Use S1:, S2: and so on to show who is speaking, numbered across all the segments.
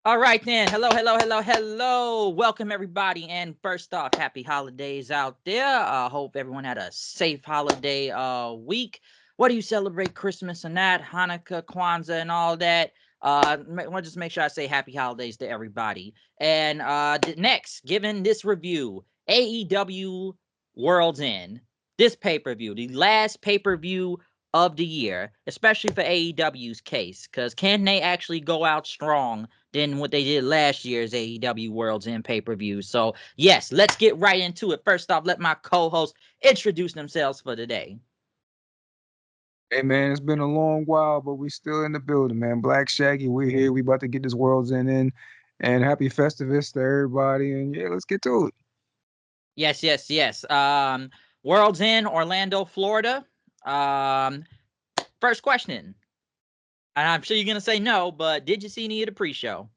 S1: All right then. Hello, hello, hello, hello. Welcome everybody. And first off, happy holidays out there. Hope everyone had a safe holiday week. What do you celebrate Christmas and that, Hanukkah, Kwanzaa, and all that? Want to just make sure I say happy holidays to everybody. And next, given this review, AEW World's End, this pay-per-view, the last pay-per-view of the year, especially for AEW's case, because can they actually go out strong than what they did last year's AEW World's End pay-per-view? So, yes, let's get right into it. First off, let my co-hosts introduce themselves for today.
S2: Hey man, it's been a long while, but we still in the building, man. Black Shaggy, we're here. We about to get this World's End in. And happy Festivus to everybody. And yeah, let's get to it.
S1: Yes, yes, yes. World's End, Orlando, Florida. Um, First question, and I'm sure you're gonna say no, but did you see any of the pre-show?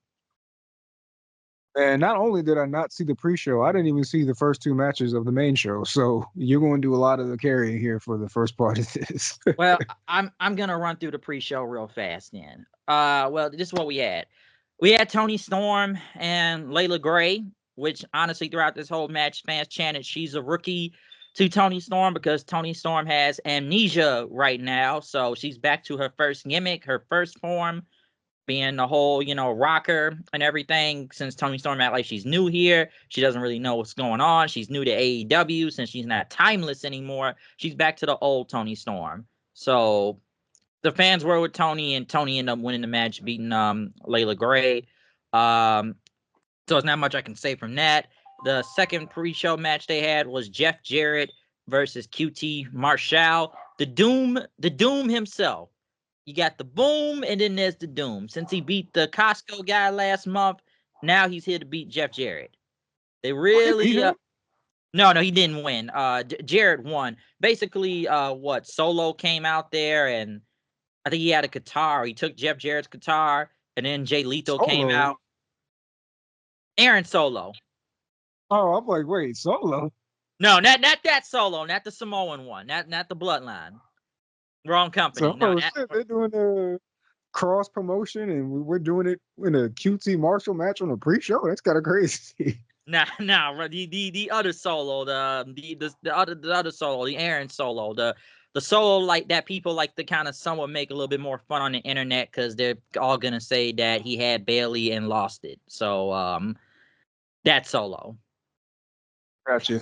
S2: And not only did I not see the pre-show, I didn't even see the first two matches of the main show. So you're going to do a lot of the carrying here for the first part of this.
S1: Well, I'm gonna run through the pre-show real fast then. Well, this is what we had. We had Tony Storm and Layla Gray, which honestly throughout this whole match, fans chanted she's a rookie to Tony Storm because Tony Storm has amnesia right now, so she's back to her first gimmick, her first form, being the whole, rocker and everything. Since Tony Storm act like she's new here, she doesn't really know what's going on. She's new to AEW since she's not timeless anymore. She's back to the old Tony Storm. So the fans were with Tony, and Tony ended up winning the match, beating Layla Gray. Um, so there's not much I can say from that. The second pre-show match they had was Jeff Jarrett versus QT Marshall. The Doom himself. You got the Boom, and then there's the Doom. Since he beat the Costco guy last month, now he's here to beat Jeff Jarrett. They
S2: Oh, he beat
S1: really
S2: him?
S1: no, he didn't win. Jarrett won. Basically, what Solo came out there, and I think he had a guitar. He took Jeff Jarrett's guitar, and then Jay Lethal came
S2: Solo.
S1: out. Aaron Solo.
S2: Oh, I'm like, wait, Solo?
S1: No, not that Solo, not the Samoan one, not the Bloodline. Wrong company.
S2: So,
S1: No,
S2: oh
S1: that
S2: shit, they're doing a cross promotion and we're doing it in a QT Marshall match on a pre-show? That's kind of crazy.
S1: nah. The other Solo, the other Solo, the Aaron Solo, the Solo like that people like to kind of somewhat make a little bit more fun on the internet because they're all gonna say that he had Bailey and lost it. So that Solo.
S2: Gotcha.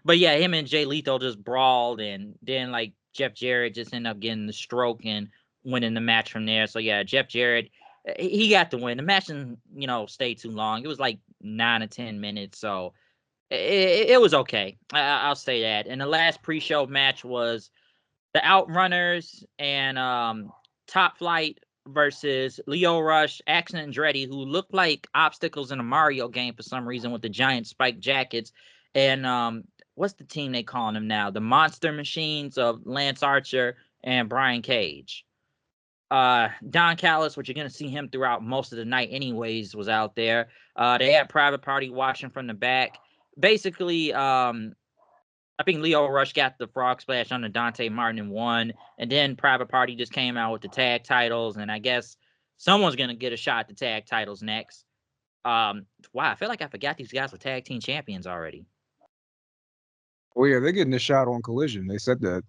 S1: But yeah, him and Jay Lethal just brawled, and then like Jeff Jarrett just ended up getting the stroke and winning the match from there. So yeah, Jeff Jarrett, he got the win. The match didn't, stay too long. It was like 9 to 10 minutes, so it was okay. I'll say that. And the last pre-show match was the Outrunners and Top Flight versus Leo Rush, Action Andretti, who looked like obstacles in a Mario game for some reason with the giant spike jackets. And what's the team they calling them now? The Monster Machines of Lance Archer and Brian Cage. Don Callis, which you're gonna see him throughout most of the night, anyways, was out there. They had Private Party watching from the back. Basically, I think Leo Rush got the frog splash on the Dante Martin and won, and then Private Party just came out with the tag titles, and I guess someone's gonna get a shot at the tag titles next. Wow, I feel like I forgot these guys were tag team champions already.
S2: Oh yeah, they're getting a shot on Collision. They said that.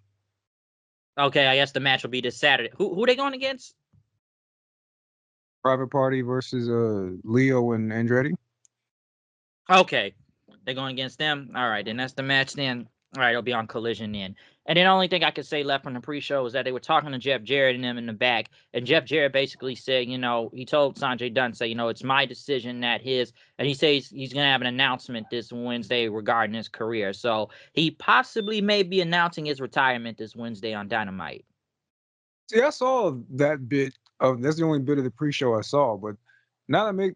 S1: Okay, I guess the match will be this Saturday. Who they going against?
S2: Private Party versus Leo and Andretti.
S1: Okay, they're going against them. All right, then that's the match then. All right, it'll be on Collision then. And then the only thing I could say left from the pre-show was that they were talking to Jeff Jarrett and them in the back, and Jeff Jarrett basically said, he told Sanjay Dutt, say, it's my decision that and he says he's gonna have an announcement this Wednesday regarding his career. So he possibly may be announcing his retirement this Wednesday on Dynamite.
S2: See, I saw that bit of that's the only bit of the pre-show I saw, but now that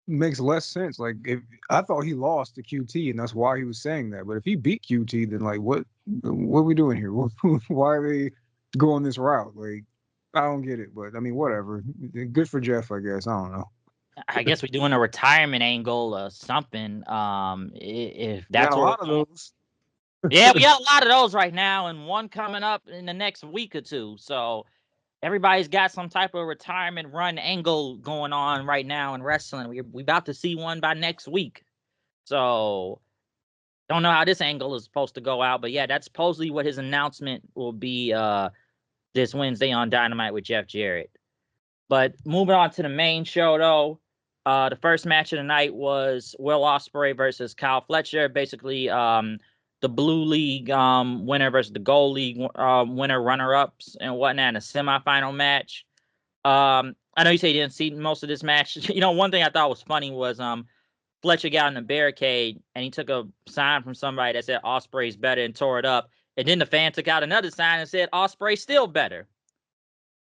S2: makes less sense. Like if I thought he lost to QT and that's why he was saying that. But if he beat QT, then like what are we doing here? Why are they going this route? Like I don't get it. But I mean, whatever. Good for Jeff, I guess. I don't know.
S1: I guess we're doing a retirement angle or something. If
S2: We got
S1: that's
S2: a
S1: what we're
S2: lot of
S1: going.
S2: those.
S1: Yeah, we got a lot of those right now, and one coming up in the next week or two. So everybody's got some type of retirement run angle going on right now in wrestling. We about to see one by next week. So don't know how this angle is supposed to go out, but yeah, that's supposedly what his announcement will be this Wednesday on Dynamite with Jeff Jarrett. But moving on to the main show, though, the first match of the night was Will Ospreay versus Kyle Fletcher. Basically, the Blue League winner versus the Gold League winner, runner-ups and whatnot in a semifinal match. I know you say you didn't see most of this match. One thing I thought was funny was Fletcher got in the barricade and he took a sign from somebody that said Ospreay's better and tore it up. And then the fan took out another sign and said Ospreay's still better.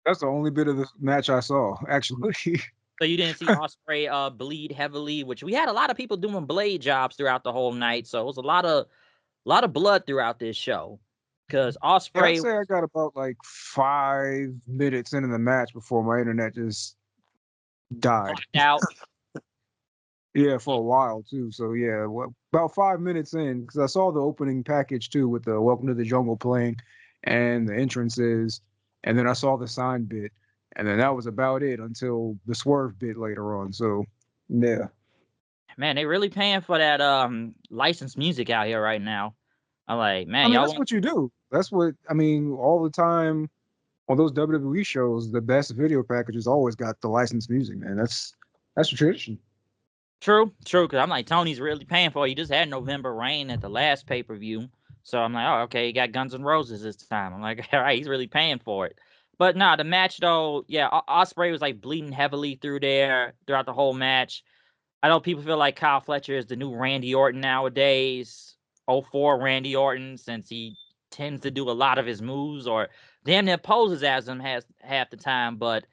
S2: That's the only bit of the match I saw, actually.
S1: So you didn't see Ospreay bleed heavily, which we had a lot of people doing blade jobs throughout the whole night. So it was a lot of blood throughout this show. Because
S2: Yeah, I'd
S1: Ospreay
S2: say I got about like 5 minutes into the match before my internet just died.
S1: blocked out.
S2: Yeah, for a while too. So yeah, about 5 minutes in, because I saw the opening package too with the "Welcome to the Jungle" playing, and the entrances, and then I saw the sign bit, and then that was about it until the swerve bit later on. So yeah,
S1: Man, they really paying for that licensed music out here right now. I'm like,
S2: I
S1: man,
S2: mean
S1: y'all
S2: that's
S1: want
S2: what you do. That's what I mean all the time on those WWE shows. The best video packages always got the licensed music, man. That's a tradition.
S1: true, because I'm like, Tony's really paying for it. He just had November Rain at the last pay-per-view. So I'm like, oh, okay, he got Guns N' Roses this time. I'm like, all right, he's really paying for it. But nah, the match though, yeah, Ospreay was like bleeding heavily throughout the whole match. I know people feel like Kyle Fletcher is the new Randy Orton nowadays. '04 Randy Orton, since he tends to do a lot of his moves or damn near poses as him has half the time. But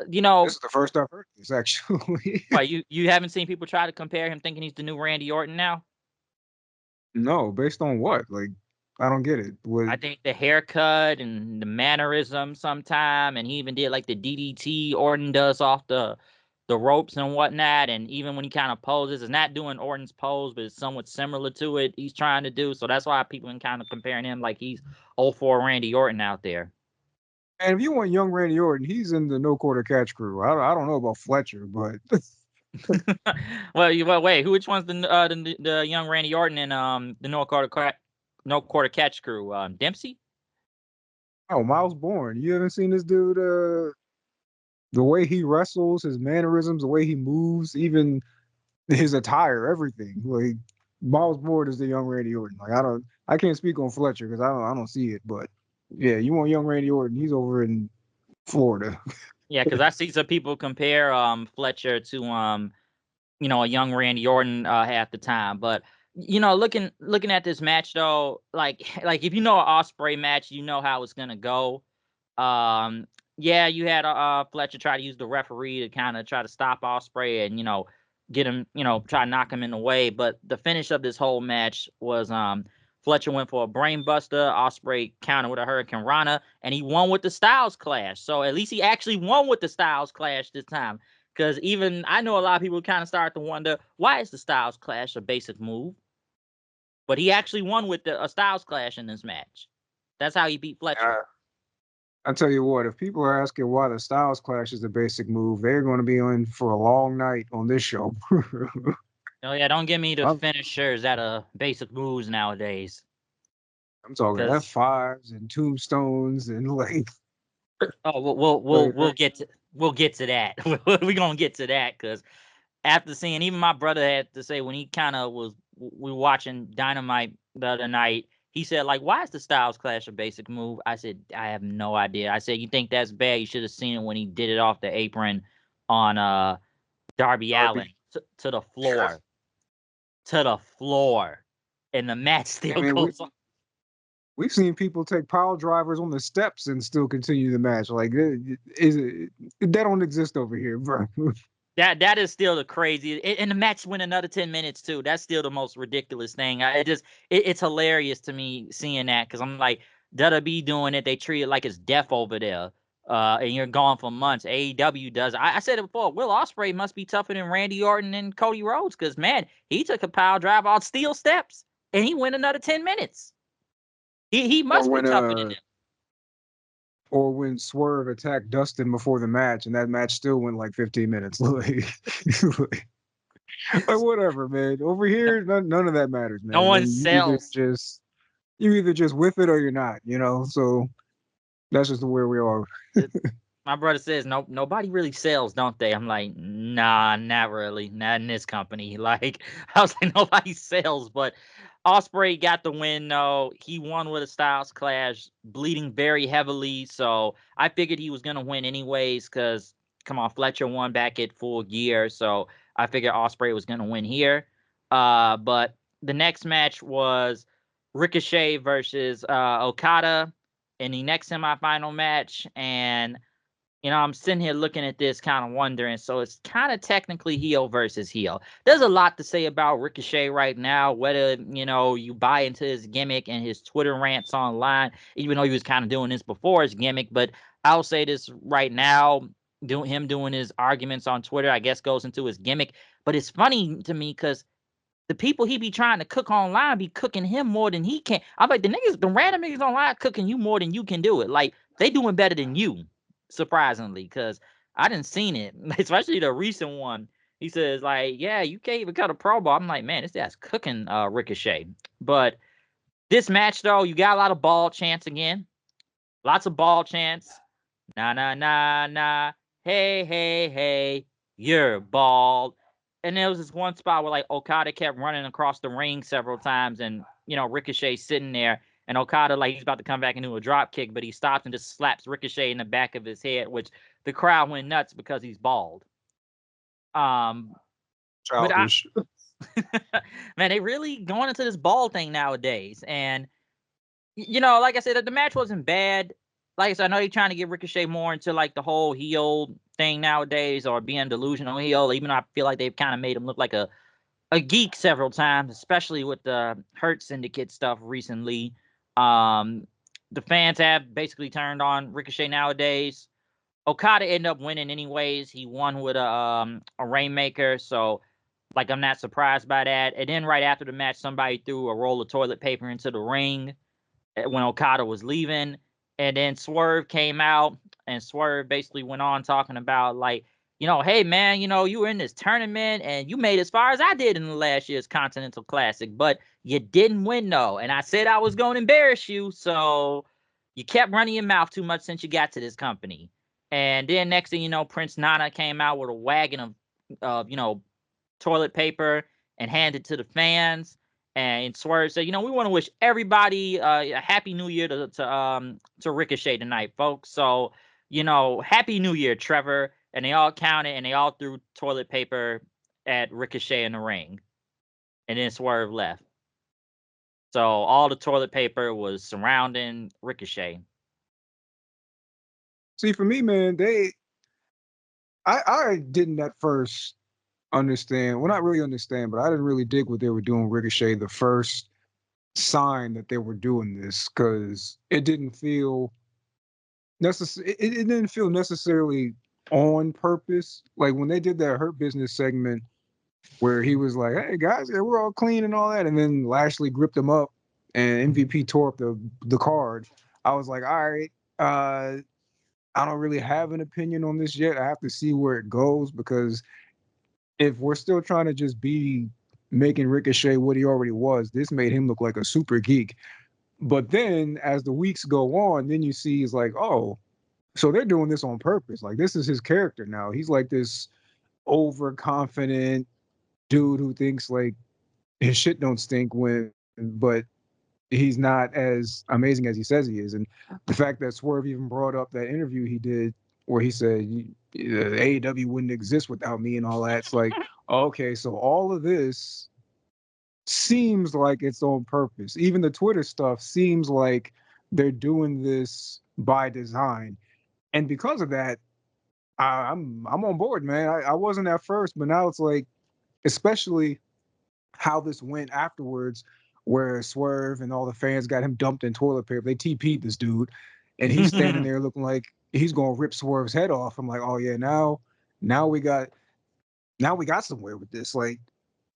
S1: you
S2: This
S1: know,
S2: is the first I've heard this actually.
S1: what you haven't seen people try to compare him, thinking he's the new Randy Orton now?
S2: No, based on what? Like, I don't get it. What?
S1: I think the haircut and the mannerism sometime, and he even did like the DDT Orton does off the ropes and whatnot. And even when he kind of poses, it's not doing Orton's pose, but it's somewhat similar to it he's trying to do. So that's why people been kind of comparing him like he's '04 Randy Orton out there.
S2: And if you want young Randy Orton, he's in the no quarter catch crew. I don't know about Fletcher, but
S1: Well, wait, which one's the young Randy Orton and the no quarter catch crew? Dempsey?
S2: oh, Miles Bourne. You haven't seen this dude? The way he wrestles, his mannerisms, the way he moves, even his attire, everything. Like Miles Bourne is the young Randy Orton. Like I can't speak on Fletcher because I don't see it. But yeah, you want young Randy Orton? He's over in Florida.
S1: Yeah, because I see some people compare Fletcher to a young Randy Orton half the time. But looking at this match though, like like if you know an Ospreay match, you know how it's gonna go. Um, yeah, you had Fletcher try to use the referee to kind of try to stop Ospreay and get him, try to knock him in the way. But the finish of this whole match was Fletcher went for a brainbuster. Ospreay countered with a Hurricane Rana, and he won with the Styles Clash. So at least he actually won with the Styles Clash this time. Because even I know a lot of people kind of start to wonder, why is the Styles Clash a basic move? But he actually won with a Styles Clash in this match. That's how he beat Fletcher.
S2: I tell you what, if people are asking why the Styles Clash is a basic move, they're going to be in for a long night on this show.
S1: Oh yeah, don't give me the
S2: I'm,
S1: finishers that are basic moves nowadays.
S2: I'm talking
S1: Because
S2: F5s and tombstones and like,
S1: oh, we'll get to that. We're gonna get to that because after seeing, even my brother had to say when he kind of we were watching Dynamite the other night. He said like, why is the Styles Clash a basic move? I said I have no idea. I said you think that's bad? You should have seen it when he did it off the apron on Darby Allin
S2: Darby.
S1: to the floor, to the floor, and the match
S2: I
S1: still
S2: mean,
S1: goes on.
S2: we've seen people take power drivers on the steps and still continue the match. Like, that don't exist over here, bro.
S1: That is still the crazy, and the match went another 10 minutes too. That's still the most ridiculous thing. It's hilarious to me seeing that because I'm like, WWE doing it, they treat it like it's death over there. And you're gone for months. AEW does. I said it before. Will Ospreay must be tougher than Randy Orton and Cody Rhodes because man, he took a power drive on steel steps and he went another 10 minutes. He
S2: Or
S1: must be
S2: when
S1: tougher than them.
S2: or when Swerve attacked Dustin before the match, and that match still went like 15 minutes. Like whatever, man. Over here, none of that matters,
S1: No
S2: man.
S1: one
S2: And
S1: sells.
S2: you either just with it or you're not, you know. So that's just where we are.
S1: My brother says nobody really sells, don't they? I'm like, nah, not really, not in this company. Like I was like, nobody sells, but Ospreay got the win though. He won with a Styles Clash, bleeding very heavily. So I figured he was gonna win anyways, because come on, Fletcher won back at Full Gear, so I figured Ospreay was gonna win here. But the next match was Ricochet versus Okada in the next semifinal match, and I'm sitting here looking at this kind of wondering. So it's kind of technically heel versus heel. There's a lot to say about Ricochet right now, whether, you buy into his gimmick and his Twitter rants online, even though he was kind of doing this before his gimmick. But I'll say this right now, him doing his arguments on Twitter, I guess goes into his gimmick. But it's funny to me because the people he be trying to cook online be cooking him more than he can. I'm like, the random niggas online cooking you more than you can do it. Like, they doing better than you, surprisingly, because I didn't seen it, especially the recent one. He says, like, yeah, you can't even cut a promo. I'm like, man, this guy's cooking Ricochet. But this match, though, you got a lot of ball chants again. Lots of ball chants. Nah, nah, nah, nah. Hey, hey, hey, you're bald. And there was this one spot where like Okada kept running across the ring several times, and Ricochet sitting there, and Okada like he's about to come back into a drop kick, but he stops and just slaps Ricochet in the back of his head, which the crowd went nuts because he's bald. Um, but
S2: Childish.
S1: man, they really going into this bald thing nowadays, and like I said, the match wasn't bad. Like I said, I know they're trying to get Ricochet more into like the whole heel thing nowadays, or being delusional heel. Even though I feel like they've kind of made him look like a geek several times, especially with the Hurt Syndicate stuff recently. The fans have basically turned on Ricochet nowadays. Okada ended up winning anyways. He won with a Rainmaker, so like I'm not surprised by that. And then right after the match, somebody threw a roll of toilet paper into the ring when Okada was leaving. And then Swerve came out, and Swerve basically went on talking about like, hey man, you were in this tournament and you made as far as I did in the last year's Continental Classic, but you didn't win though. And I said I was going to embarrass you, so you kept running your mouth too much since you got to this company. And then next thing you know, Prince Nana came out with a wagon of toilet paper and handed to the fans. And Swerve said, we want to wish everybody a happy New Year to Ricochet tonight, folks. So, happy New Year, Trevor. And they all counted and they all threw toilet paper at Ricochet in the ring. And then Swerve left. So all the toilet paper was surrounding Ricochet.
S2: See, for me, man, I didn't at first understand. Well, not really understand, but I didn't really dig what they were doing. Ricochet, the first sign that they were doing this, because it didn't feel it didn't feel necessarily on purpose. Like when they did that Hurt Business segment where he was like, "Hey guys, yeah, we're all clean and all that," and then Lashley gripped him up and MVP tore up the card. I was like, "All right, I don't really have an opinion on this yet. I have to see where it goes, because if we're still trying to just be making Ricochet what he already was, this made him look like a super geek." But then as the weeks go on, then you see he's like, oh, so they're doing this on purpose. Like this is his character now. He's like this overconfident dude who thinks like his shit don't stink but he's not as amazing as he says he is. And the fact that Swerve even brought up that interview he did where he said AEW wouldn't exist without me and all that. It's like, okay, so all of this seems like it's on purpose. Even the Twitter stuff seems like they're doing this by design. And because of that, I'm on board, man. I wasn't at first, but now it's like, especially how this went afterwards, where Swerve and all the fans got him dumped in toilet paper. They TP'd this dude, and he's standing there looking like he's gonna rip Swerve's head off. I'm like, oh yeah, now we got somewhere with this. Like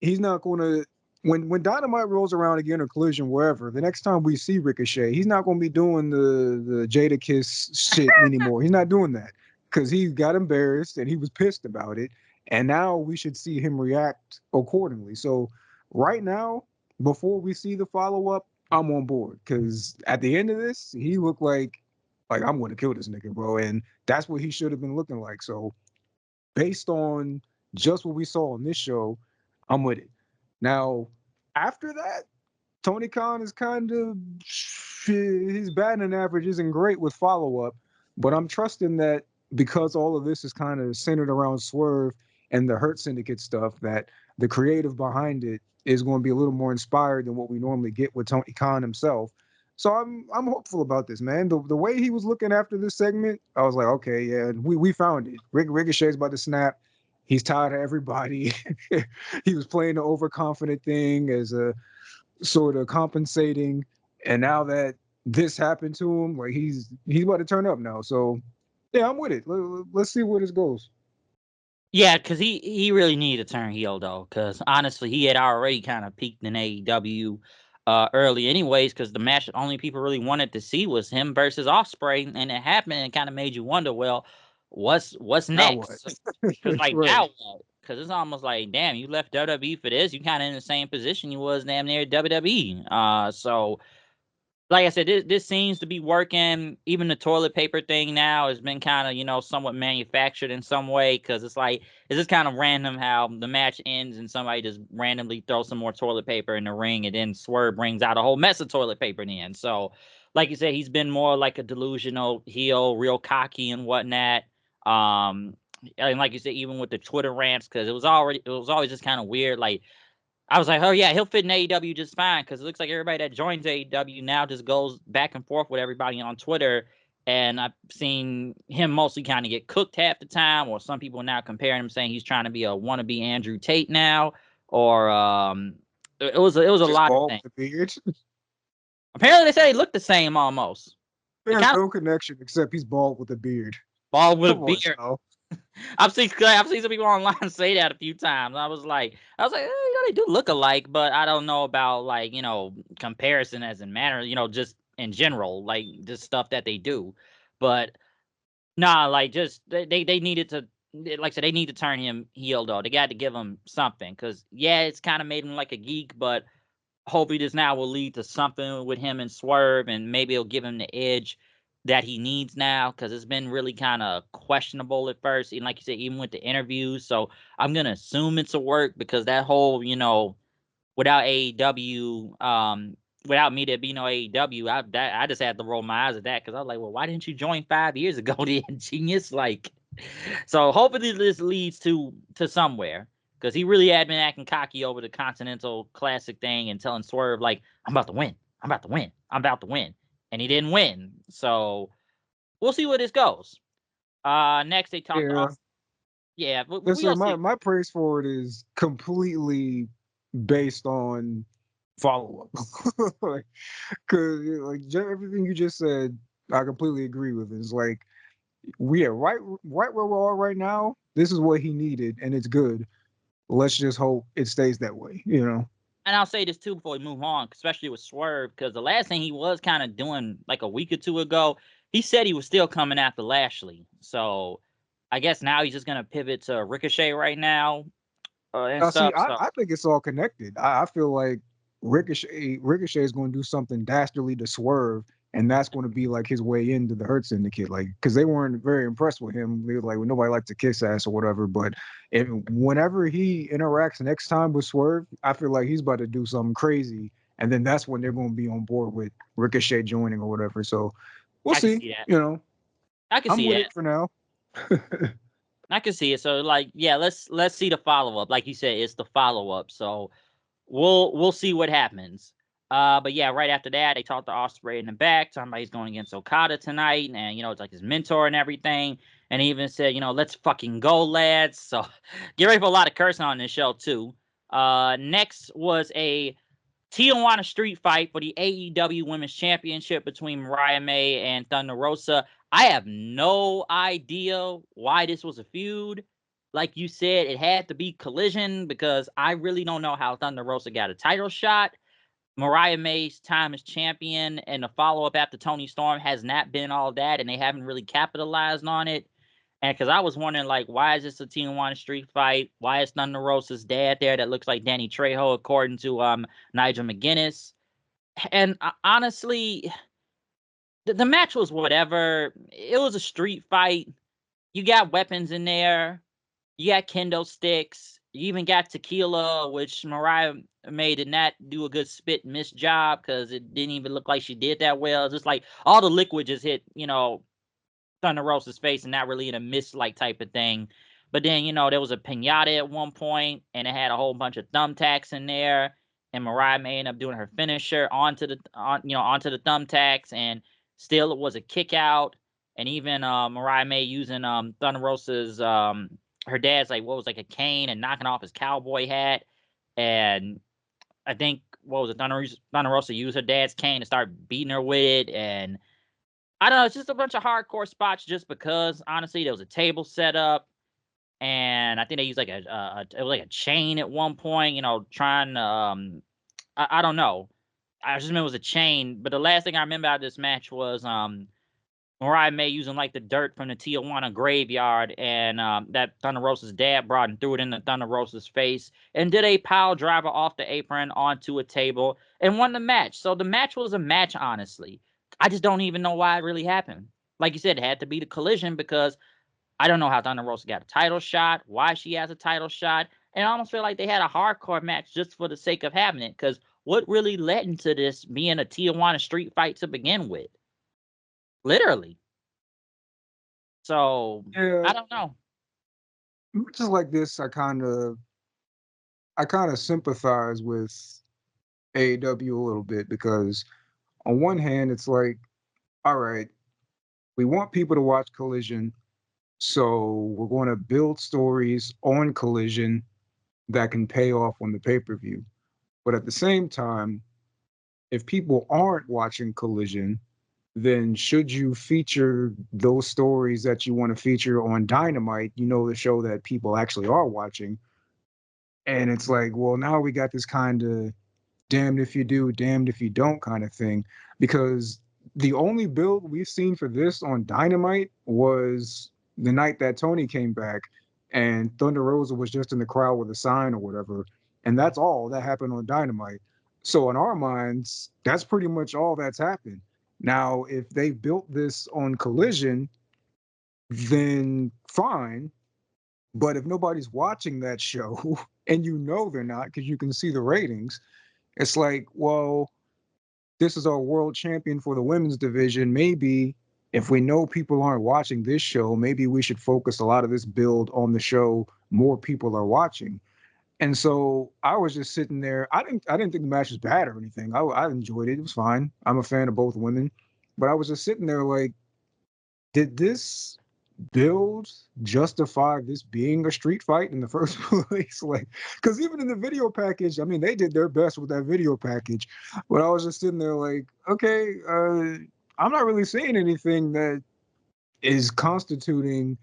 S2: he's not gonna when Dynamite rolls around again or Collision wherever, the next time we see Ricochet, he's not going to be doing the Jada Kiss shit anymore. He's not doing that because he got embarrassed and he was pissed about it, and now we should see him react accordingly. So right now, before we see the follow up, I'm on board because at the end of this, he looked like I'm going to kill this nigga, bro, and that's what he should have been looking like. So based on just what we saw on this show, I'm with it. Now, after that, Tony Khan is kind of his batting average isn't great with follow up, but I'm trusting that because all of this is kind of centered around Swerve and the Hurt Syndicate stuff, that the creative behind it is going to be a little more inspired than what we normally get with Tony Khan himself. So I'm hopeful about this, man. The way he was looking after this segment, I was like, okay, yeah, we found it. Ricochet's about to snap. He's tired of everybody. He was playing the overconfident thing as a sort of compensating, and now that this happened to him, like he's about to turn up now. So yeah, I'm with it. Let's see where this goes.
S1: Yeah, because he really needed to turn heel though. Because honestly, he had already kind of peaked in AEW early, anyways. Because the match that only people really wanted to see was him versus Ospreay, and it happened, and kind of made you wonder, well, what's
S2: Now what?
S1: next? Because like
S2: Right.
S1: now what? Because it's almost like, damn, you left WWE for this. You kind of in the same position you was damn near WWE. So like I said, this seems to be working. Even the toilet paper thing now has been kind of, somewhat manufactured in some way, because it's just kind of random how the match ends and somebody just randomly throws some more toilet paper in the ring, and then Swerve brings out a whole mess of toilet paper in the end. So, like you said, he's been more like a delusional heel, real cocky and whatnot. Um, and like you said, even with the Twitter rants, because it was always just kind of weird, like I was like, oh yeah, he'll fit in AEW just fine, because it looks like everybody that joins AEW now just goes back and forth with everybody on Twitter. And I've seen him mostly kind of get cooked half the time, or some people now comparing him, saying he's trying to be a wannabe Andrew Tate now, or it was a
S2: Just
S1: lot of
S2: bald
S1: things.
S2: with a beard.
S1: Apparently, they say they look the same almost. They
S2: There's
S1: kind of
S2: no connection except he's bald with a beard.
S1: bald with a
S2: Come on,
S1: beard.
S2: Sal.
S1: I've seen some people online say that a few times. I was like, they do look alike, but I don't know about like comparison as in manner, just in general, like just stuff that they do. But nah, like just they needed to, like I said, they need to turn him heel though. They got to give him something, because yeah, it's kind of made him like a geek, but hopefully this now will lead to something with him and Swerve, and maybe it'll give him the edge that he needs now, because it's been really kind of questionable at first, and like you said, even with the interviews. So I'm gonna assume it's a work, because that whole without AEW, without me there being no AEW, I just had to roll my eyes at that, because I was like, well, why didn't you join 5 years ago, the genius? Like, so hopefully this leads to somewhere, because he really had been acting cocky over the Continental Classic thing and telling Swerve like, I'm about to win, I'm about to win, I'm about to win, and he didn't win. So we'll see where this goes. Next they talked
S2: Yeah.
S1: off. Yeah,
S2: Let's
S1: we
S2: say
S1: gonna
S2: my
S1: see.
S2: my praise for it is completely based on follow up. Like, cause everything you just said, I completely agree with. It's like we are right where we are right now. This is what he needed, and it's good. Let's just hope it stays that way. You know.
S1: And I'll say this too before we move on, especially with Swerve, because the last thing he was kind of doing like a week or two ago, he said he was still coming after Lashley. So I guess now he's just gonna pivot to Ricochet right now, and
S2: Now, see,
S1: stuff.
S2: I,
S1: So
S2: I think it's all connected. I feel like Ricochet is going to do something dastardly to Swerve, and that's going to be like his way into the Hurt Syndicate. Like, because they weren't very impressed with him. They were like, well, nobody likes to kiss ass or whatever. But whenever he interacts next time with Swerve, I feel like he's about to do something crazy, and then that's when they're going to be on board with Ricochet joining or whatever. So we'll
S1: I can
S2: see.
S1: see that.
S2: You know,
S1: I can
S2: I'm
S1: see
S2: with
S1: that.
S2: it for now.
S1: I can see it. So like, yeah, let's see the follow up. Like you said, it's the follow up. So we'll see what happens. But yeah, right after that, they talked to Ospreay in the back, talking about he's going against Okada tonight, and it's like his mentor and everything. And he even said, let's fucking go, lads. So get ready for a lot of cursing on this show too. Next was a Tijuana street fight for the AEW Women's Championship between Mariah May and Thunder Rosa. I have no idea why this was a feud. like you said, it had to be Collision because I really don't know how Thunder Rosa got a title shot. Mariah May's time as champion and the follow-up after Toni Storm has not been all that, and they haven't really capitalized on it. And because I was wondering, like, why is this a Tijuana street fight? Why is Thunder Rosa's dad there that looks like Danny Trejo, according to Nigel McGuinness? And honestly, the match was whatever. It was a street fight. You got weapons in there. You got kendo sticks. You even got tequila, which Mariah May did not do a good spit and miss job because it didn't even look like she did that well. It's just like all the liquid just hit, Thunder Rosa's face and not really in a mist like type of thing. But then, there was a pinata at one point and it had a whole bunch of thumbtacks in there. And Mariah May ended up doing her finisher onto the thumbtacks, and still it was a kick out. And even Mariah May using Thunder Rosa's her dad's like a cane and knocking off his cowboy hat. And I think what was it, Thunder Rosa used her dad's cane to start beating her with it. And I don't know, it's just a bunch of hardcore spots just because, honestly, there was a table set up, and I think they used like it was like a chain at one point, trying to, I don't know. I just remember it was a chain, but the last thing I remember out of this match was Mariah May using like the dirt from the Tijuana graveyard, and that Thunder Rosa's dad brought and threw it in the Thunder Rosa's face, and did a pile driver off the apron onto a table, and won the match. So the match was a match, honestly. I just don't even know why it really happened. Like you said, it had to be the Collision because I don't know how Thunder Rosa got a title shot, why she has a title shot, and I almost feel like they had a hardcore match just for the sake of having it, because what really led into this being a Tijuana street fight to begin with? Literally. So,
S2: Yeah,
S1: I don't know.
S2: just like this, I kind of sympathize with AEW a little bit because on one hand, it's like, all right, we want people to watch Collision, so we're going to build stories on Collision that can pay off on the pay-per-view. But at the same time, if people aren't watching Collision, then should you feature those stories that you want to feature on Dynamite, the show that people actually are watching? And it's like, well, now we got this kind of damned if you do, damned if you don't kind of thing. Because the only build we've seen for this on Dynamite was the night that Tony came back and Thunder Rosa was just in the crowd with a sign or whatever. And that's all that happened on Dynamite. So in our minds, that's pretty much all that's happened. Now, if they built this on Collision, then fine. But if nobody's watching that show, and they're not because you can see the ratings, it's like, well, this is our world champion for the women's division. Maybe if we know people aren't watching this show, maybe we should focus a lot of this build on the show more people are watching. And so I was just sitting there. I didn't think the match was bad or anything. I enjoyed it. It was fine. I'm a fan of both women, but I was just sitting there like, did this build justify this being a street fight in the first place? Like, because even in the video package, I mean, they did their best with that video package, but I was just sitting there like, okay, I'm not really seeing anything that is constituting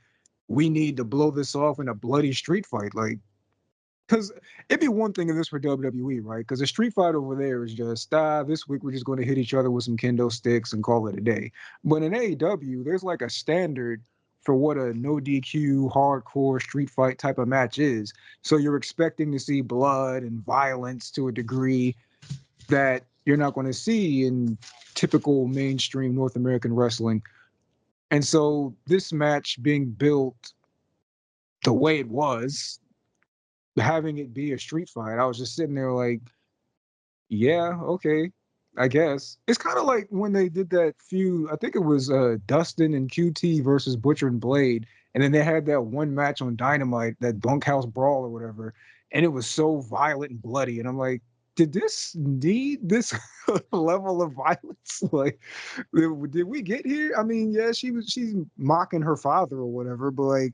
S2: we need to blow this off in a bloody street fight. Like, because it'd be one thing if this were WWE, right? Because a street fight over there is just, this week we're just going to hit each other with some kendo sticks and call it a day. But in AEW, there's like a standard for what a no DQ, hardcore street fight type of match is. So you're expecting to see blood and violence to a degree that you're not going to see in typical mainstream North American wrestling. And so this match being built the way it was, having it be a street fight, I was just sitting there like, yeah, okay, I guess. It's kind of like when they did that feud, I think it was Dustin and QT versus Butcher and Blade, and then they had that one match on Dynamite, that bunkhouse brawl or whatever, and it was so violent and bloody, and I'm like, did this need this level of violence? Like, did we get here? I mean, yeah, she's mocking her father or whatever, but like,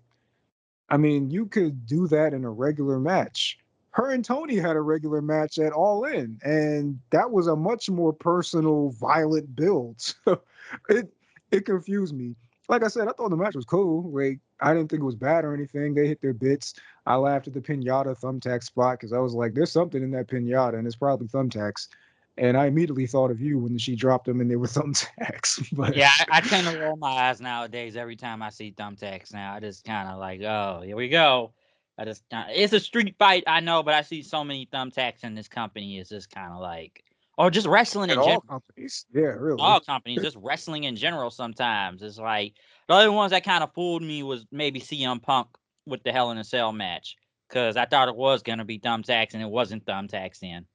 S2: I mean, you could do that in a regular match. Her and Tony had a regular match at All In, and that was a much more personal, violent build. So it it confused me. like I said, I thought the match was cool. Like, I didn't think it was bad or anything. They hit their bits. I laughed at the pinata thumbtack spot because I was like, there's something in that pinata, and it's probably thumbtacks. And I immediately thought of you when she dropped them and they were thumbtacks. But
S1: Yeah, I tend to roll my eyes nowadays every time I see thumbtacks. Now I just kind of like, oh, here we go. It's a street fight, I know, but I see so many thumbtacks in this company. It's just kind of like, or just wrestling
S2: at
S1: in
S2: all
S1: general.
S2: companies, yeah, really.
S1: All companies, just wrestling in general. Sometimes it's like the only ones that kind of fooled me was maybe CM Punk with the Hell in a Cell match because I thought it was gonna be thumbtacks and it wasn't thumbtacks then.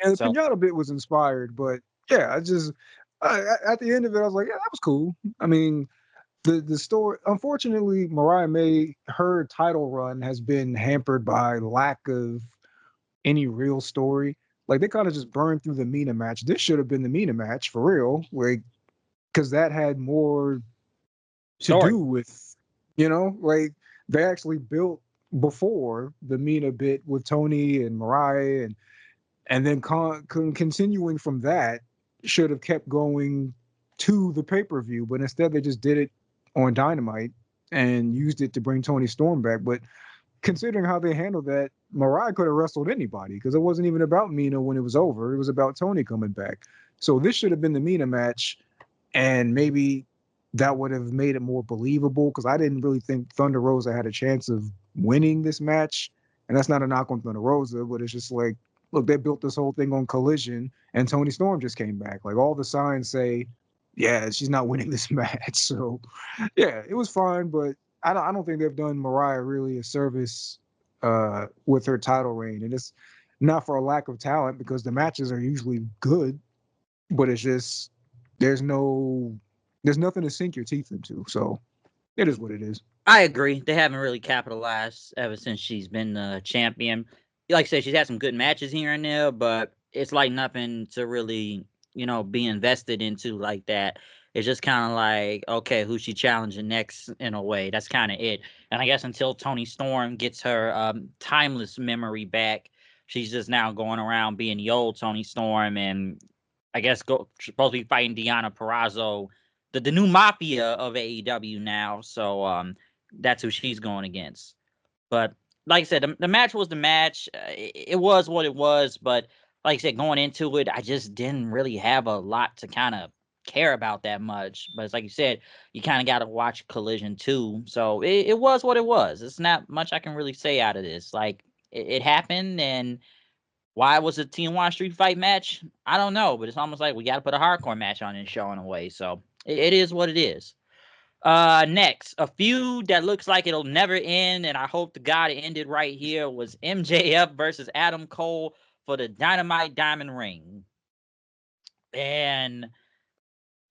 S2: And the
S1: So
S2: pinata bit was inspired, but yeah, at the end of it, I was like, yeah, that was cool. I mean, the story. Unfortunately, Mariah May, her title run has been hampered by lack of any real story. Like they kind of just burned through the Mina match. This should have been the Mina match for real, like because that had more to
S1: story.
S2: do with, like they actually built before the Mina bit with Tony and Mariah, and then continuing from that should have kept going to the pay per view, but instead they just did it on Dynamite and used it to bring Tony Storm back. But considering how they handled that, Mariah could have wrestled anybody because it wasn't even about Mina when it was over. It was about Tony coming back. So this should have been the Mina match, and maybe that would have made it more believable because I didn't really think Thunder Rosa had a chance of winning this match. And that's not a knock on Thunder Rosa, but it's just like, look, they built this whole thing on Collision, and Tony Storm just came back. Like all the signs say, yeah, she's not winning this match. So, yeah, it was fine, but I don't think they've done Mariah really a service with her title reign, and it's not for a lack of talent because the matches are usually good, but it's just there's no there's nothing to sink your teeth into. So it is what it is.
S1: I agree. They haven't really capitalized ever since she's been the champion. Like I said, she's had some good matches here and there, but it's like nothing to really, be invested into like that. It's just kind of like, okay, who's she challenging next in a way? That's kind of it. And I guess until Tony Storm gets her timeless memory back, she's just now going around being the old Tony Storm and I guess supposed to be fighting Deonna Purrazzo, the new mafia of AEW now. So that's who she's going against. But like I said, the match was the match. It was what it was. But like I said, going into it, I just didn't really have a lot to kind of care about that much. But it's like you said, you kind of got to watch Collision too. So it was what it was. It's not much I can really say out of this. Like it happened, and why it was a Tijuana street fight match? I don't know. But it's almost like we got to put a hardcore match on this show in a way. So it is what it is. Next, a feud that looks like it'll never end, and I hope to God it ended right here, was MJF versus Adam Cole for the Dynamite Diamond Ring. And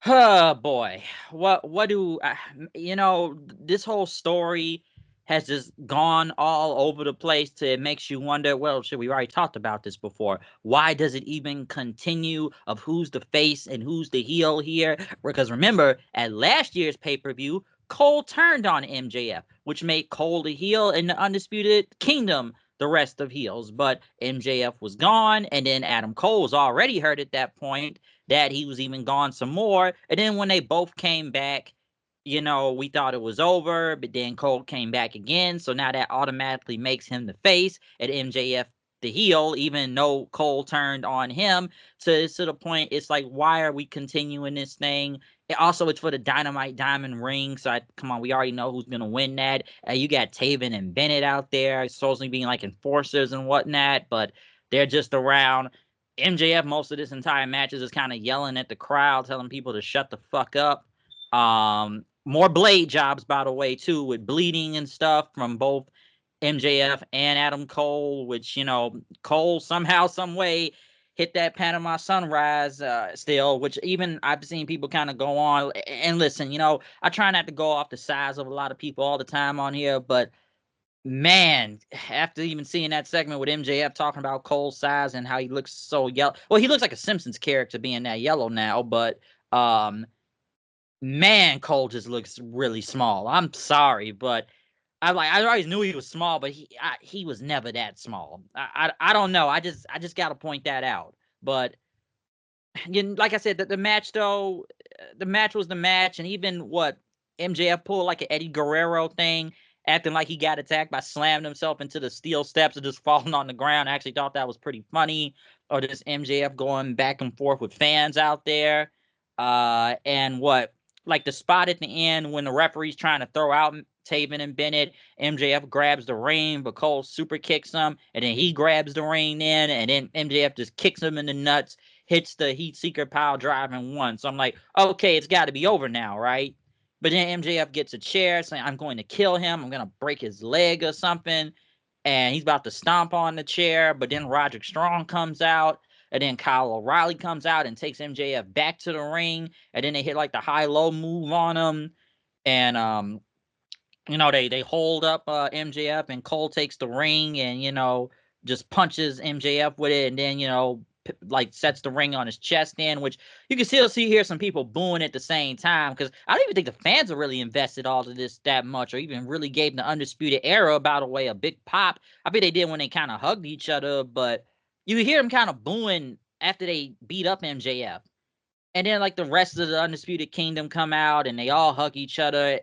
S1: oh boy, what do this whole story has just gone all over the place to it makes you wonder, well, shit, we already talked about this before. Why does it even continue of who's the face and who's the heel here? Because remember, at last year's pay-per-view, Cole turned on MJF, which made Cole the heel in the Undisputed Kingdom the rest of heels. But MJF was gone, and then Adam Cole was already hurt at that point that he was even gone some more. And then when they both came back, we thought it was over, but then Cole came back again. So now that automatically makes him the face and MJF the heel, even though Cole turned on him. So it's to the point, it's like, why are we continuing this thing? It's for the Dynamite Diamond Ring. So come on, we already know who's going to win that. You got Taven and Bennett out there, supposedly being like enforcers and whatnot, but they're just around. MJF most of this entire match is just kind of yelling at the crowd, telling people to shut the fuck up. More blade jobs, by the way, too, with bleeding and stuff from both MJF and Adam Cole, which, Cole somehow, some way hit that Panama Sunrise still, which even I've seen people kind of go on and listen, I try not to go off the size of a lot of people all the time on here, but man, after even seeing that segment with MJF talking about Cole's size and how he looks so yellow. Well, he looks like a Simpsons character being that yellow now, but man, Cole just looks really small. I'm sorry, but I always knew he was small, but he was never that small. I don't know. I just got to point that out. But like I said, the match though, the match was the match, and even what MJF pulled like an Eddie Guerrero thing, acting like he got attacked by slamming himself into the steel steps and just falling on the ground. I actually thought that was pretty funny. Or just MJF going back and forth with fans out there. And what, like the spot at the end when the referee's trying to throw out Taven and Bennett, MJF grabs the ring, but Cole super kicks him, and then he grabs the ring in, and then MJF just kicks him in the nuts, hits the Heat Seeker pile drive and one. So I'm like, okay, it's got to be over now, right? But then MJF gets a chair saying, I'm going to kill him. I'm going to break his leg or something. And he's about to stomp on the chair. But then Roderick Strong comes out. And then Kyle O'Reilly comes out and takes MJF back to the ring. And then they hit like the high-low move on him. And, they hold up MJF, and Cole takes the ring and, just punches MJF with it. And then, like sets the ring on his chest in, which you can still see here some people booing at the same time, because I don't even think the fans are really invested all of this that much, or even really gave the Undisputed Era about a way a big pop. I bet they did when they kind of hugged each other, but you hear them kind of booing after they beat up MJF. And then like the rest of the Undisputed Kingdom come out and they all hug each other,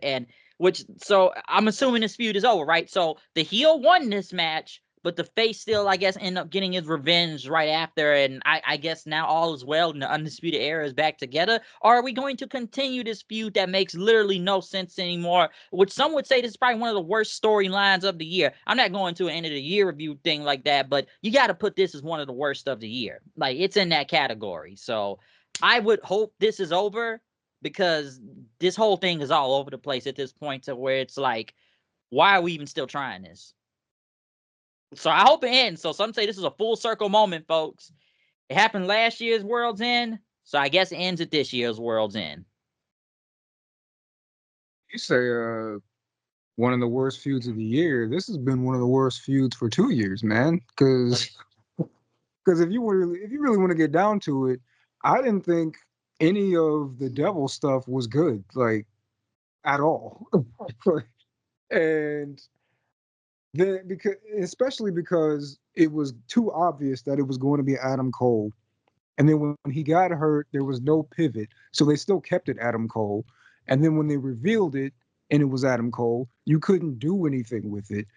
S1: so I'm assuming this feud is over, right? So the heel won this match, but the face still, I guess, end up getting his revenge right after, and I guess now all is well and the Undisputed Era is back together. Or are we going to continue this feud that makes literally no sense anymore? Which some would say this is probably one of the worst storylines of the year. I'm not going to an end of the year review thing like that, but you got to put this as one of the worst of the year. Like, it's in that category. So I would hope this is over, because this whole thing is all over the place at this point, to where it's like, why are we even still trying this? So I hope it ends. So some say this is a full circle moment, folks. It happened last year's World's End, so I guess it ends at this year's World's End.
S2: You say one of the worst feuds of the year. This has been one of the worst feuds for 2 years, man. Because if you really want to get down to it, I didn't think any of the devil stuff was good, like at all. And then especially because it was too obvious that it was going to be Adam Cole. And then when he got hurt, there was no pivot. So they still kept it Adam Cole. And then when they revealed it and it was Adam Cole, you couldn't do anything with it.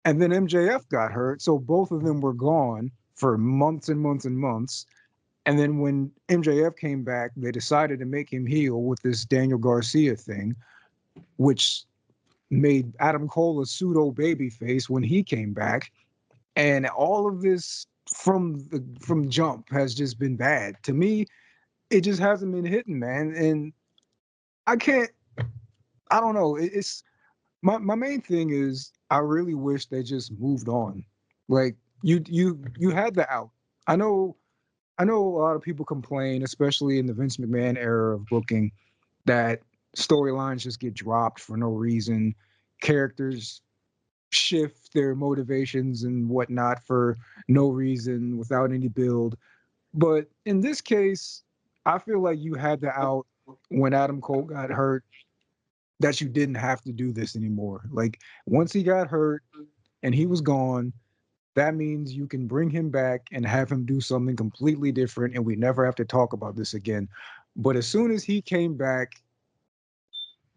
S2: And then MJF got hurt. So both of them were gone for months and months and months. And then when MJF came back, they decided to make him heel with this Daniel Garcia thing, which made Adam Cole a pseudo babyface when he came back. And all of this from jump has just been bad. To me, it just hasn't been hitting, man. And I don't know. It's my main thing is I really wish they just moved on. Like you had the out. I know a lot of people complain, especially in the Vince McMahon era of booking, that storylines just get dropped for no reason. Characters shift their motivations and whatnot for no reason without any build. But in this case, I feel like you had the out when Adam Cole got hurt, that you didn't have to do this anymore. Like once he got hurt and he was gone, that means you can bring him back and have him do something completely different, and we never have to talk about this again. But as soon as he came back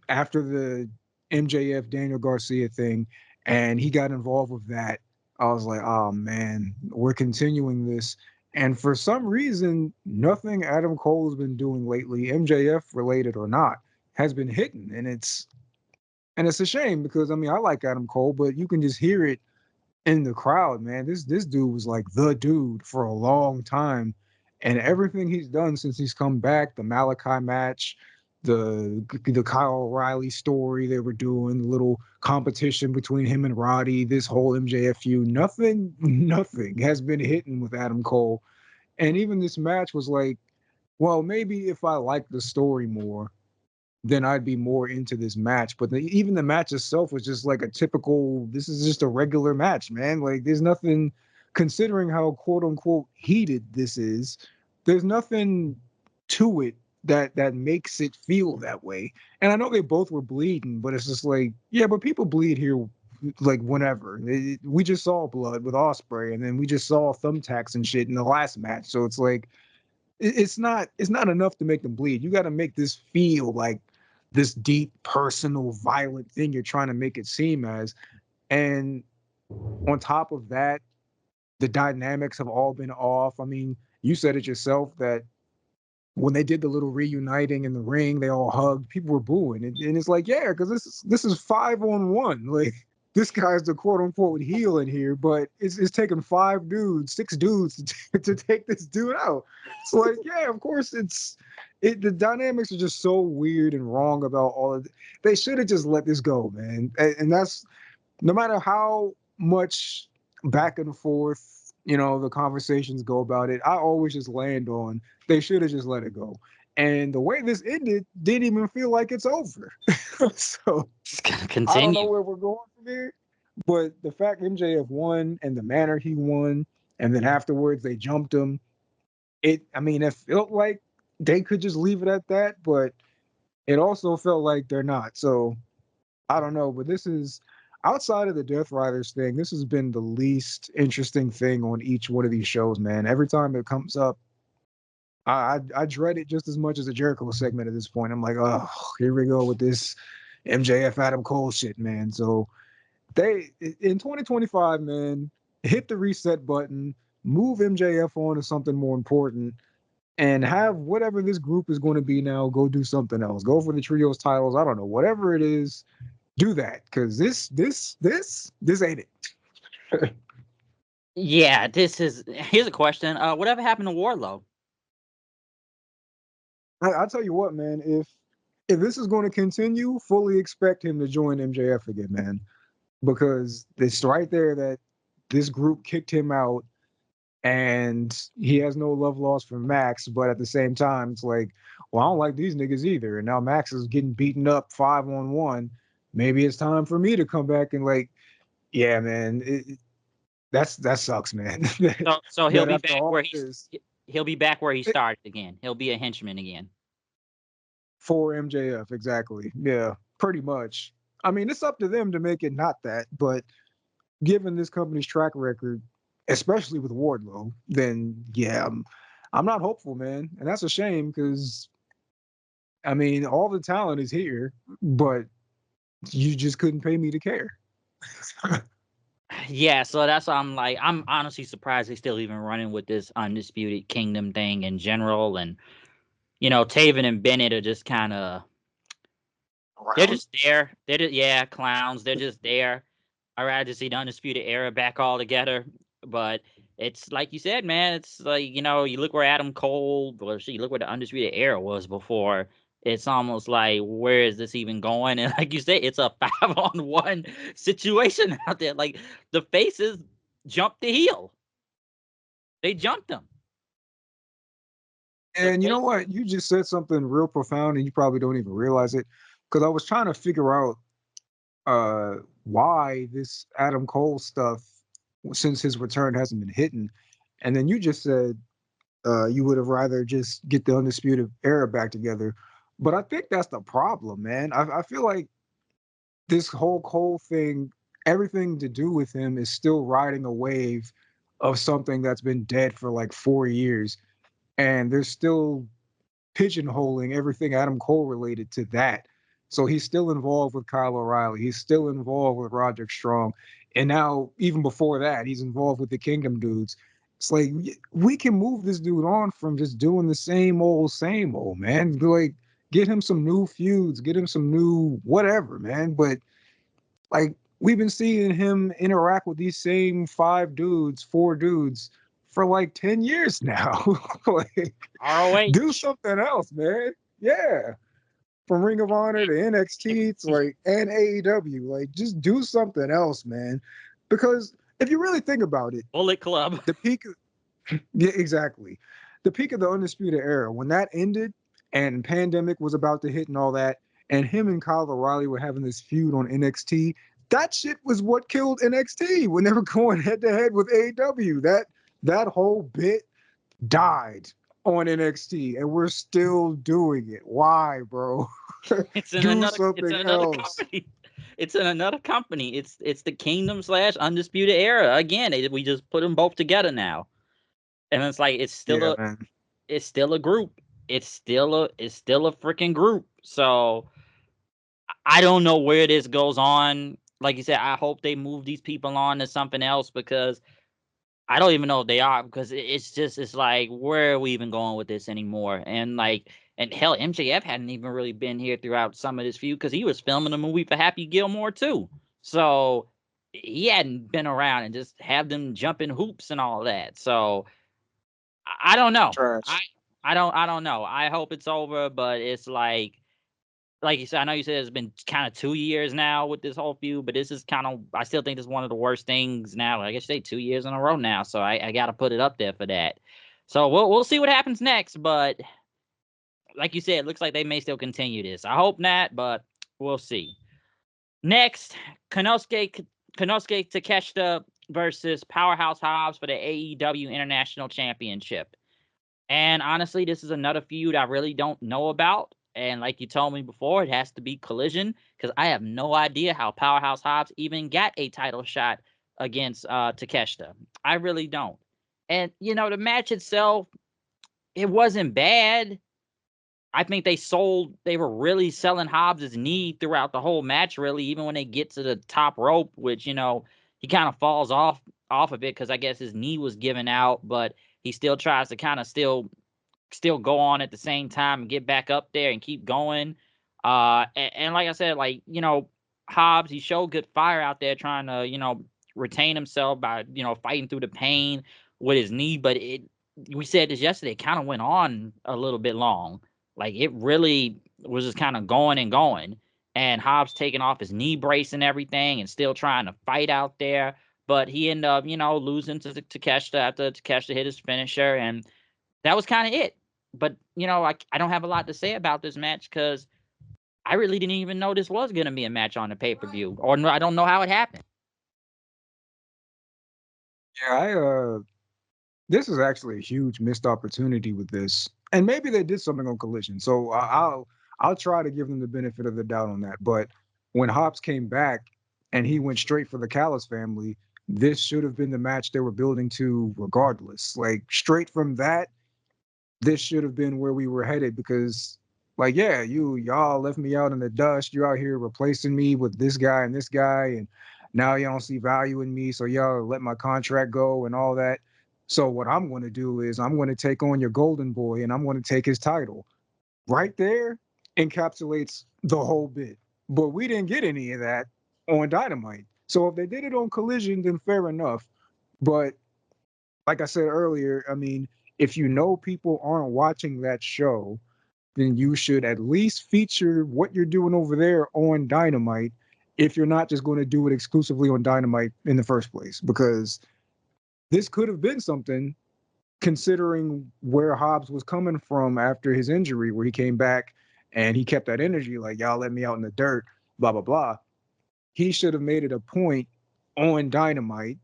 S2: after the MJF Daniel Garcia thing and he got involved with that, I was like, oh man, we're continuing this. And for some reason, nothing Adam Cole has been doing lately, MJF related or not, has been hitting. And it's a shame, because I mean, I like Adam Cole, but you can just hear it in the crowd, man. This dude was like the dude for a long time. And everything he's done since he's come back, the Malachi match, the Kyle O'Reilly story they were doing, the little competition between him and Roddy, this whole MJF feud, nothing has been hitting with Adam Cole. And even this match was like, well, maybe if I like the story more, then I'd be more into this match. But even the match itself was just like a typical, this is just a regular match, man. Like there's nothing, considering how quote unquote heated this is, there's nothing to it that makes it feel that way. And I know they both were bleeding, but it's just like, yeah, but people bleed here like whenever. We just saw blood with Ospreay, and then we just saw thumbtacks and shit in the last match. So it's like, it's not enough to make them bleed. You got to make this feel like this deep, personal, violent thing you're trying to make it seem as. And on top of that, the dynamics have all been off. I mean, you said it yourself that when they did the little reuniting in the ring, they all hugged. People were booing, and it's like, yeah, because this is 5-on-1. Like this guy's the quote unquote heel in here, but it's taking 6 dudes to take this dude out. It's like, yeah, of course the dynamics are just so weird and wrong about all of it. They should have just let this go, man. And that's no matter how much back and forth, the conversations go about it, I always just land on they should have just let it go. And the way this ended didn't even feel like it's over. So
S1: It's gonna
S2: I don't know
S1: continue.
S2: where we're going from here, but the fact MJF won and the manner he won, and then afterwards they jumped him, it felt like they could just leave it at that, but it also felt like they're not. So I don't know, but this is outside of the Death Riders thing, this has been the least interesting thing on each one of these shows, man. Every time it comes up, I dread it just as much as the Jericho segment at this point. I'm like, oh, here we go with this MJF Adam Cole shit, man. So they in 2025, man, hit the reset button, move MJF on to something more important, and have whatever this group is going to be now go do something else. Go for the trios titles. I don't know, whatever it is, do that because this ain't it.
S1: Yeah, here's a question. Whatever happened to Warlow?
S2: I'll tell you what, man. If this is going to continue, fully expect him to join MJF again, man, because it's right there that this group kicked him out, and he has no love lost for Max. But at the same time, it's like, well, I don't like these niggas either, and now Max is getting beaten up 5-on-1. Maybe it's time for me to come back and like, yeah, man. That sucks, man.
S1: So he'll
S2: that
S1: be
S2: after
S1: back
S2: all
S1: where
S2: this
S1: he'll be back where he
S2: it,
S1: started again. He'll be a henchman again.
S2: for MJF, exactly. Yeah, pretty much. I mean, it's up to them to make it not that, but given this company's track record, especially with Wardlow, then yeah, I'm not hopeful, man, and that's a shame because I mean, all the talent is here, but you just couldn't pay me to care.
S1: Yeah, so that's why I'm honestly surprised they're still even running with this Undisputed Kingdom thing in general. And, Taven and Bennett are just kind of, they're
S2: Around.
S1: just there. They're just, yeah, clowns. They're just there. I'd rather see the Undisputed Era back all together. But it's like you said, man, it's like, you look where Adam Cole, or you look where the Undisputed Era was before. It's almost like, where is this even going? And like you said, it's a 5-on-1 situation out there. Like, the faces jumped the heel. They jumped him. The
S2: And you know
S1: face.
S2: what? You just said something real profound, and you probably don't even realize it. Because I was trying to figure out why this Adam Cole stuff, since his return hasn't been hitting, and then you just said you would have rather just get the Undisputed Era back together. But I think that's the problem, man. I feel like this whole Cole thing, everything to do with him is still riding a wave of something that's been dead for like 4 years. And they're still pigeonholing everything Adam Cole related to that. So he's still involved with Kyle O'Reilly. He's still involved with Roderick Strong. And now, even before that, he's involved with the Kingdom dudes. It's like we can move this dude on from just doing the same old, man. Like, get him some new feuds, get him some new whatever, man. But like we've been seeing him interact with these same 4 dudes for like 10 years now. Like, do
S1: ROH.
S2: something else, man. Yeah. From Ring of Honor to NXT, it's like, and AEW, like, just do something else, man. Because if you really think about it,
S1: Bullet Club.
S2: the peak of, yeah, exactly. The peak of the Undisputed Era, when that ended and Pandemic was about to hit and all that, and him and Kyle O'Reilly were having this feud on NXT, that shit was what killed NXT when they were going head to head with AEW. That whole bit died on NXT, and we're still doing it. Why, bro?
S1: It's in
S2: Do
S1: another. It's in
S2: something
S1: another
S2: else.
S1: company. It's in another company. It's the Kingdom / Undisputed Era again. We just put them both together now, and it's like it's still
S2: Yeah,
S1: a.
S2: man.
S1: it's still a group. It's still a freaking group. So I don't know where this goes on. Like you said, I hope they move these people on to something else because I don't even know if they are because it's like where are we even going with this anymore? And like and hell, MJF hadn't even really been here throughout some of this feud because he was filming a movie for Happy Gilmore too. So he hadn't been around and just have them jumping hoops and all that. So I don't know. I
S2: Trash.
S1: I don't know. I hope it's over, but it's like you said, I know you said it's been kind of 2 years now with this whole feud, but this is kind of I still think this is one of the worst things now. I guess say 2 years in a row now, so I got to put it up there for that. So we'll see what happens next, but like you said, it looks like they may still continue this. I hope not, but we'll see. Next, Konosuke Takeshita versus Powerhouse Hobbs for the AEW International Championship. And honestly, this is another feud I really don't know about. And like you told me before, it has to be Collision because I have no idea how Powerhouse Hobbs even got a title shot against Takeshita. I really don't. And the match itself, it wasn't bad. I think they were really selling Hobbs' knee throughout the whole match, really, even when they get to the top rope, which, he kind of falls off of it because I guess his knee was giving out, but he still tries to kind of still go on at the same time and get back up there and keep going. And like I said, Hobbs, he showed good fire out there trying to, retain himself by, fighting through the pain with his knee. But we said this yesterday, it kind of went on a little bit long. Like it really was just kind of going and going. And Hobbs taking off his knee brace and everything and still trying to fight out there. But he ended up, losing to Takeshita after Takeshita hit his finisher. And that was kind of it. But, I don't have a lot to say about this match because I really didn't even know this was going to be a match on the pay-per-view. Or I don't know how it happened.
S2: Yeah, this is actually a huge missed opportunity with this, and maybe they did something on Collision. So I'll try to give them the benefit of the doubt on that. But when Hobbs came back and he went straight for the Callis family, this should have been the match they were building to, regardless. Like straight from that, this should have been where we were headed because like yeah, y'all left me out in the dust. You're out here replacing me with this guy and now y'all don't see value in me, so y'all let my contract go and all that. So what I'm going to do is I'm going to take on your golden boy and I'm going to take his title. Right there encapsulates the whole bit. But we didn't get any of that on Dynamite. So if they did it on Collision, then fair enough. But like I said earlier, I mean, if you know people aren't watching that show, then you should at least feature what you're doing over there on Dynamite if you're not just going to do it exclusively on Dynamite in the first place. Because this could have been something considering where Hobbs was coming from after his injury, where he came back and he kept that energy like, y'all let me out in the dirt, blah, blah, blah. He should have made it a point on Dynamite,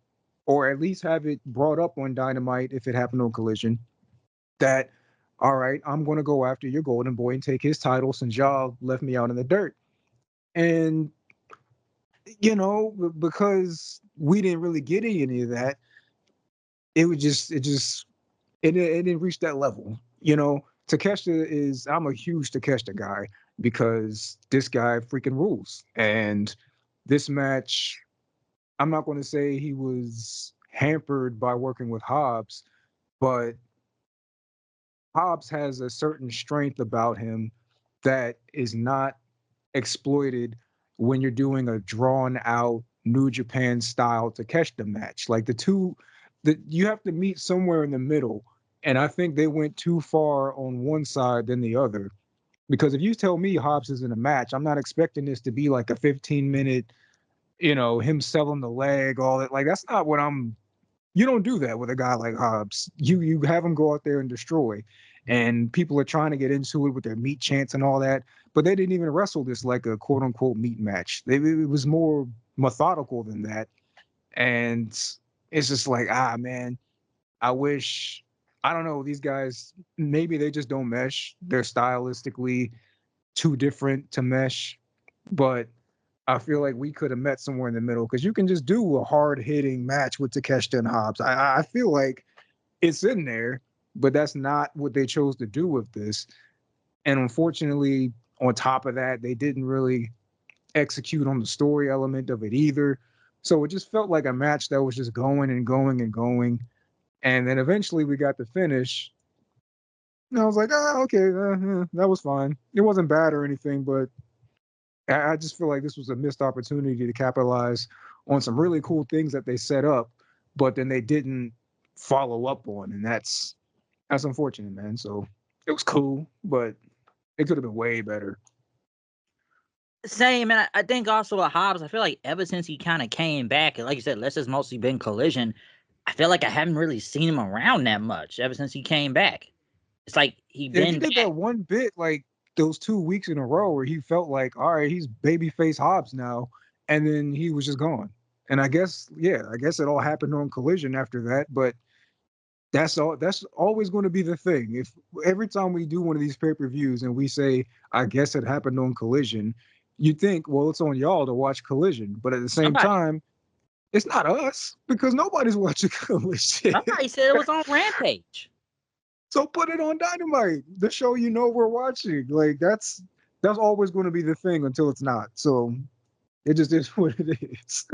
S2: or at least have it brought up on Dynamite if it happened on Collision, that, all right, I'm going to go after your golden boy and take his title since y'all left me out in the dirt. And, because we didn't really get any of that, it didn't reach that level. Takeshita I'm a huge Takeshita guy because this guy freaking rules. And this match, I'm not going to say he was hampered by working with Hobbs, but Hobbs has a certain strength about him that is not exploited when you're doing a drawn out New Japan style Takeshita match. Like you have to meet somewhere in the middle. And I think they went too far on one side than the other. Because if you tell me Hobbs is in a match, I'm not expecting this to be like a 15-minute, him selling the leg, all that. Like that's not what you don't do that with a guy like Hobbs. You have him go out there and destroy. And people are trying to get into it with their meat chants and all that, but they didn't even wrestle this like a quote unquote meat match. It was more methodical than that. And it's just like, man, I wish, I don't know, these guys, maybe they just don't mesh. They're stylistically too different to mesh. But I feel like we could have met somewhere in the middle because you can just do a hard hitting match with Takeshita and Hobbs. I feel like it's in there, but that's not what they chose to do with this. And unfortunately, on top of that, they didn't really execute on the story element of it either. So it just felt like a match that was just going and going and going. And then eventually we got the finish. And I was like, oh, okay, that was fine. It wasn't bad or anything, but I just feel like this was a missed opportunity to capitalize on some really cool things that they set up, but then they didn't follow up on, and that's unfortunate, man. So it was cool, but it could have been way better.
S1: Same, and I think also with Hobbs, I feel like ever since he kind of came back, and like you said, this has mostly been Collision. I feel like I haven't really seen him around that much ever since he came back. It's like he
S2: Yeah, he
S1: been
S2: did
S1: back.
S2: that one bit like those 2 weeks in a row where he felt like, all right, he's babyface Hobbs now, and then he was just gone. And I guess, yeah, I guess it all happened on Collision after that, but that's always going to be the thing. If every time we do one of these pay-per-views and we say, I guess it happened on Collision, you think, well, it's on y'all to watch Collision. But at the same
S1: Somebody,
S2: time, it's not us because nobody's watching Collision.
S1: somebody said it was on Rampage.
S2: So put it on Dynamite, the show you know we're watching. Like that's always going to be the thing until it's not. So it just is what it is.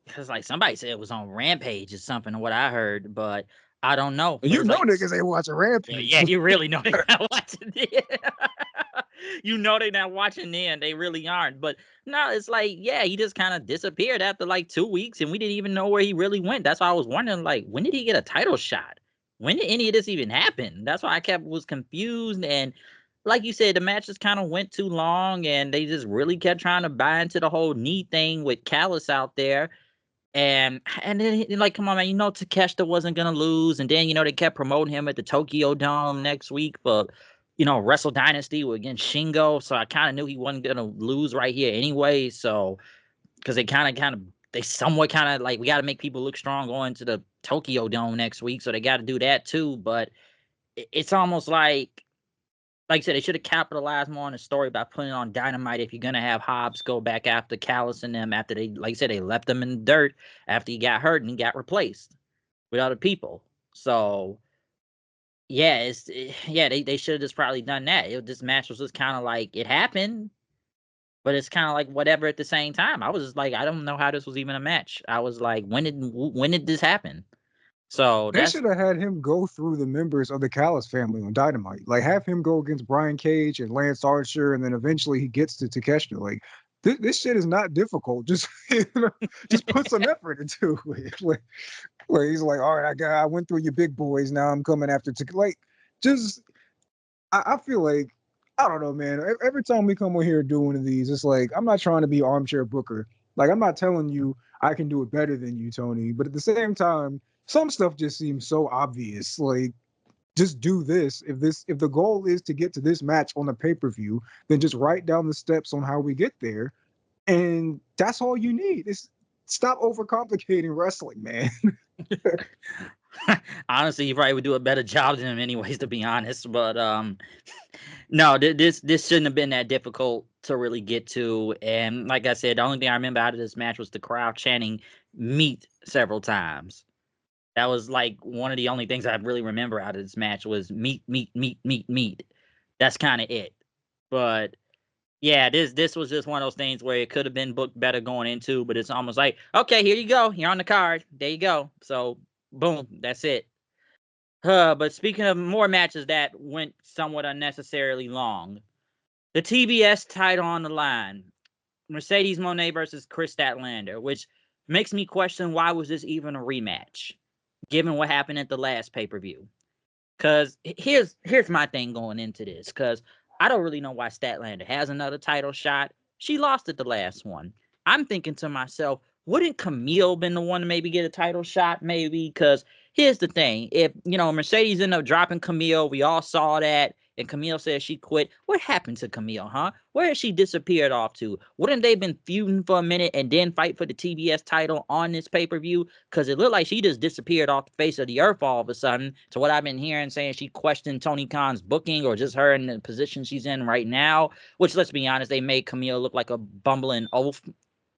S1: Because like somebody said it was on Rampage or something, what I heard, but I don't know. But
S2: You
S1: it's
S2: know
S1: like,
S2: niggas ain't watching Rampage.
S1: yeah, you really know they're not watching it. You know they're not watching then. They really aren't. But no, it's like, yeah, he just kind of disappeared after like 2 weeks, and we didn't even know where he really went. That's why I was wondering, like, when did he get a title shot? When did any of this even happen? That's why I was confused. And like you said, the match just kind of went too long, and they just really kept trying to buy into the whole knee thing with Callis out there. And then like, come on, man, Takeshita wasn't gonna lose, and then they kept promoting him at the Tokyo Dome next week for Wrestle Dynasty against Shingo. So I kind of knew he wasn't gonna lose right here anyway. So because they somewhat kind of like, we got to make people look strong going to the Tokyo Dome next week, so they got to do that too. But it's almost like I said, they should have capitalized more on the story by putting on Dynamite if you're gonna have Hobbs go back after Callis and them after they, like I said, they left him in the dirt after he got hurt and he got replaced with other people. So yeah, they should have just probably done that. This match was just kind of like, it happened, but it's kind of like whatever at the same time. I was just like, I don't know how this was even a match. I was like, when did this happen? So
S2: They
S1: that's
S2: should have had him go through the members of the Callis family on Dynamite. Like have him go against Brian Cage and Lance Archer, and then eventually he gets to Takeshita. Like this shit is not difficult. Just just put some effort into it. Like he's like, all right, I went through your big boys. Now I'm coming after like just I feel like I don't know, man. Every time we come on here and do one of these, it's like I'm not trying to be armchair booker. Like I'm not telling you I can do it better than you, Tony. But at the same time, some stuff just seems so obvious. Like just do this. If the goal is to get to this match on the pay-per-view, then just write down the steps on how we get there. And that's all you need. It's stop overcomplicating wrestling, man.
S1: honestly, you probably would do a better job than him anyways, to be honest. But no, this shouldn't have been that difficult to really get to. And like I said, the only thing I remember out of this match was the crowd chanting "meat" several times. That was like one of the only things I really remember out of this match was meat, meat, meat, meat, meat. That's kind of it. But yeah, this was just one of those things where it could have been booked better going into, but it's almost like, okay, here you go. You're on the card. There you go. So boom, that's it. But speaking of more matches that went somewhat unnecessarily long, the TBS title on the line. Mercedes Mone versus Chris Statlander, which makes me question, why was this even a rematch, given what happened at the last pay-per-view? Because here's my thing going into this, because I don't really know why Statlander has another title shot. She lost at the last one. I'm thinking to myself, wouldn't Camille been the one to maybe get a title shot? Maybe, because here's the thing. If, Mercedes ended up dropping Camille, we all saw that, and Camille said she quit. What happened to Camille, huh? Where has she disappeared off to? Wouldn't they been feuding for a minute and then fight for the TBS title on this pay-per-view? Because it looked like she just disappeared off the face of the earth all of a sudden. To what I've been hearing, saying she questioned Tony Khan's booking, or just her in the position she's in right now. Which, let's be honest, they made Camille look like a bumbling oaf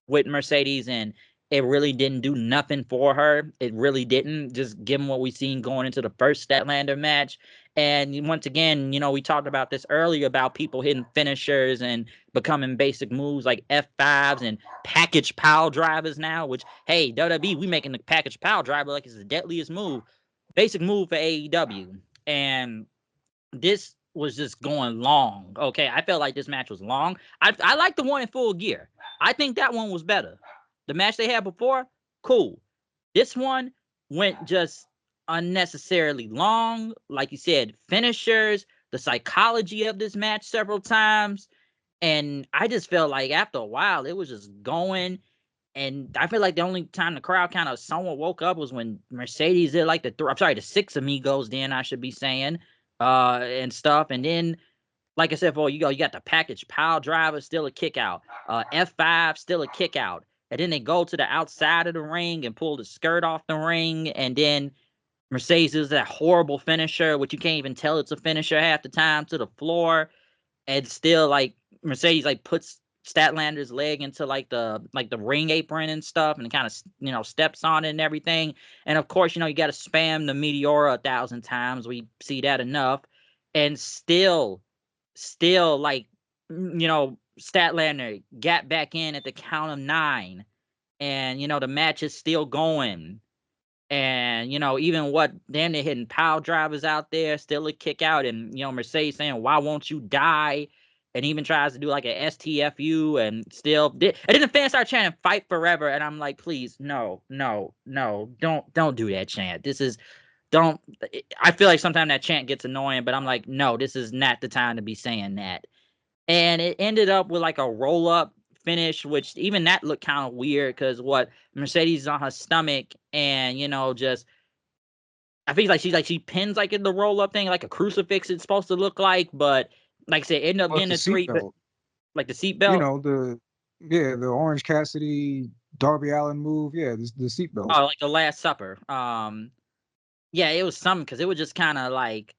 S1: with Mercedes, and it really didn't do nothing for her. It really didn't, just given what we seen going into the first Statlander match. And once again, we talked about this earlier about people hitting finishers and becoming basic moves like F5s and package pile drivers now, which, hey, WWE, we making the package pile driver like it's the deadliest move. Basic move for AEW. And this was just going long. Okay, I felt like this match was long. I like the one in Full Gear. I think that one was better. The match they had before, cool. This one went just unnecessarily long. Like you said, finishers, the psychology of this match several times. And I just felt like after a while, it was just going. And I feel like the only time the crowd kind of somewhat woke up was when Mercedes did like the six amigos, then I should be saying, and stuff. And then, like I said, you got the package pile driver, still a kick out. F5, still a kick out. And then they go to the outside of the ring and pull the skirt off the ring. And then Mercedes is that horrible finisher, which you can't even tell it's a finisher half the time, to the floor. And still, like, Mercedes like puts Statlander's leg into like the ring apron and stuff, and it kind of steps on it and everything. And of course, you got to spam the Meteora 1,000 times. We see that enough, and still like Statlander got back in at the count of 9, and the match is still going. And, even they're hitting pile drivers out there, still a kick out. And, Mercedes saying, why won't you die? And even tries to do like a STFU and still and then the fans start chanting fight forever. And I'm like, please, no, don't do that chant. I feel like sometimes that chant gets annoying, but I'm like, no, this is not the time to be saying that. And it ended up with like a roll up finish, which even that looked kind of weird because Mercedes is on her stomach and just I think like she pins like in the roll up thing like a crucifix it's supposed to look like, but like I said, ended up getting
S2: the
S1: a 3, but
S2: seatbelt.
S1: like the seatbelt.
S2: The Orange Cassidy Darby Allin move. Yeah, the seatbelt.
S1: Oh, like the Last Supper. Yeah, it was something because it was just kind of like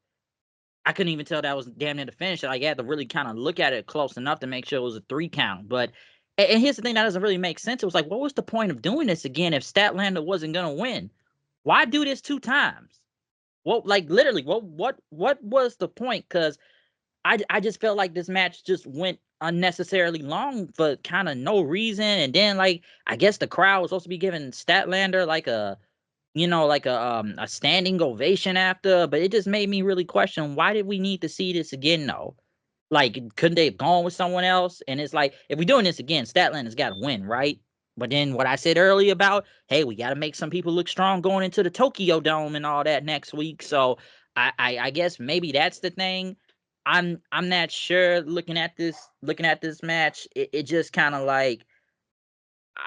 S1: I couldn't even tell that was damn near the finish. Like, I had to really kind of look at it close enough to make sure it was a 3 count. But and here's the thing that doesn't really make sense. It was like, what was the point of doing this again if Statlander wasn't gonna win? Why do this 2 times? Well, like literally, what was the point? Because I just felt like this match just went unnecessarily long for kind of no reason. And then like I guess the crowd was supposed to be giving Statlander like a standing ovation after, but it just made me really question why did we need to see this again though? Like, couldn't they have gone with someone else? And it's like, if we're doing this again, Statlander's got to win, right? But then what I said earlier about, hey, we got to make some people look strong going into the Tokyo Dome and all that next week. So I guess maybe that's the thing. I'm not sure. Looking at this match, it just kind of like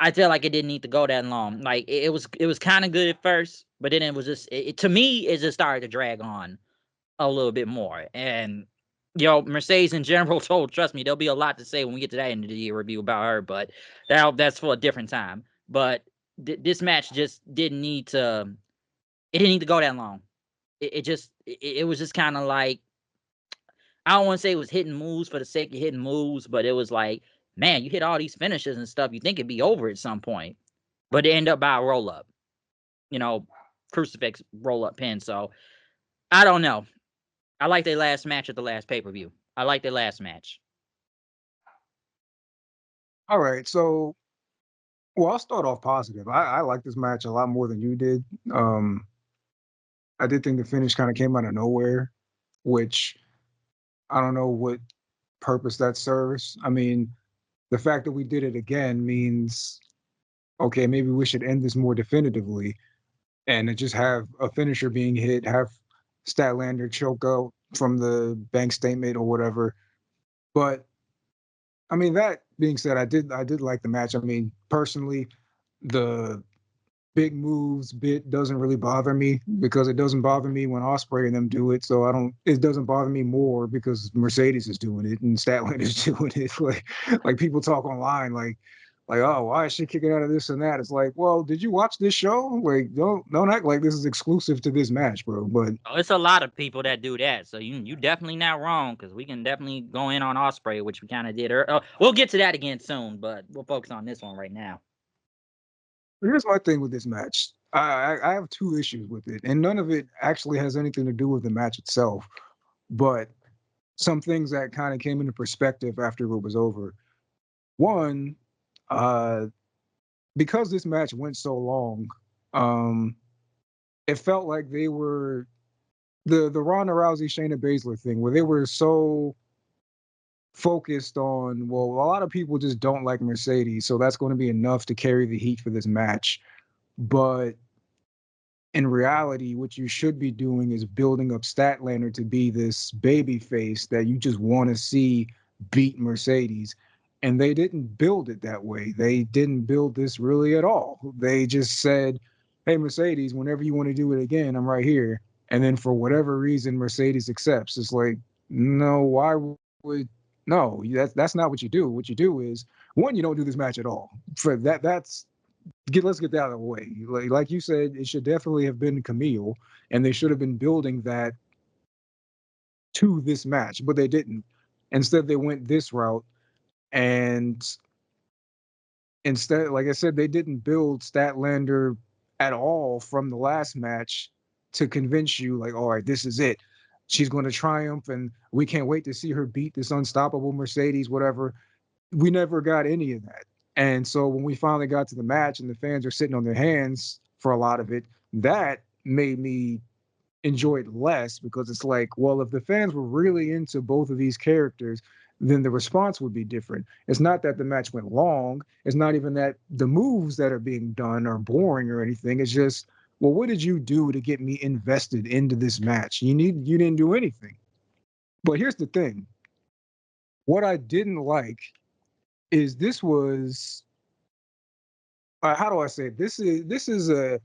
S1: I feel like it didn't need to go that long. Like it was kind of good at first, but then it was just to me it just started to drag on a little bit more. And Mercedes in general trust me, there'll be a lot to say when we get to that end of the year review about her, but that's for a different time. But this match just didn't need to. It didn't need to go that long. It was just kind of like I don't want to say it was hitting moves for the sake of hitting moves, but it was like, man, you hit all these finishes and stuff. You think it'd be over at some point, but it ended up by a roll up, crucifix roll up pin. So I don't know. I like their last match at the last pay per view. I like their last match.
S2: All right, so I'll start off positive. I like this match a lot more than you did. I did think the finish kind of came out of nowhere, which I don't know what purpose that serves. I mean, the fact that we did it again means, okay, maybe we should end this more definitively and just have a finisher being hit, have Statlander choke out from the bank statement or whatever. But I mean, that being said, I did like the match. I mean, personally, the big moves bit doesn't really bother me because it doesn't bother me when Ospreay and them do it. So it doesn't bother me more because Mercedes is doing it and Statlander is doing it. Like people talk online like, oh, why is she kicking out of this and that? It's like, well, did you watch this show? Like, don't act like this is exclusive to this match, bro. But
S1: Oh, it's a lot of people that do that. So you definitely not wrong because we can definitely go in on Ospreay, which we kind of did. We'll get to that again soon, but we'll focus on this one right now.
S2: Here's my thing with this match. I have two issues with it, and none of it actually has anything to do with the match itself, but some things that kind of came into perspective after it was over. One, uh, because this match went so long, um, it felt like they were the Ronda Rousey Shayna Baszler thing, where they were so focused on, well, a lot of people just don't like Mercedes, so that's going to be enough to carry the heat for this match. But in reality, what you should be doing is building up Statlander to be this baby face that you just want to see beat Mercedes. And they didn't build it that way. They didn't build this really at all. They just said, hey, Mercedes, whenever you want to do it again, I'm right here. And then for whatever reason, Mercedes accepts. It's like, no, why would no, that's not what you do. What you do is one, you don't do this match at all. For that's let's get that out of the way. Like you said, it should definitely have been Camille, and they should have been building that to this match, but they didn't. Instead, they went this route, and instead, like I said, they didn't build Statlander at all from the last match to convince you, like, all right, this is it. She's going to triumph, and we can't wait to see her beat this unstoppable Mercedes, whatever. We never got any of that. And so when we finally got to the match and the fans are sitting on their hands for a lot of it, that made me enjoy it less, because it's like, well, if the fans were really into both of these characters, then the response would be different. It's not that the match went long. It's not even that the moves that are being done are boring or anything. It's just, well, what did you do to get me invested into this match? You didn't do anything. But here's the thing. What I didn't like is this was how do I say it? This is a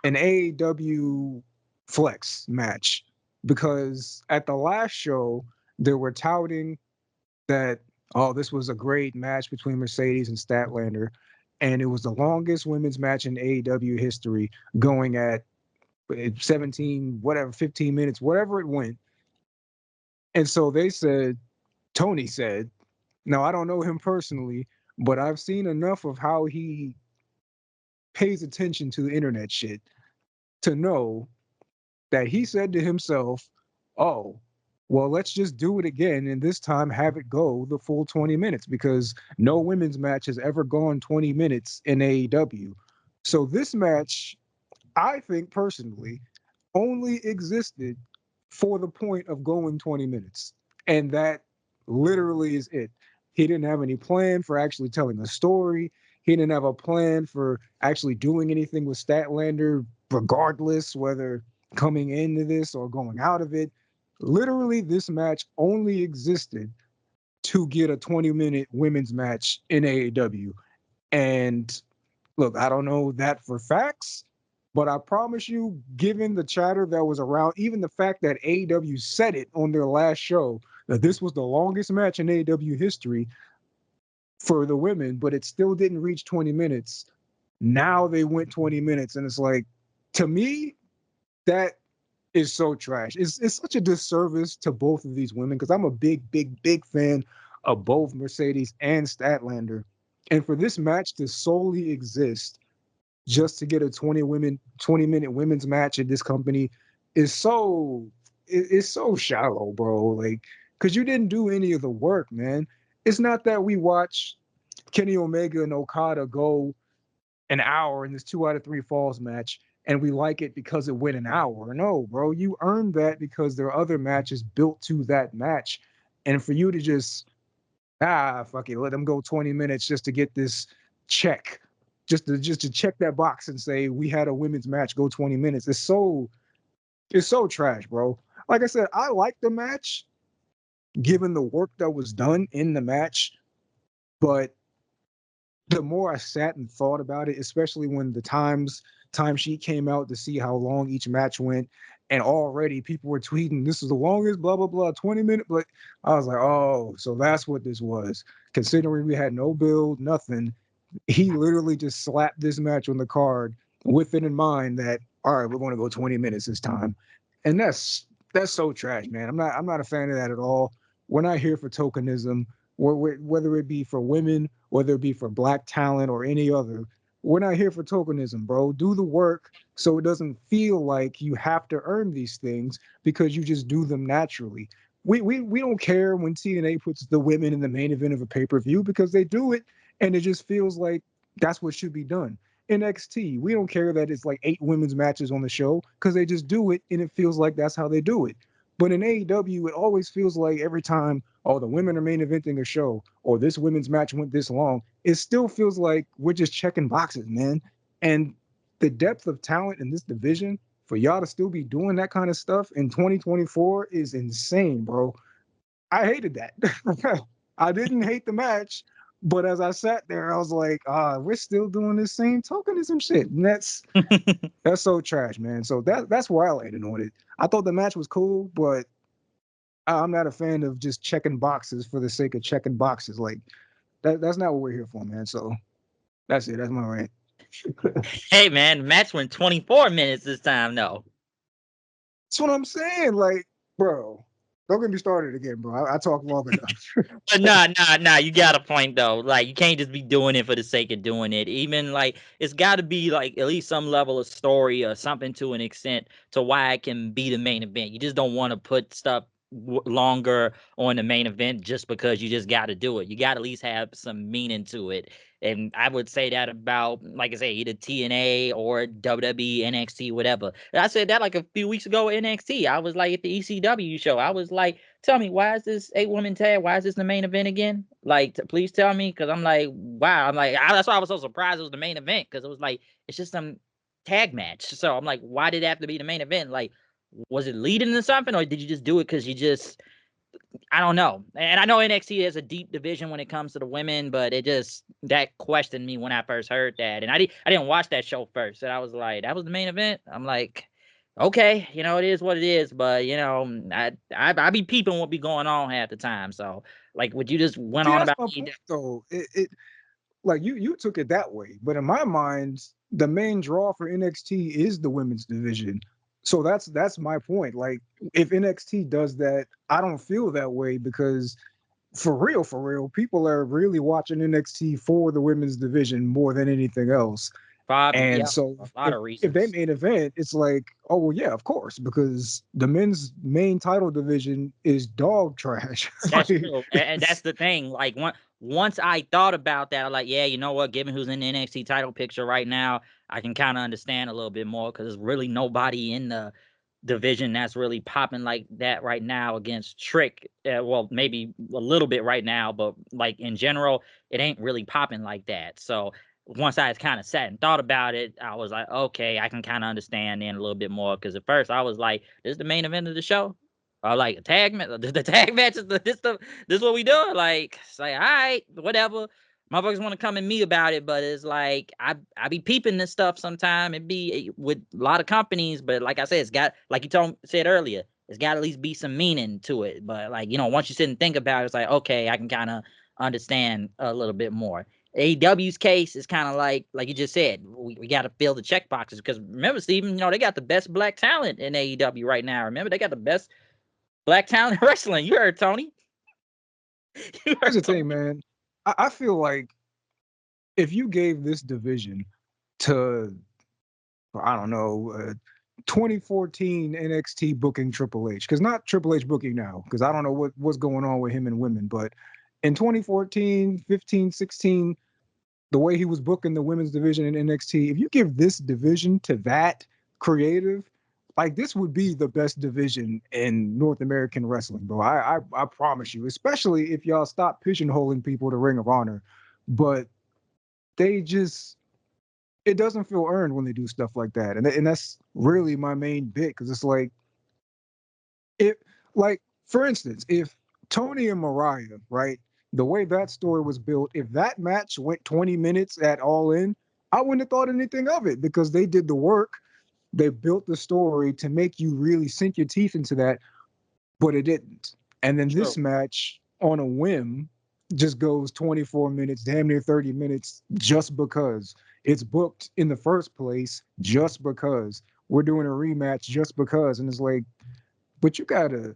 S2: an AEW flex match, because at the last show they were touting that, oh, this was a great match between Mercedes and Statlander, and it was the longest women's match in AEW history, going at 17 whatever 15 minutes, whatever it went. And so they said, Tony said, now I don't know him personally, but I've seen enough of how he pays attention to the internet shit to know that he said to himself, oh, well, let's just do it again, and this time have it go the full 20 minutes, because no women's match has ever gone 20 minutes in AEW. So this match, I think personally, only existed for the point of going 20 minutes. And that literally is it. He didn't have any plan for actually telling a story. He didn't have a plan for actually doing anything with Statlander, regardless whether coming into this or going out of it. Literally, this match only existed to get a 20-minute women's match in AEW. And look, I don't know that for facts, but I promise you, given the chatter that was around, even the fact that AEW said it on their last show, that this was the longest match in AEW history for the women, but it still didn't reach 20 minutes. Now they went 20 minutes, and it's like, to me, that is so trash. It's such a disservice to both of these women, because I'm a big fan of both Mercedes and Statlander. And for this match to solely exist just to get a 20-minute women's match at this company is it's so shallow, bro. Like, because you didn't do any of the work, man. It's not that we watch Kenny Omega and Okada go an hour in this 2 out of 3 falls match and we like it because it went an hour. No, bro, you earned that because there are other matches built to that match. And for you to just, fuck it, let them go 20 minutes just to get this check, just to check that box and say we had a women's match go 20 minutes. It's so trash, bro. Like I said, I like the match given the work that was done in the match, but the more I sat and thought about it, especially when the timesheet came out to see how long each match went, and already people were tweeting, this is the longest, blah, blah, blah, 20 minutes. But I was like, oh, so that's what this was. Considering we had no build, nothing, he literally just slapped this match on the card with it in mind that, all right, we're going to go 20 minutes this time. And that's so trash, man. I'm not a fan of that at all. We're not here for tokenism, whether it be for women, whether it be for black talent or any other. we're not here for tokenism, bro. Do the work so it doesn't feel like you have to earn these things because you just do them naturally. We don't care when TNA puts the women in the main event of a pay-per-view because they do it and it just feels like that's what should be done. NXT, we don't care that it's like 8 women's matches on the show because they just do it and it feels like that's how they do it. But in AEW, it always feels like every time, oh, the women are main eventing a show, or this women's match went this long, it still feels like we're just checking boxes, man. And the depth of talent in this division for y'all to still be doing that kind of stuff in 2024 is insane, bro. I hated that. I didn't hate the match, but as I sat there, I was like, we're still doing this same tokenism shit. And that's so trash, man. So that's where I landed on it. I thought the match was cool, but I'm not a fan of just checking boxes for the sake of checking boxes. Like that's not what we're here for, man. So that's it. That's my rant.
S1: Hey man, the match went 24 minutes this time, though.
S2: That's what I'm saying. Like, bro, don't get me started again, bro. I talk long enough.
S1: But nah. You got a point though. Like you can't just be doing it for the sake of doing it. Even like it's got to be like at least some level of story or something to an extent to why it can be the main event. You just don't want to put stuff longer on the main event just because you just got to do it. You got to at least have some meaning to it. And I would say that about, like I say, either TNA or WWE, NXT, whatever. And I said that like a few weeks ago at NXT. I was like at the ECW show. I was like, tell me, why is this 8-woman tag? Why is this the main event again? Like, please tell me, because I'm like, wow. I'm like, that's why I was so surprised it was the main event, because it was like, it's just some tag match. So I'm like, why did it have to be the main event? Like, was it leading to something, or did you just do it because you just, I don't know. And I know NXT has a deep division when it comes to the women, but it just, that questioned me when I first heard that. And I didn't watch that show first. And I was like, that was the main event? I'm like, okay, it is what it is. But I be peeping what be going on half the time. So like, would you just went
S2: See,
S1: on
S2: that's
S1: about
S2: my point, though. It like you took it that way, but in my mind, the main draw for NXT is the women's division. So that's my point. Like, if NXT does that, I don't feel that way because for real, people are really watching NXT for the women's division more than anything else.
S1: Bob?
S2: And
S1: Yeah,
S2: so
S1: a lot
S2: if
S1: of
S2: if they
S1: reasons.
S2: main event, it's like, oh well, yeah, of course, because the men's main title division is dog trash.
S1: That's true, and that's the thing. Like once I thought about that, I'm like, yeah, you know what? Given who's in the NXT title picture right now, I can kind of understand a little bit more because there's really nobody in the division that's really popping like that right now against Trick. Well, maybe a little bit right now, but like in general, it ain't really popping like that. So once I kind of sat and thought about it, I was like, okay, I can kind of understand then a little bit more. Because at first I was like, this is the main event of the show. Like a tag match, the tag match is this what we doing? Like, it's like, all right, whatever. Motherfuckers want to come at me about it, but it's like I be peeping this stuff sometime. It be with a lot of companies, but like I said, it's got, like you said earlier, it's got to at least be some meaning to it. But like, once you sit and think about it, it's like, okay, I can kind of understand a little bit more. AEW's case is kind of like you just said, we got to fill the check boxes because remember, Steven, they got the best black talent in AEW right now. Remember, they got the best black talent in wrestling. You heard Tony. You
S2: Here's the
S1: heard
S2: thing,
S1: Tony.
S2: man. I feel like if you gave this division to, I don't know, 2014 NXT booking Triple H, because not Triple H booking now, because I don't know what's going on with him and women, but in 2014, 15, 16, the way he was booking the women's division in NXT, if you give this division to that creative, like this would be the best division in North American wrestling, bro. I promise you, especially if y'all stop pigeonholing people to Ring of Honor. But they just, it doesn't feel earned when they do stuff like that. And that's really my main bit, because it's like, it, like, for instance, if Tony and Mariah, right, the way that story was built, if that match went 20 minutes at All In, I wouldn't have thought anything of it because they did the work. They built the story to make you really sink your teeth into that, but it didn't. And then this
S1: True.
S2: match, on a whim, just goes 24 minutes, damn near 30 minutes, just because it's booked in the first place, just because we're doing a rematch, just because. And it's like, but you gotta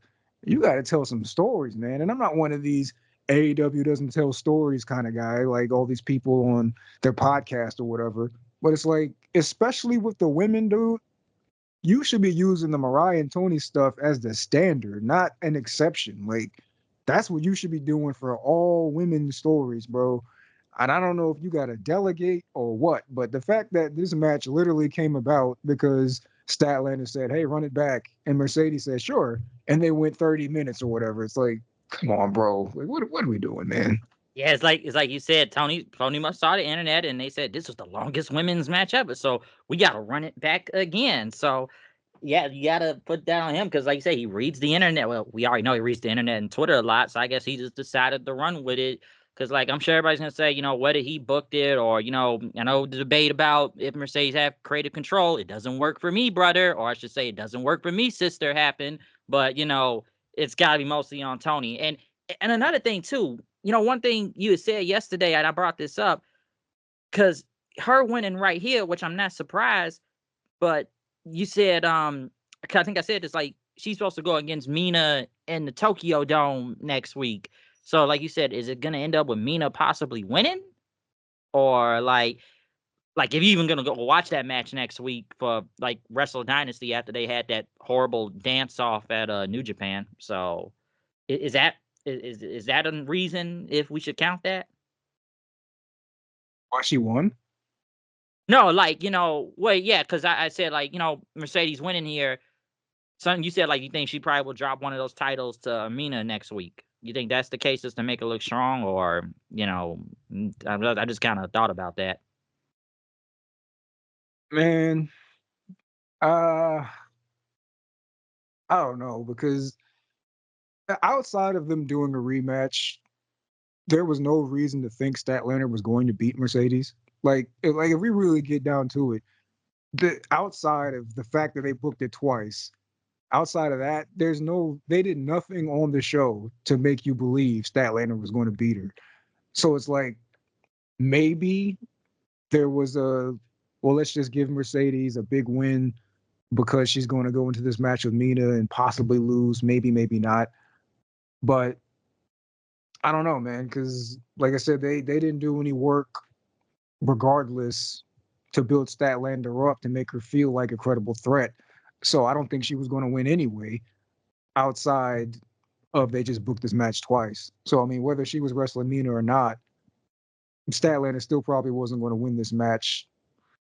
S2: tell some stories, man. And I'm not one of these. AEW doesn't tell stories kind of guy, like all these people on their podcast or whatever. But it's like, especially with the women, dude, you should be using the Mariah and Tony stuff as the standard, not an exception. Like, that's what you should be doing for all women stories, bro. And I don't know if you got to delegate or what, but the fact that this match literally came about because Statlander said, "Hey, run it back," and Mercedes said, "Sure," and they went 30 minutes or whatever. It's like, come on, bro. Like, what are we doing, man?
S1: Yeah, it's like you said, Tony must saw the internet and they said this was the longest women's match ever. So we gotta run it back again. So yeah, you gotta put that on him because like you say, he reads the internet. Well, we already know he reads the internet and Twitter a lot, so I guess he just decided to run with it. Cause like I'm sure everybody's gonna say, whether he booked it or I know the debate about if Mercedes have creative control, it doesn't work for me, brother, or I should say it doesn't work for me, sister, happened. But it's gotta be mostly on Tony. And another thing too, one thing you had said yesterday, and I brought this up, because her winning right here, which I'm not surprised, but you said, 'cause I think I said this, like, she's supposed to go against Mina in the Tokyo Dome next week. So, like you said, is it gonna end up with Mina possibly winning? Or like if you're even gonna go watch that match next week for like Wrestle Dynasty after they had that horrible dance off at New Japan. So is that is that a reason if we should count that?
S2: Why she won?
S1: No, like, well, yeah, because I said, like, Mercedes winning here. Son, you said, like, you think she probably will drop one of those titles to Amina next week. You think that's the case just to make it look strong? Or, I just kind of thought about that.
S2: Man, uh, I don't know because outside of them doing a rematch, there was no reason to think Statlander was going to beat Mercedes. Like if we really get down to it, the outside of the fact that they booked it twice, outside of that, they did nothing on the show to make you believe Statlander was going to beat her. So it's like maybe there was well, let's just give Mercedes a big win because she's going to go into this match with Mina and possibly lose, maybe, maybe not. But I don't know, man, because like I said, they didn't do any work regardless to build Statlander up to make her feel like a credible threat. So I don't think she was going to win anyway, outside of they just booked this match twice. So I mean, whether she was wrestling Mina or not, Statlander still probably wasn't going to win this match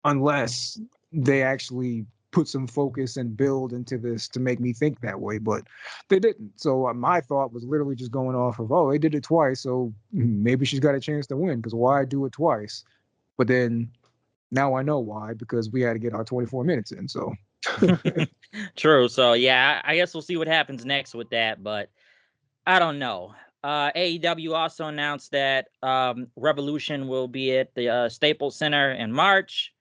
S2: unless they actually put some focus and build into this to make me think that way, but they didn't. So my thought was literally just going off of, oh, they did it twice, so maybe she's got a chance to win because why do it twice? But then now I know why, because we had to get our 24 minutes in. So
S1: True. So, yeah, I guess we'll see what happens next with that. But I don't know. AEW also announced that Revolution will be at the Staples Center in March.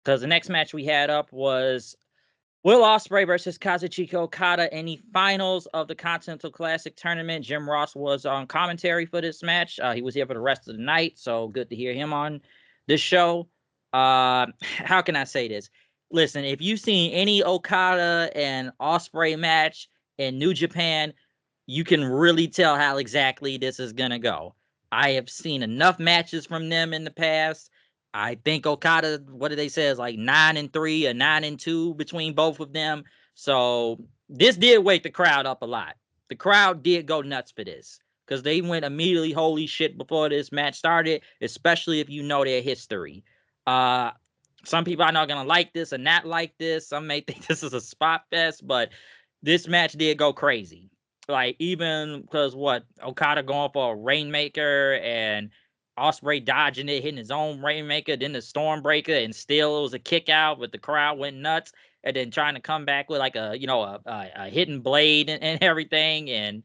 S1: Because the next match we had up was Will Ospreay versus Kazuchika Okada in the finals of the Continental Classic tournament. Jim Ross was on commentary for this match. He was here for the rest of the night, so good to hear him on this show. How can I say this? Listen, if you've seen any Okada and Ospreay match in New Japan, you can really tell how exactly this is gonna go. I have seen enough matches from them in the past. I think Okada, what did they say, is like 9-3 or 9-2 between both of them. So this did wake the crowd up a lot. The crowd did go nuts for this because they went immediately holy shit before this match started, especially if you know their history. Uh, some people are not gonna like this or not like this. Some may think this is a spot fest, but this match did go crazy. Like even because what Okada going for a Rainmaker and Ospreay dodging it, hitting his own Rainmaker, then the Stormbreaker, and still it was a kick out, but the crowd went nuts, and then trying to come back with like a hidden blade and everything, and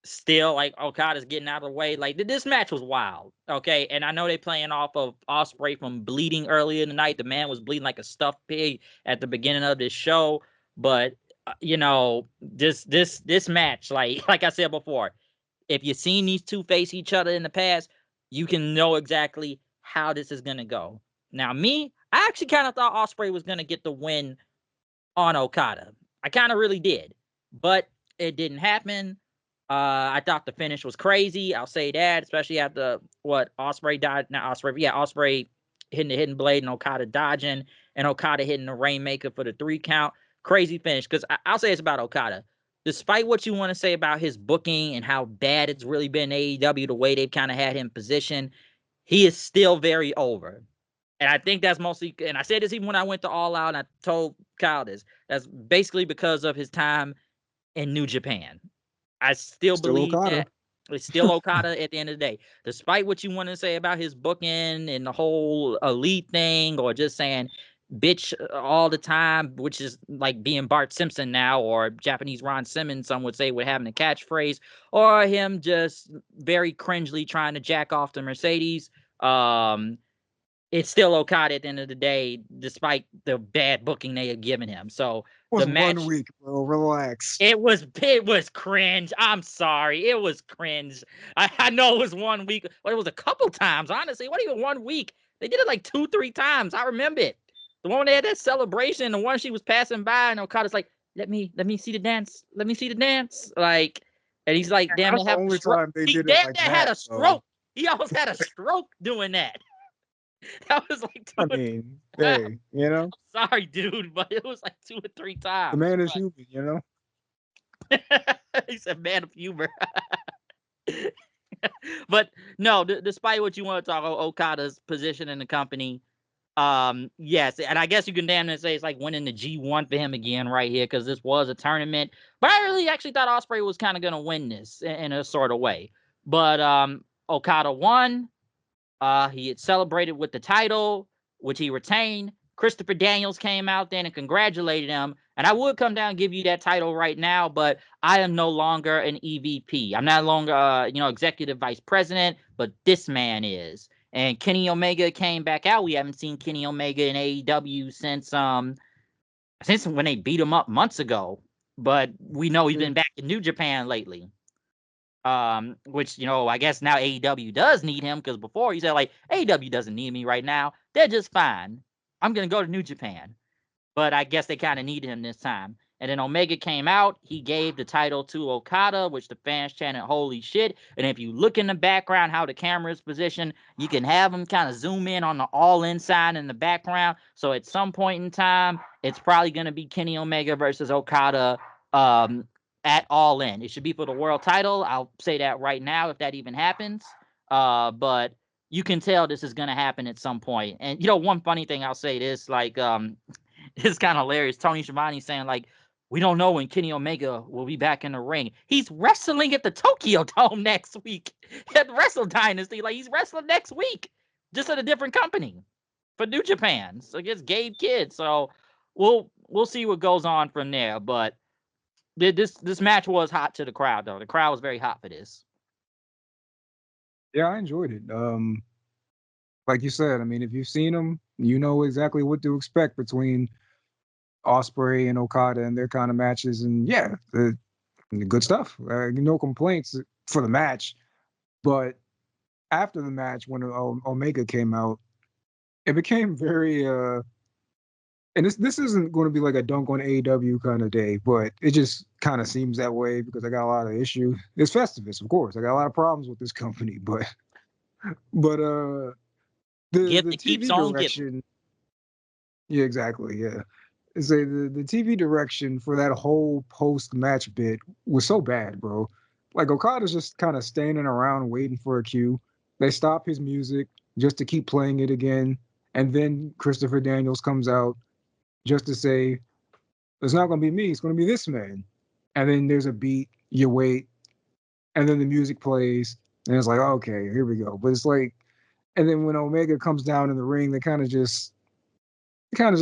S1: still like Okada's getting out of the way. Like this match was wild. Okay. And I know they playing off of Ospreay from bleeding earlier in the night. The man was bleeding like a stuffed pig at the beginning of this show. But this match, like I said before, if you've seen these two face each other in the past, you can know exactly how this is gonna go. Now, me, I actually kind of thought Ospreay was gonna get the win on Okada. I kind of really did, but it didn't happen. I thought the finish was crazy. I'll say that, especially after what Ospreay died. Not Ospreay, yeah, Ospreay hitting the hidden blade and Okada dodging, and Okada hitting the Rainmaker for the 3 count. Crazy finish. Because I'll say it's about Okada. Despite what you want to say about his booking and how bad it's really been AEW, the way they've kind of had him positioned, he is still very over. And I think that's mostly, and I said this even when I went to All Out, and I told Kyle this, that's basically because of his time in New Japan. I still
S2: Still
S1: believe
S2: Okada.
S1: that it's still Okada at the end of the day. Despite what you want to say about his booking and the whole elite thing, or just saying bitch all the time, which is like being Bart Simpson now, or Japanese Ron Simmons, some would say, with having a catchphrase, or him just very cringely trying to jack off the Mercedes. It's still Okada at the end of the day, despite the bad booking they had given him. So
S2: It
S1: the
S2: was 1
S1: match,
S2: week, bro. Relax.
S1: it was cringe. I'm sorry. It was cringe. I know it was 1 week, but it was a couple times, honestly. What even 1 week? They did it like 2-3 times. I remember it. The one when they had that celebration, the one she was passing by, and Okada's like, let me see the dance. Let me see the dance. Like, and he's like, damn,
S2: That's
S1: they
S2: the
S1: have a
S2: only
S1: stroke.
S2: time they
S1: He
S2: did it
S1: damn
S2: like
S1: near had
S2: that,
S1: a
S2: though.
S1: stroke. He almost had a stroke doing that. That was like two
S2: I
S1: or
S2: mean,
S1: times.
S2: hey, you know,
S1: Sorry, dude, but it was like 2 or 3
S2: the
S1: times.
S2: man is human, you know?
S1: He said, man of humor. But no, despite what you want to talk about Okada's position in the company, yes, and I guess you can damn near say it's like winning the G1 for him again right here, because this was a tournament. But I really actually thought Ospreay was kind of gonna win this in a sort of way. But Okada won. He had celebrated with the title, which he retained. Christopher Daniels came out then and congratulated him. And I would come down and give you that title right now, but I am no longer an EVP. I'm not longer, executive vice president, but this man is. And Kenny Omega came back out. We haven't seen Kenny Omega in AEW since when they beat him up months ago. But we know he's been back in New Japan lately. Which, I guess now AEW does need him, because before he said, like, AEW doesn't need me right now. They're just fine. I'm going to go to New Japan. But I guess they kind of needed him this time. And then Omega came out. He gave the title to Okada, which the fans chanted, holy shit. And if you look in the background, how the camera is positioned, you can have them kind of zoom in on the all in sign in the background. So at some point in time, it's probably going to be Kenny Omega versus Okada at All In. It should be for the world title. I'll say that right now if that even happens. But you can tell this is going to happen at some point. And, one funny thing I'll say this, like, it's kind of hilarious. Tony Schiavone saying, like, we don't know when Kenny Omega will be back in the ring. He's wrestling at the Tokyo Dome next week at Wrestle Dynasty. Like, he's wrestling next week, just at a different company for New Japan. So against Gabe Kidd. So we'll see what goes on from there. But this match was hot to the crowd, though. The crowd was very hot for this.
S2: Yeah, I enjoyed it. Like you said, I mean, if you've seen them, you know exactly what to expect between Ospreay and Okada and their kind of matches. And yeah, the good stuff. No complaints for the match. But after the match, when Omega came out, it became very and this isn't going to be like a dunk on AEW kind of day, but it just kind of seems that way because I got a lot of issues. It's Festivus, of course. I got a lot of problems with this company, but the
S1: Gift keeps
S2: TV
S1: on giving.
S2: direction, yeah, exactly, yeah. Say the TV direction for that whole post match bit was so bad, bro. Like Okada's just kind of standing around waiting for a cue. They stop his music just to keep playing it again, and then Christopher Daniels comes out just to say, it's not going to be me, it's going to be this man. And then there's a beat, you wait, and then the music plays, and it's like, okay, here we go. But it's like, and then when Omega comes down in the ring, they kind of just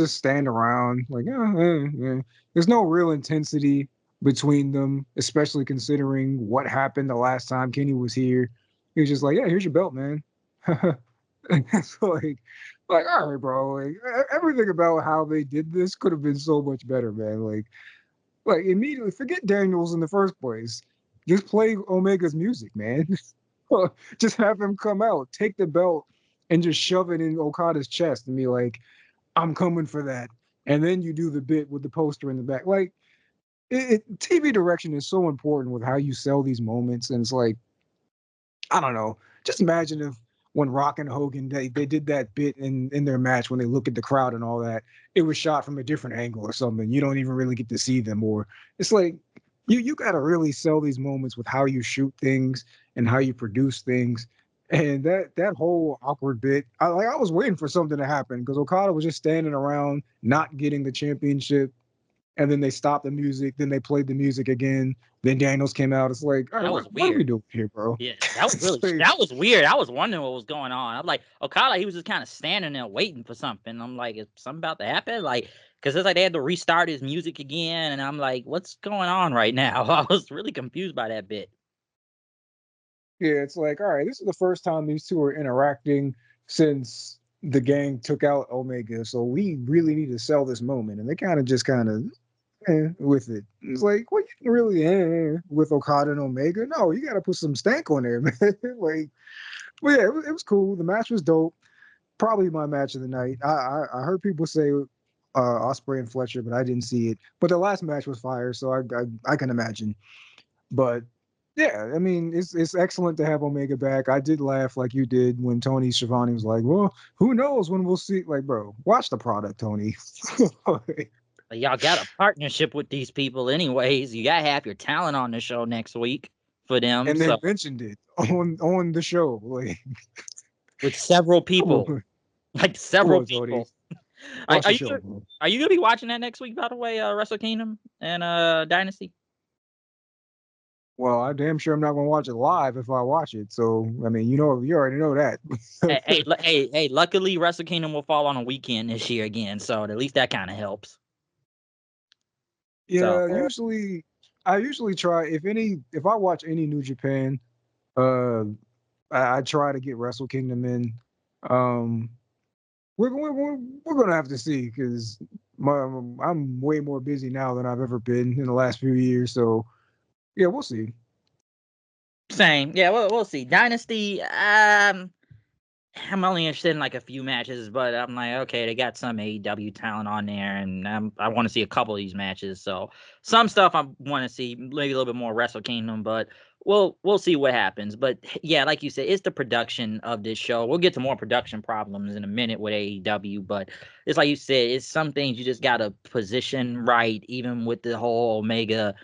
S2: stand around, like, yeah. There's no real intensity between them, especially considering what happened the last time Kenny was here. He was just like, yeah, here's your belt, man. It's like, all right, bro. Like everything about how they did this could have been so much better, man. Like immediately forget Daniels in the first place. Just play Omega's music, man. Just have him come out, take the belt, and just shove it in Okada's chest and be like, I'm coming for that. And then you do the bit with the poster in the back. Like, TV direction is so important with how you sell these moments, and it's like, I don't know. Just imagine if when Rock and Hogan they did that bit in their match when they look at the crowd and all that, it was shot from a different angle or something. You don't even really get to see them, or it's like you got to really sell these moments with how you shoot things and how you produce things. And that whole awkward bit, I was waiting for something to happen because Okada was just standing around not getting the championship, and then they stopped the music, then they played the music again. Then Daniels came out. It's like, all right,
S1: That was
S2: what are we
S1: weird.
S2: doing here, bro?
S1: Yeah, that was really
S2: Like,
S1: that was weird. I was wondering what was going on. I'm like, Okada, he was just kind of standing there waiting for something. I'm like, is something about to happen? Like, because it's like they had to restart his music again, and I'm like, what's going on right now? I was really confused by that bit.
S2: yeah, it's like, all right, this is the first time these two are interacting since the gang took out Omega, so we really need to sell this moment. And they kind of with it. It's like, what you really with Okada and Omega? No, you got to put some stank on there, man. Like, well, yeah, it was cool. The match was dope. Probably my match of the night. I heard people say Ospreay and Fletcher, but I didn't see it. But the last match was fire, so I can imagine. But yeah, I mean, it's excellent to have Omega back. I did laugh like you did when Tony Schiavone was like, "Well, who knows when we'll see?" Like, bro, watch the product, Tony.
S1: Like, y'all got a partnership with these people, anyways. You gotta have your talent on the show next week for them.
S2: And they
S1: So
S2: mentioned it on the show. Like,
S1: with several
S2: come
S1: people,
S2: on,
S1: like
S2: come
S1: several
S2: on, Tony,
S1: people. Are,
S2: watch
S1: are
S2: the
S1: you
S2: show,
S1: gonna,
S2: bro.
S1: are you gonna be watching that next week? By the way, Wrestle Kingdom and Dynasty.
S2: Well, I damn sure I'm not gonna watch it live if I watch it. So, I mean, you already know that.
S1: Hey! Luckily, Wrestle Kingdom will fall on a weekend this year again, so at least that kind of helps. So
S2: Yeah, I usually try if I watch any New Japan, uh, I try to get Wrestle Kingdom in. Um, we're gonna have to see because I'm way more busy now than I've ever been in the last few years. So yeah, we'll see.
S1: same, yeah. We'll see. Dynasty. I'm only interested in like a few matches, but I'm like, okay, they got some AEW talent on there, and I want to see a couple of these matches. So some stuff I want to see, maybe a little bit more Wrestle Kingdom, but we'll see what happens. But yeah, like you said, it's the production of this show. We'll get to more production problems in a minute with AEW, but it's like you said, it's some things you just gotta position right, even with the whole Omega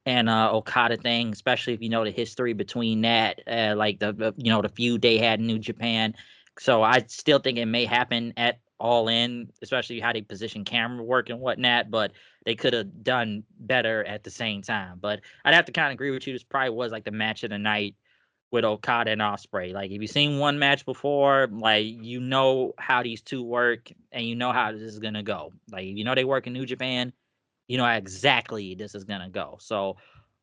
S1: and Okada thing, especially if you know the history between that, like the feud they had in New Japan. So I still think it may happen at All In, especially how they position camera work and whatnot. But they could have done better at the same time. But I'd have to kind of agree with you. This probably was like the match of the night with Okada and Ospreay. Like if you've seen one match before, like you know how these two work and you know how this is gonna go. Like you know they work in New Japan, you know exactly this is gonna go. So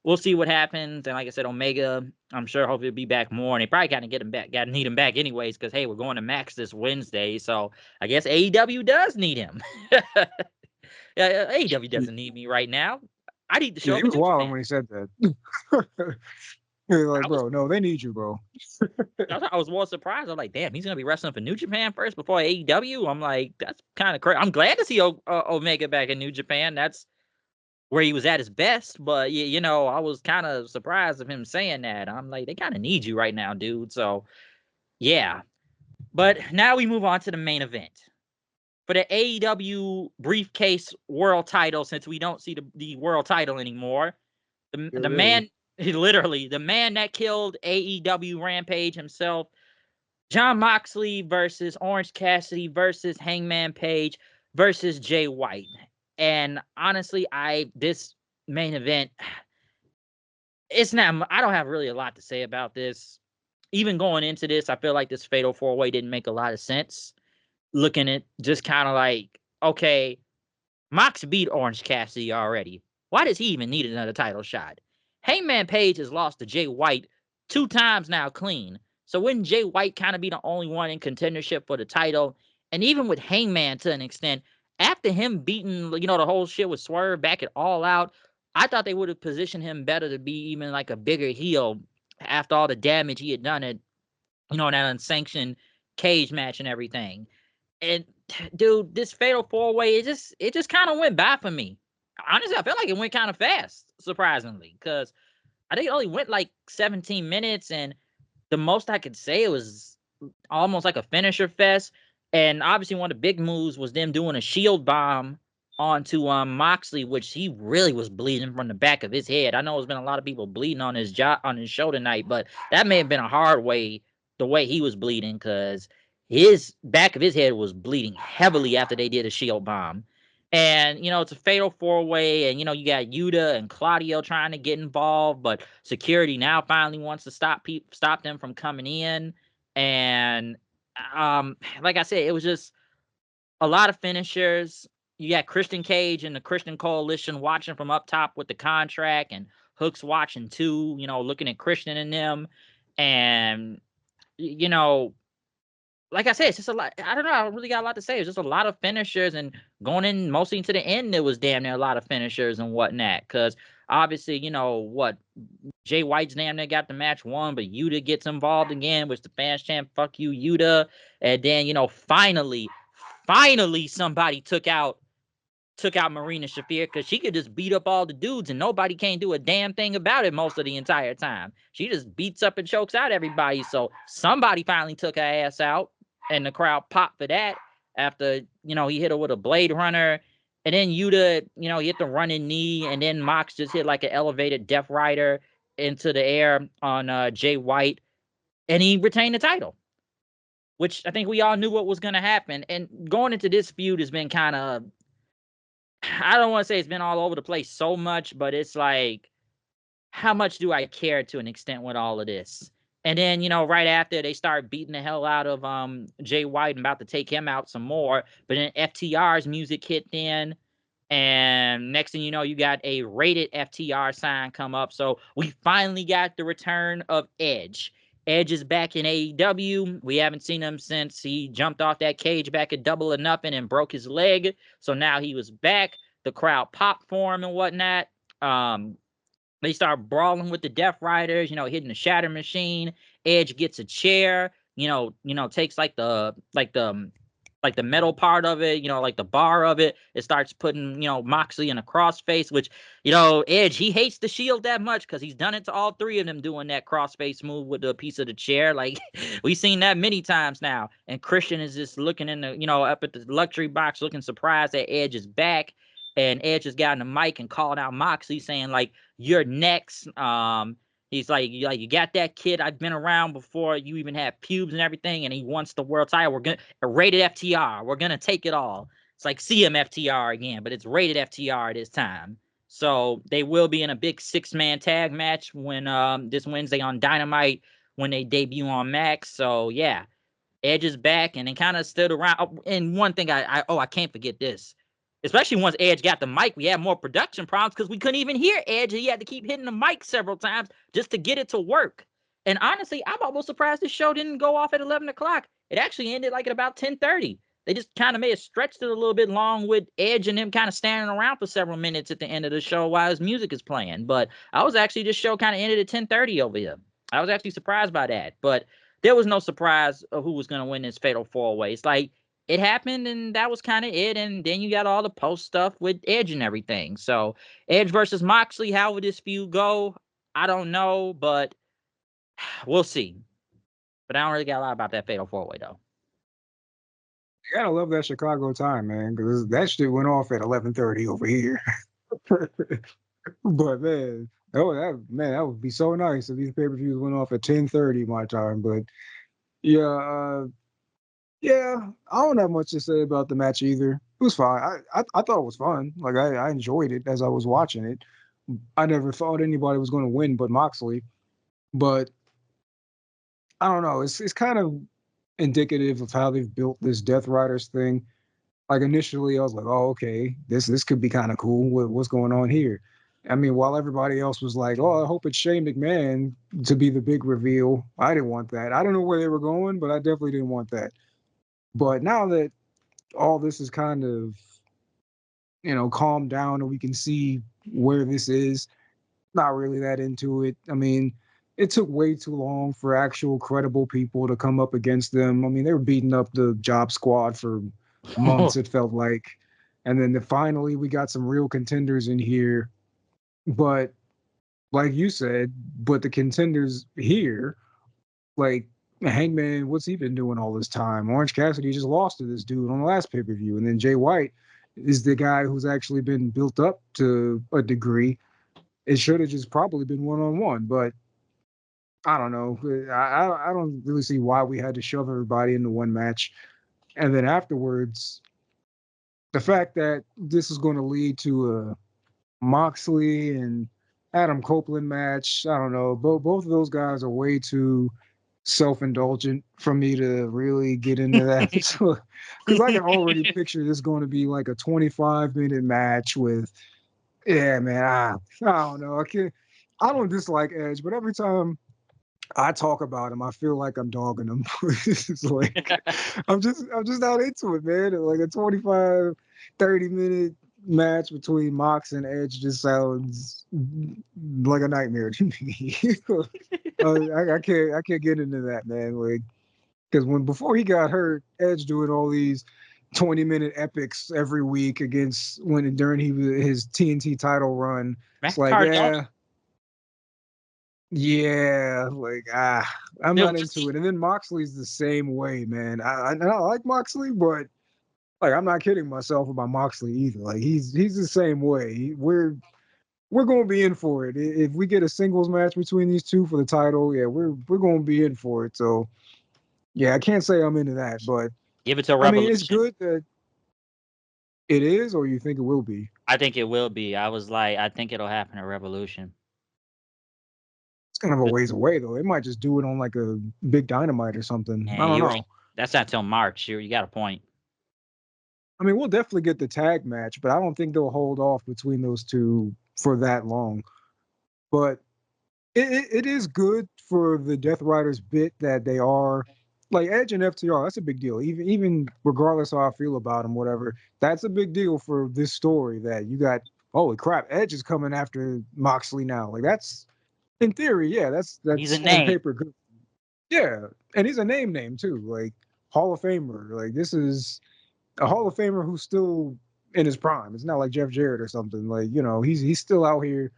S1: we'll see what happens. And like I said, Omega, I'm sure hopefully he'll be back more. And they probably gotta get him back, gotta need him back anyways, because hey, we're going to Max this Wednesday. So I guess AEW does need him. Yeah, AEW
S2: Yeah,
S1: doesn't need me right now. I need to show
S2: he
S1: up in
S2: was
S1: New
S2: wild
S1: Japan.
S2: when he said that. You're like,
S1: I was
S2: bro, no, they need you, bro.
S1: I was more surprised. I'm like, damn, he's gonna be wrestling for New Japan first before AEW. I'm like, that's kind of crazy. I'm glad to see Omega back in New Japan. That's where he was at his best. But I was kind of surprised of him saying that. I'm like, they kind of need you right now, dude. So yeah. But now we move on to the main event for the AEW briefcase world title. Since we don't see the world title anymore,
S2: Yeah,
S1: the
S2: really.
S1: man, literally the man that killed AEW Rampage himself, John Moxley versus Orange Cassidy versus Hangman Page versus Jay White. And honestly, this main event, it's not. I don't have really a lot to say about this. Even going into this, I feel like this Fatal 4-Way didn't make a lot of sense. Looking at just kind of like, okay, Mox beat Orange Cassidy already. Why does he even need another title shot? Hangman Page has lost to Jay White 2 times now clean. So wouldn't Jay White kind of be the only one in contendership for the title? And even with Hangman to an extent, after him beating, the whole shit with Swerve back at All Out, I thought they would have positioned him better to be even like a bigger heel after all the damage he had done at, that unsanctioned cage match and everything. And dude, this Fatal 4-Way, it just kind of went by for me. honestly, I felt like it went kind of fast, surprisingly, because I think it only went like 17 minutes, and the most I could say it was almost like a finisher fest. And obviously, one of the big moves was them doing a shield bomb onto Moxley, which he really was bleeding from the back of his head. I know there's been a lot of people bleeding on his show tonight, but that may have been a hard way the way he was bleeding, because his back of his head was bleeding heavily after they did a shield bomb. And it's a fatal 4-way, and you got Yuta and Claudio trying to get involved, but security now finally wants to stop them from coming in. And like I said, it was just a lot of finishers. You got Christian Cage and the Christian Coalition watching from up top with the contract, and Hook's watching too, looking at Christian and them. And like I said, it's just a lot. I don't know. I don't really got a lot to say. It's just a lot of finishers, and going in mostly into the end, there was damn near a lot of finishers and whatnot. Because obviously, Jay White's damn near got the match won, but Yuta gets involved again, which the fans chant "fuck you, Yuta." And then finally, somebody took out Marina Shafir, because she could just beat up all the dudes and nobody can't do a damn thing about it most of the entire time. She just beats up and chokes out everybody. So somebody finally took her ass out, and the crowd popped for that after, he hit her with a Blade Runner. And then Yuta, he hit the running knee, and then Mox just hit like an elevated Death Rider into the air on Jay White, and he retained the title, which I think we all knew what was going to happen. And going into this feud has been kind of, I don't want to say it's been all over the place so much, but it's like, how much do I care to an extent with all of this? And then, right after, they start beating the hell out of Jay White and about to take him out some more. But then FTR's music hit in. And next thing you know, you got a rated FTR sign come up. So we finally got the return of Edge. Edge is back in AEW. We haven't seen him since he jumped off that cage back at Double or Nothing and broke his leg. So now he was back. The crowd popped for him and whatnot. They start brawling with the Death Riders, hitting the Shatter Machine. Edge gets a chair, takes like the metal part of it, like the bar of it. It starts putting, Moxley in a crossface, which, Edge, he hates the Shield that much because he's done it to all three of them, doing that crossface move with a piece of the chair. Like, we've seen that many times now. And Christian is just looking in the, up at the luxury box, looking surprised that Edge is back. And Edge has gotten the mic and called out Moxley, saying, like, you're next. He's like, you got that kid. I've been around before you even had pubes and everything, and he wants the world title. We're gonna rated FTR. We're gonna take it all. It's like CMFTR again, but it's rated FTR this time. So they will be in a big 6-man tag match when this Wednesday on Dynamite, when they debut on Max. So yeah, Edge is back, and then kind of stood around. Oh, and one thing I can't forget this. Especially once Edge got the mic, we had more production problems because we couldn't even hear Edge. He had to keep hitting the mic several times just to get it to work. And honestly, I'm almost surprised this show didn't go off at 11 o'clock. It actually ended like at about 10:30. They just kind of may have stretched it a little bit long with Edge and him kind of standing around for several minutes at the end of the show while his music is playing. But I was actually, this show kind of ended at 10:30 over here. I was actually surprised by that. But there was no surprise of who was going to win this fatal 4-way. It's like, it happened, and that was kind of it. And then you got all the post stuff with Edge and everything. So Edge versus Moxley, how would this feud go? I don't know, but we'll see. But I don't really got a lot about that fatal 4-way though.
S2: You gotta love that Chicago time, man, because that shit went off at 11:30 over here. But man, that would be so nice if these pay-per-views went off at 10:30 my time. But yeah, yeah, I don't have much to say about the match either. It was fine. I thought it was fun. Like I enjoyed it as I was watching it. I never thought anybody was going to win but Moxley. But I don't know. It's kind of indicative of how they've built this Death Riders thing. Like initially, I was like, "Oh, okay, this could be kind of cool. What's going on here?" I mean, while everybody else was like, "Oh, I hope it's Shane McMahon to be the big reveal," I didn't want that. I don't know where they were going, but I definitely didn't want that. But now that all this is kind of, calmed down and we can see where this is, not really that into it. I mean, it took way too long for actual credible people to come up against them. I mean, they were beating up the Job Squad for months, it felt like. And then finally we got some real contenders in here. But like you said, but the contenders here, like Hangman, what's he been doing all this time? Orange Cassidy just lost to this dude on the last pay-per-view. And then Jay White is the guy who's actually been built up to a degree. It should have just probably been one-on-one, but I don't know. I don't really see why we had to shove everybody into one match. And then afterwards, the fact that this is going to lead to a Moxley and Adam Copeland match, I don't know. Both of those guys are way too self-indulgent for me to really get into that. Because I can already picture this going to be like a 25-minute match with, yeah, man, I don't know. I don't dislike Edge, but every time I talk about him, I feel like I'm dogging him. It's like I'm just not into it, man. Like a 25, 30-minute match between Mox and Edge just sounds like a nightmare to me. I can't get into that, man. Like, because before he got hurt, Edge doing all these 20-minute epics every week against during his TNT title run. It's like, yeah, like I'm not into it. And then Moxley's the same way, man. I like Moxley, but like I'm not kidding myself about Moxley either. Like he's the same way. We're gonna be in for it. If we get a singles match between these two for the title, yeah, we're gonna be in for it. So yeah, I can't say I'm into that, but
S1: give it to
S2: I
S1: Revolution.
S2: mean, it's good that it is, or you think it will be?
S1: I think it will be. I was like, I think it'll happen at Revolution.
S2: It's kind of a ways away though. They might just do it on like a big Dynamite or something. I don't know.
S1: That's not till March. You got a point.
S2: I mean, we'll definitely get the tag match, but I don't think they'll hold off between those two for that long. But it is good for the Death Riders bit that they are like Edge and FTR. That's a big deal. Even regardless of how I feel about them, whatever. That's a big deal for this story that you got. Holy crap! Edge is coming after Moxley now. Like that's in theory, yeah. That's
S1: he's a
S2: on
S1: name.
S2: paper good. Yeah, and he's a name too. Like Hall of Famer. Like this is a Hall of Famer who's still in his prime. It's not like Jeff Jarrett or something. Like, you know, he's still out here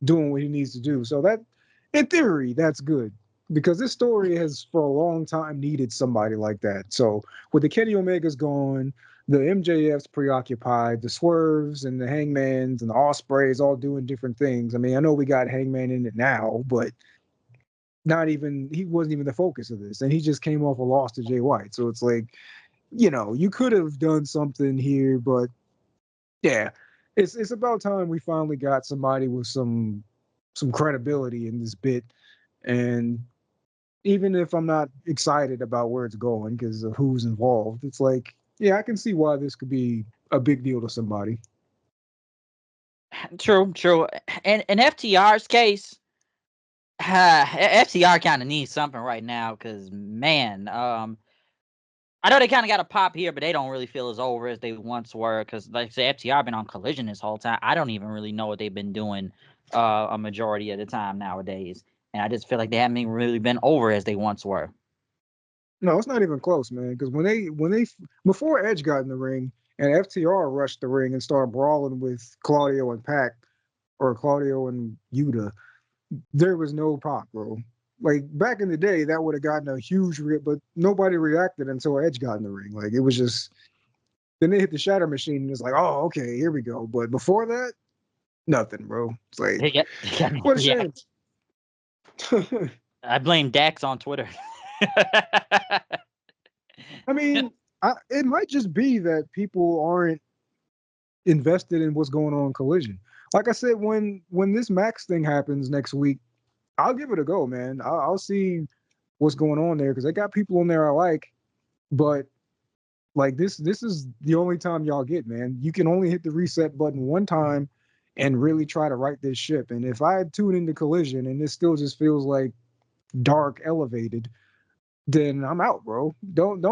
S2: doing what he needs to do. So that, in theory, that's good because this story has for a long time needed somebody like that. So with the Kenny Omegas gone, the MJF's preoccupied, the Swerves and the Hangmans and the Ospreays all doing different things. I mean, I know we got Hangman in it now, but he wasn't even the focus of this. And he just came off a loss to Jay White. So it's like, you know, you could have done something here, but yeah, it's about time we finally got somebody with some credibility in this bit. And even if I'm not excited about where it's going because of who's involved, it's like, yeah, I can see why this could be a big deal to somebody.
S1: True. And in FTR's case, FTR kind of needs something right now because, man, I know they kind of got a pop here, but they don't really feel as over as they once were. Because, like I said, FTR been on Collision this whole time. I don't even really know what they've been doing a majority of the time nowadays, and I just feel like they haven't really been over as they once were.
S2: No, it's not even close, man. Because when they before Edge got in the ring and FTR rushed the ring and started brawling with Claudio and Pac or Claudio and Yuta, there was no pop, bro. Like back in the day, that would have gotten a huge but nobody reacted until Edge got in the ring. Like it was just then they hit the shatter machine and it's like, oh, okay, here we go. But before that, nothing, bro. It's like what a shame.
S1: I blame Dax on Twitter.
S2: I mean, it might just be that people aren't invested in what's going on in Collision. Like I said, when this Max thing happens next week, I'll give it a go, man. I'll see what's going on there because they got people on there I like, but like this is the only time y'all get, man. You can only hit the reset button one time and really try to right this ship. And if I tune into Collision and this still just feels like dark elevated, then I'm out, bro. Don't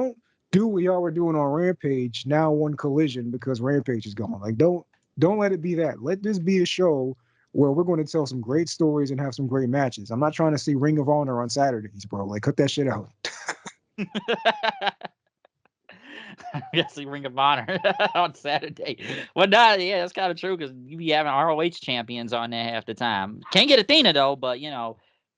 S2: do what y'all were doing on Rampage now on Collision because Rampage is gone. Like don't let it be that. Let this be a show where we're going to tell some great stories and have some great matches. I'm not trying to see Ring of Honor on Saturdays, bro. Like cut that shit out.
S1: wrestling Ring of Honor on Saturday. Well, no, yeah, that's kind of true because you be having ROH champions on there half the time. Can't get Athena though, but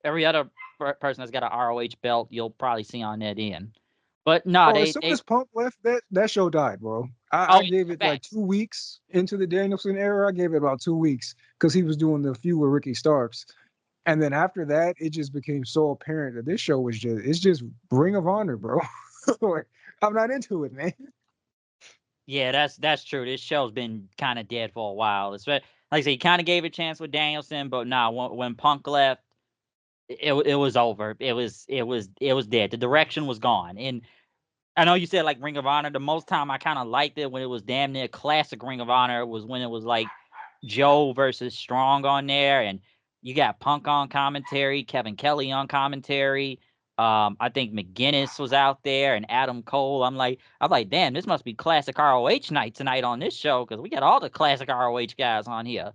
S1: every other person that's got an ROH belt, you'll probably see on that end. But no,
S2: Bro, as soon as Punk left, that show died, bro. I
S1: oh,
S2: gave it like
S1: facts.
S2: 2 weeks into the Danielson era. I gave it about 2 weeks because he was doing the feud with Ricky Starks. And then after that, it just became so apparent that this show was just Ring of Honor, bro. Like, I'm not into it, man.
S1: Yeah, that's true. This show's been kind of dead for a while. Like I said, he kind of gave it a chance with Danielson, but nah, when Punk left, it was over. It was dead. The direction was gone. And I know you said like Ring of Honor. The most time I kind of liked it when it was damn near classic Ring of Honor was when it was like Joe versus Strong on there, and you got Punk on commentary, Kevin Kelly on commentary. I think McGuinness was out there and Adam Cole. I'm like, damn, this must be classic ROH night tonight on this show because we got all the classic ROH guys on here.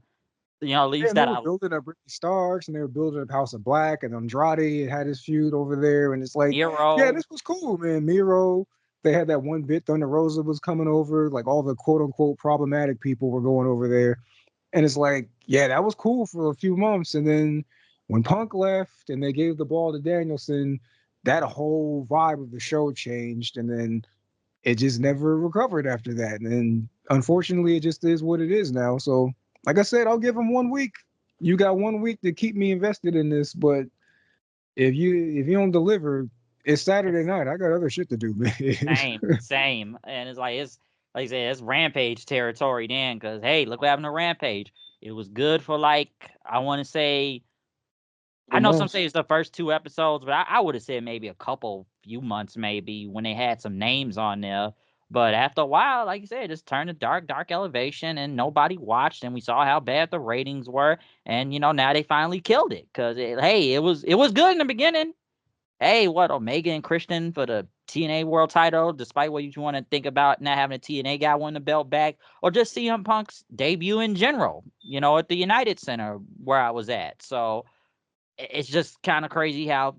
S1: At
S2: Yeah,
S1: least
S2: and they
S1: that
S2: were
S1: I
S2: building up Ricky Starks and they were building up House of Black and Andrade had his feud over there. And it's like, yeah,
S1: Miro.
S2: this was cool, man. Miro, they had that one bit Thunder Rosa was coming over, like all the quote unquote problematic people were going over there. And it's like, yeah, that was cool for a few months. And then when Punk left and they gave the ball to Danielson, that whole vibe of the show changed. And then it just never recovered after that. And then unfortunately, it just is what it is now. So, like I said, I'll give him 1 week. You got 1 week to keep me invested in this, but if you don't deliver, it's Saturday night. I got other shit to do, man.
S1: Same. And it's like I said, it's Rampage territory then, because hey, look what happened to Rampage. It was good for like I want to say.
S2: A
S1: I know some
S2: month.
S1: say it's the first 2 episodes, but I would have said maybe a few months, maybe when they had some names on there. But after a while, like you said, it just turned to dark elevation, and nobody watched, and we saw how bad the ratings were, and now they finally killed it because hey, it was good in the beginning. Hey, what Omega and Christian for the TNA World Title, despite what you want to think about not having a TNA guy win the belt back, or just CM Punk's debut in general, at the United Center where I was at. So it's just kind of crazy how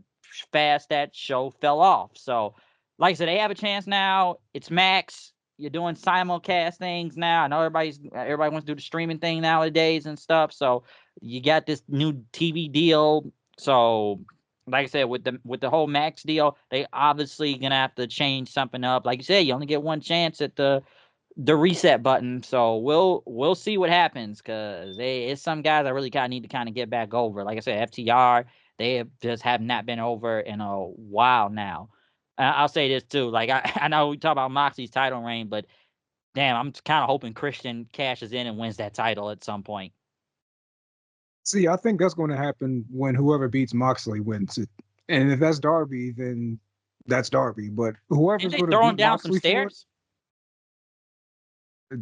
S1: fast that show fell off. So, like I said, they have a chance now. It's Max. You're doing simulcast things now. I know everybody wants to do the streaming thing nowadays and stuff. So you got this new TV deal. So, like I said, with the whole Max deal, they obviously gonna have to change something up. Like you said, you only get one chance at the reset button. So we'll see what happens because it's some guys I really kind of need to kind of get back over. Like I said, FTR, they have not been over in a while now. I'll say this too. Like I know we talk about Moxie's title reign, but damn, I'm kind of hoping Christian cashes in and wins that title at some point.
S2: See, I think that's going to happen when whoever beats Moxley wins it. And if that's Darby, then that's Darby. But
S1: Didn't
S2: whoever's
S1: they
S2: going to
S1: throw him
S2: beat
S1: down some
S2: Moxley for it,
S1: stairs?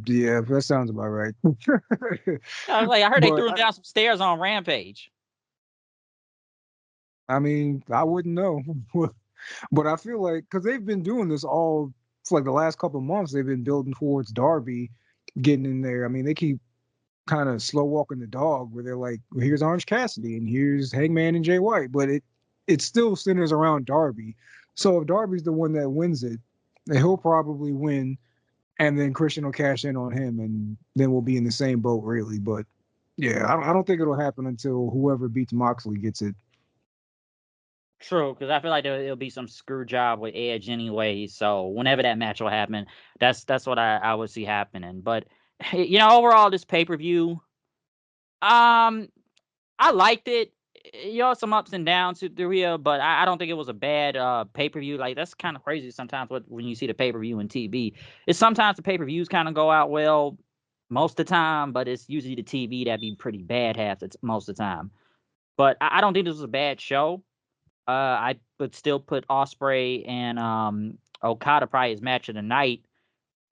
S2: yeah, that sounds about right.
S1: I was like, I heard they
S2: But
S1: threw him down some stairs on Rampage.
S2: I mean, I wouldn't know. But I feel like because they've been doing this all for like the last couple of months, they've been building towards Darby getting in there. I mean, they keep kind of slow walking the dog where they're like, well, here's Orange Cassidy and here's Hangman and Jay White, but it still centers around Darby. So if Darby's the one that wins it, then he'll probably win, and then Christian will cash in on him, and then we'll be in the same boat, really. But yeah, I don't think it'll happen until whoever beats Moxley gets it.
S1: True, because I feel like it'll be some screw job with Edge anyway. So whenever that match will happen, that's what I would see happening. But overall, this pay per view, I liked it. Some ups and downs through here, but I don't think it was a bad pay per view. Like that's kind of crazy sometimes when you see the pay per view and TV. It's sometimes the pay per views kind of go out well most of the time, but it's usually the TV that be pretty bad most of the time. But I don't think this was a bad show. I would still put Ospreay and Okada probably as match of the night.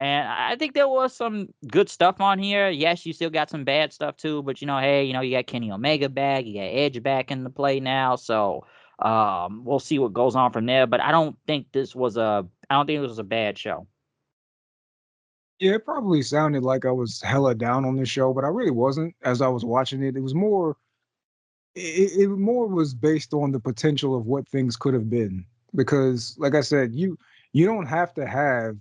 S1: And I think there was some good stuff on here. Yes, you still got some bad stuff too, but hey, you got Kenny Omega back, you got Edge back in the play now, so we'll see what goes on from there. But I don't think this was a bad show.
S2: Yeah, it probably sounded like I was hella down on the show, but I really wasn't. As I was watching it, it was more it more was based on the potential of what things could have been. Because, like I said, you don't have to have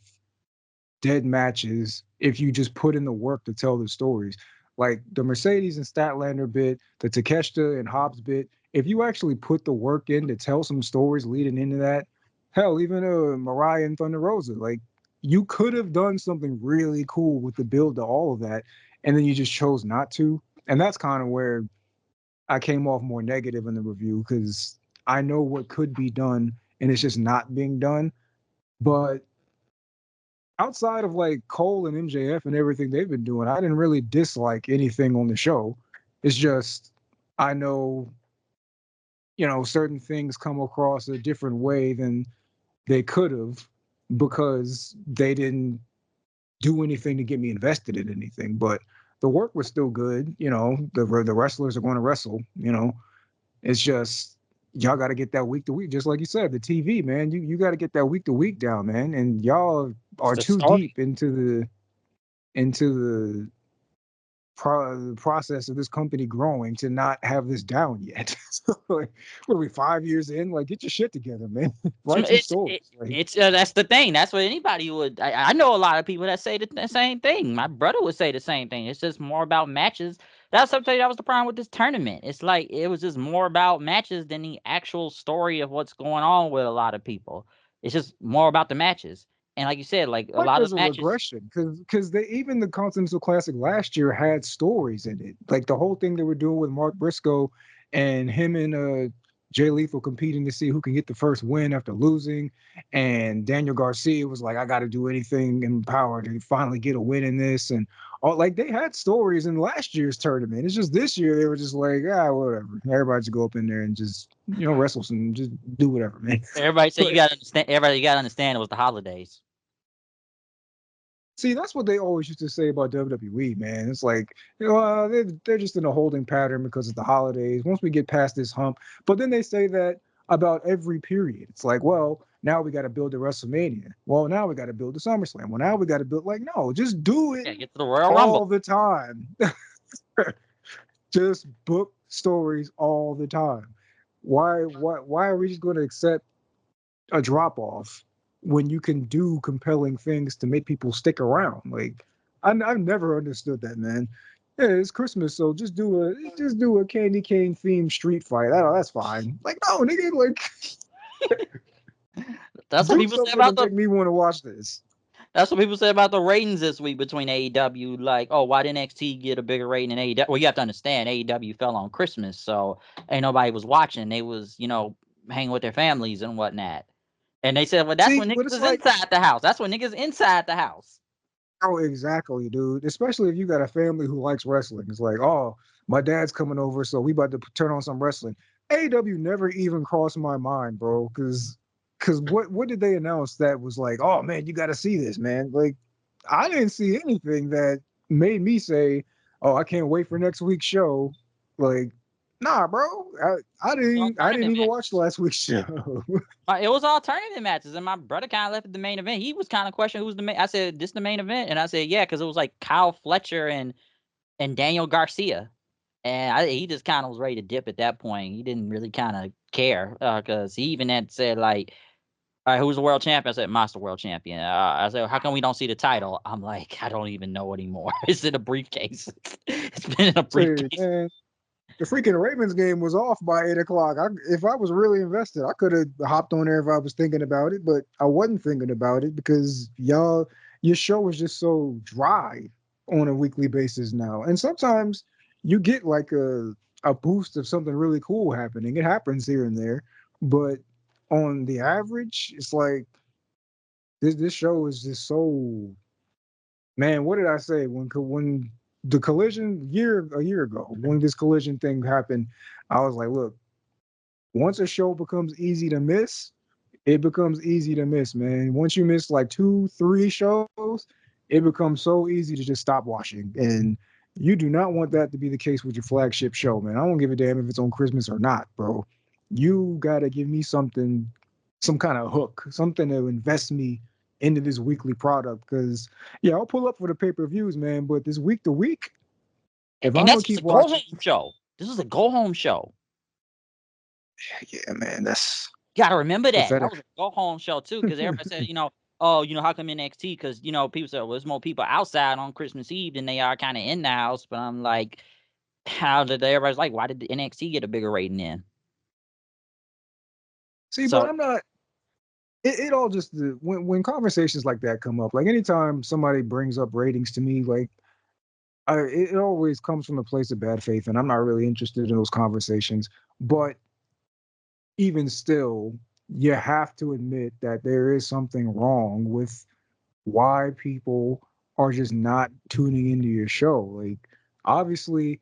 S2: dead matches if you just put in the work to tell the stories. Like the Mercedes and Statlander bit, the Takeshita and Hobbs bit. If you actually put the work in to tell some stories leading into that, hell, even Mariah and Thunder Rosa, like you could have done something really cool with the build to all of that, and then you just chose not to. And that's kind of where I came off more negative in the review because I know what could be done and it's just not being done. But outside of like Cole and MJF and everything they've been doing, I didn't really dislike anything on the show. It's just I know, certain things come across a different way than they could have because they didn't do anything to get me invested in anything. But the work was still good. The wrestlers are going to wrestle. It's just y'all got to get that week to week, just like you said, the TV, man. You got to get that week to week down, man. And y'all are too deep into the process of this company growing to not have this down yet. So, like, what are we 5 years in? Like, get your shit together, man. Write some stories.
S1: It's that's the thing. That's what anybody would. I know a lot of people that say the same thing. My brother would say the same thing. It's just more about matches. That's something that was the problem with this tournament. It's like it was just more about matches than the actual story of what's going on with a lot of people. It's just more about the matches. And like you said, like a lot of
S2: There's a
S1: matches.
S2: regression because they even the Continental Classic last year had stories in it. Like the whole thing they were doing with Mark Briscoe and him and Jay Lethal competing to see who can get the first win after losing. And Daniel Garcia was like, I got to do anything in power to finally get a win in this. And all like they had stories in last year's tournament. It's just this year they were just like, whatever. Everybody just go up in there and just wrestle some, just do whatever, man.
S1: Everybody said you got to understand. Everybody got to understand it was the holidays.
S2: See, that's what they always used to say about WWE, man. It's like, they're just in a holding pattern because of the holidays. Once we get past this hump, but then they say that about every period. It's like, well, now we got to build the WrestleMania. Well, now we got to build the SummerSlam. Well, now we got to build no, just do it
S1: get to the Royal
S2: all
S1: Rumble
S2: the time. Just book stories all the time. Why are we just going to accept a drop off when you can do compelling things to make people stick around? Like, I've never understood that, man. Yeah, it's Christmas, so just do a candy cane themed street fight. That's fine. Like, no, nigga, like
S1: that's what people say about
S2: make me want to watch this.
S1: That's what people say about the ratings this week between AEW. Like, oh, why didn't NXT get a bigger rating than AEW? Well, you have to understand AEW fell on Christmas, so ain't nobody was watching. They was, hanging with their families and whatnot. And they said, well, that's when niggas is inside the house. That's when niggas inside the house.
S2: Oh, exactly, dude. Especially if you got a family who likes wrestling. It's like, oh, my dad's coming over, so we about to turn on some wrestling. AEW never even crossed my mind, bro. Because what did they announce that was like, oh man, you got to see this, man? Like, I didn't see anything that made me say, oh, I can't wait for next week's show. Like, nah, bro. I didn't even watch last week's show.
S1: It was all tournament matches, and my brother kind of left at the main event. He was kind of questioning who's the main. I said, this the main event? And I said, yeah, because it was like Kyle Fletcher and Daniel Garcia. And he just kind of was ready to dip at that point. He didn't really kind of care because he even had said, like, all right, who's the world champion? I said, Monster World Champion. I said, how come we don't see the title? I'm like, I don't even know anymore. It's in a briefcase. It's been in a briefcase.
S2: Man, the freaking Ravens game was off by 8:00. If I was really invested, I could have hopped on there if I was thinking about it, but I wasn't thinking about it because your show is just so dry on a weekly basis now. And sometimes you get like a boost of something really cool happening. It happens here and there, but on the average, it's like this show is just so, man. What did I say when the collision a year ago when this collision thing happened? I was like, look, once a show becomes easy to miss, it becomes easy to miss, man. Once you miss like 2-3 shows, it becomes so easy to just stop watching. And you do not want that to be the case with your flagship show, man. I don't give a damn if it's on Christmas or not, bro. You gotta give me something, some kind of hook, something to invest me into this weekly product. Because yeah, I'll pull up for the pay-per-views, man. But this week to week, if I'm gonna keep watching,
S1: show. This is a go home show.
S2: Yeah, man, that's
S1: you gotta remember that.
S2: pathetic.
S1: That was a go home show too, because everybody said, oh, how come NXT? Because, people say, well, there's more people outside on Christmas Eve than they are kind of in the house. But I'm like, how did everybody's like, why did the NXT get a bigger rating then?
S2: See, but I'm not. It all just when conversations like that come up, like anytime somebody brings up ratings to me, like it always comes from a place of bad faith, and I'm not really interested in those conversations. But even still, you have to admit that there is something wrong with why people are just not tuning into your show. Like, obviously,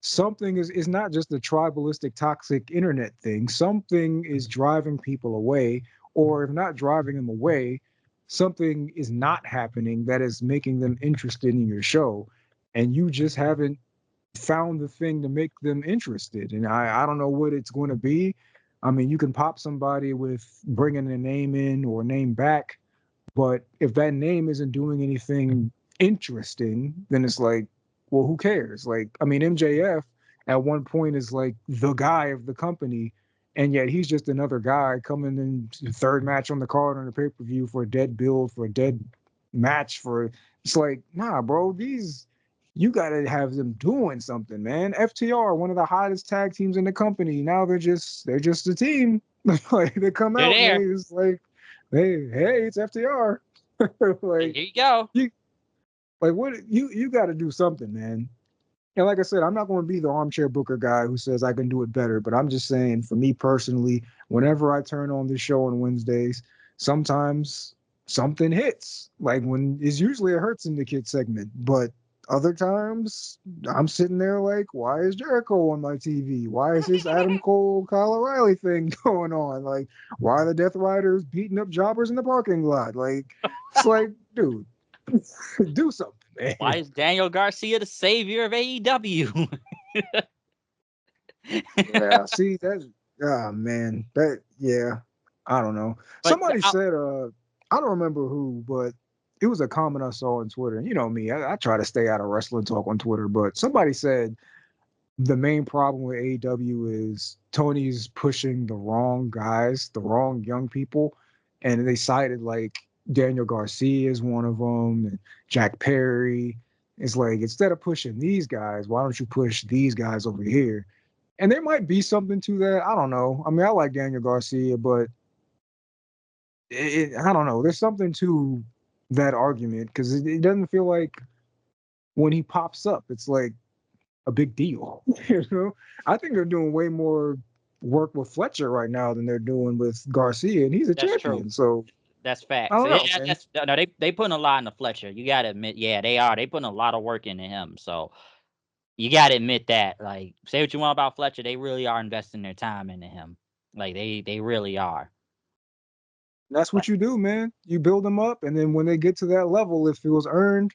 S2: something is not just a tribalistic, toxic internet thing. Something is driving people away, or if not driving them away, something is not happening that is making them interested in your show. And you just haven't found the thing to make them interested. And I don't know what it's going to be. I mean, you can pop somebody with bringing a name in or a name back, but if that name isn't doing anything interesting, then it's like, well, who cares? Like, I mean, MJF at one point is like the guy of the company, and yet he's just another guy coming in third match on the card on the pay-per-view for a dead build, for a dead match. For it's like, nah, bro, these you gotta have them doing something, man. FTR, one of the hottest tag teams in the company. Now they're just a team. Like they come
S1: They're
S2: out and
S1: there.
S2: they just like, hey, it's FTR.
S1: Here
S2: Like
S1: you go.
S2: what you got to do something, man. And like I said, I'm not going to be the armchair booker guy who says I can do it better, but I'm just saying, for me personally, whenever I turn on this show on Wednesdays, sometimes something hits. Like when it's usually a Hurt Syndicate segment, but other times I'm sitting there like, why is Jericho on my TV? Why is this Adam Cole, Kyle O'Reilly thing going on? Like, why are the Death Riders beating up jobbers in the parking lot? Like, it's like, dude, do something,
S1: Why
S2: man.
S1: is Daniel Garcia the savior of AEW?
S2: Yeah, see that. Ah, man, yeah, I don't know.
S1: But
S2: Somebody said, I don't remember who, but it was a comment I saw on Twitter. And you know me, I try to stay out of wrestling talk on Twitter, but somebody said the main problem with AEW is Tony's pushing the wrong guys, the wrong young people, and they cited like Daniel Garcia is one of them, and Jack Perry. It's like, instead of pushing these guys, why don't you push these guys over here? And there might be something to that. I don't know. I mean, I like Daniel Garcia, but I don't know. There's something to that argument because it doesn't feel like when he pops up, it's like a big deal. You know, I think they're doing way more work with Fletcher right now than they're doing with Garcia, and he's a
S1: that's true.
S2: champion. So
S1: That's
S2: I
S1: facts.
S2: don't know, man.
S1: No, they putting a lot into Fletcher. You gotta admit, yeah, they are. They putting a lot of work into him. So you gotta admit that. Like, say what you want about Fletcher, they really are investing their time into him. Like they really are.
S2: That's
S1: But
S2: what you do, man. You build them up, and then when they get to that level, if it was earned,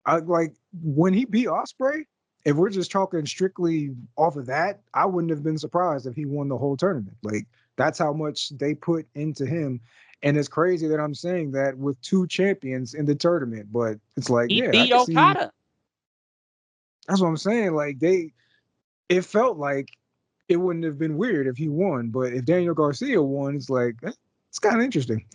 S2: I like when he beat Ospreay. If we're just talking strictly off of that, I wouldn't have been surprised if he won the whole tournament. Like, that's how much they put into him. And it's crazy that I'm saying that with two champions in the tournament, but it's like,
S1: he
S2: yeah, I
S1: beat
S2: can see.
S1: Okada.
S2: That's what I'm saying. Like, it felt like it wouldn't have been weird if he won, but if Daniel Garcia won, it's like, it's kind of interesting.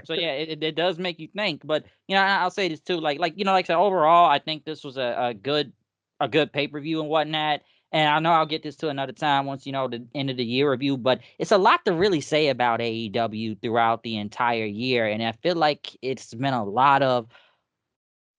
S1: So yeah, it does make you think. But I'll say this too. Like like I said, overall, I think this was a good pay per view and whatnot. And I know I'll get this to another time once the end of the year review. But it's a lot to really say about AEW throughout the entire year, and I feel like it's been a lot of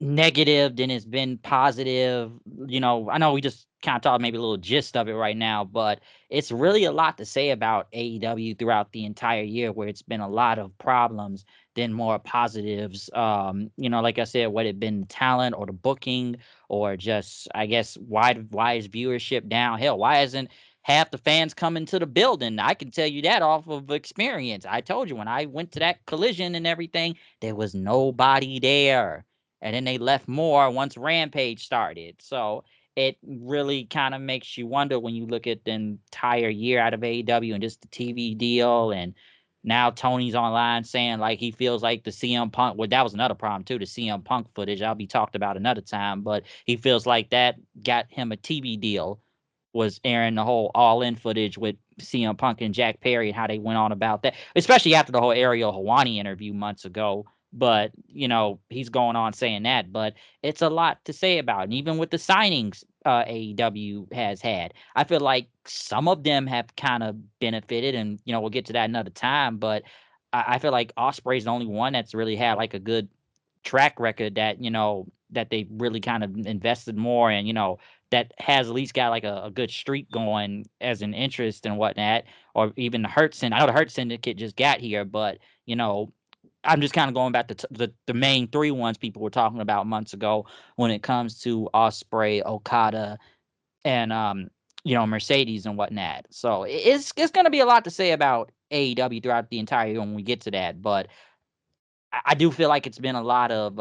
S1: negative than it's been positive. I know we just kind of talked maybe a little gist of it right now, but it's really a lot to say about AEW throughout the entire year, where it's been a lot of problems than more positives. Like I said, whether it been the talent or the booking or just, I guess, why is viewership down? Hell, why isn't half the fans coming to the building? I can tell you that off of experience. I told you when I went to that collision and everything, there was nobody there, and then they left more once Rampage started. So it really kind of makes you wonder when you look at the entire year out of AEW and just the TV deal. And now Tony's online saying like he feels like the CM Punk, well, that was another problem too, the CM Punk footage. I'll be talked about another time, but he feels like that got him a TV deal, was airing the whole All In footage with CM Punk and Jack Perry and how they went on about that, especially after the whole Ariel Helwani interview months ago. But, he's going on saying that. But it's a lot to say about it. And even with the signings AEW has had, I feel like some of them have kind of benefited. And, we'll get to that another time. But I feel like Ospreay's the only one that's really had like a good track record that, that they really kind of invested more and, that has at least got like a good streak going as an interest and whatnot, or even the Hurt Syndicate. I know the Hurt Syndicate just got here, but, I'm just kind of going back to the main three ones people were talking about months ago when it comes to Ospreay, Okada, and Mercedes and whatnot. So it's going to be a lot to say about AEW throughout the entire year when we get to that. But I do feel like it's been a lot of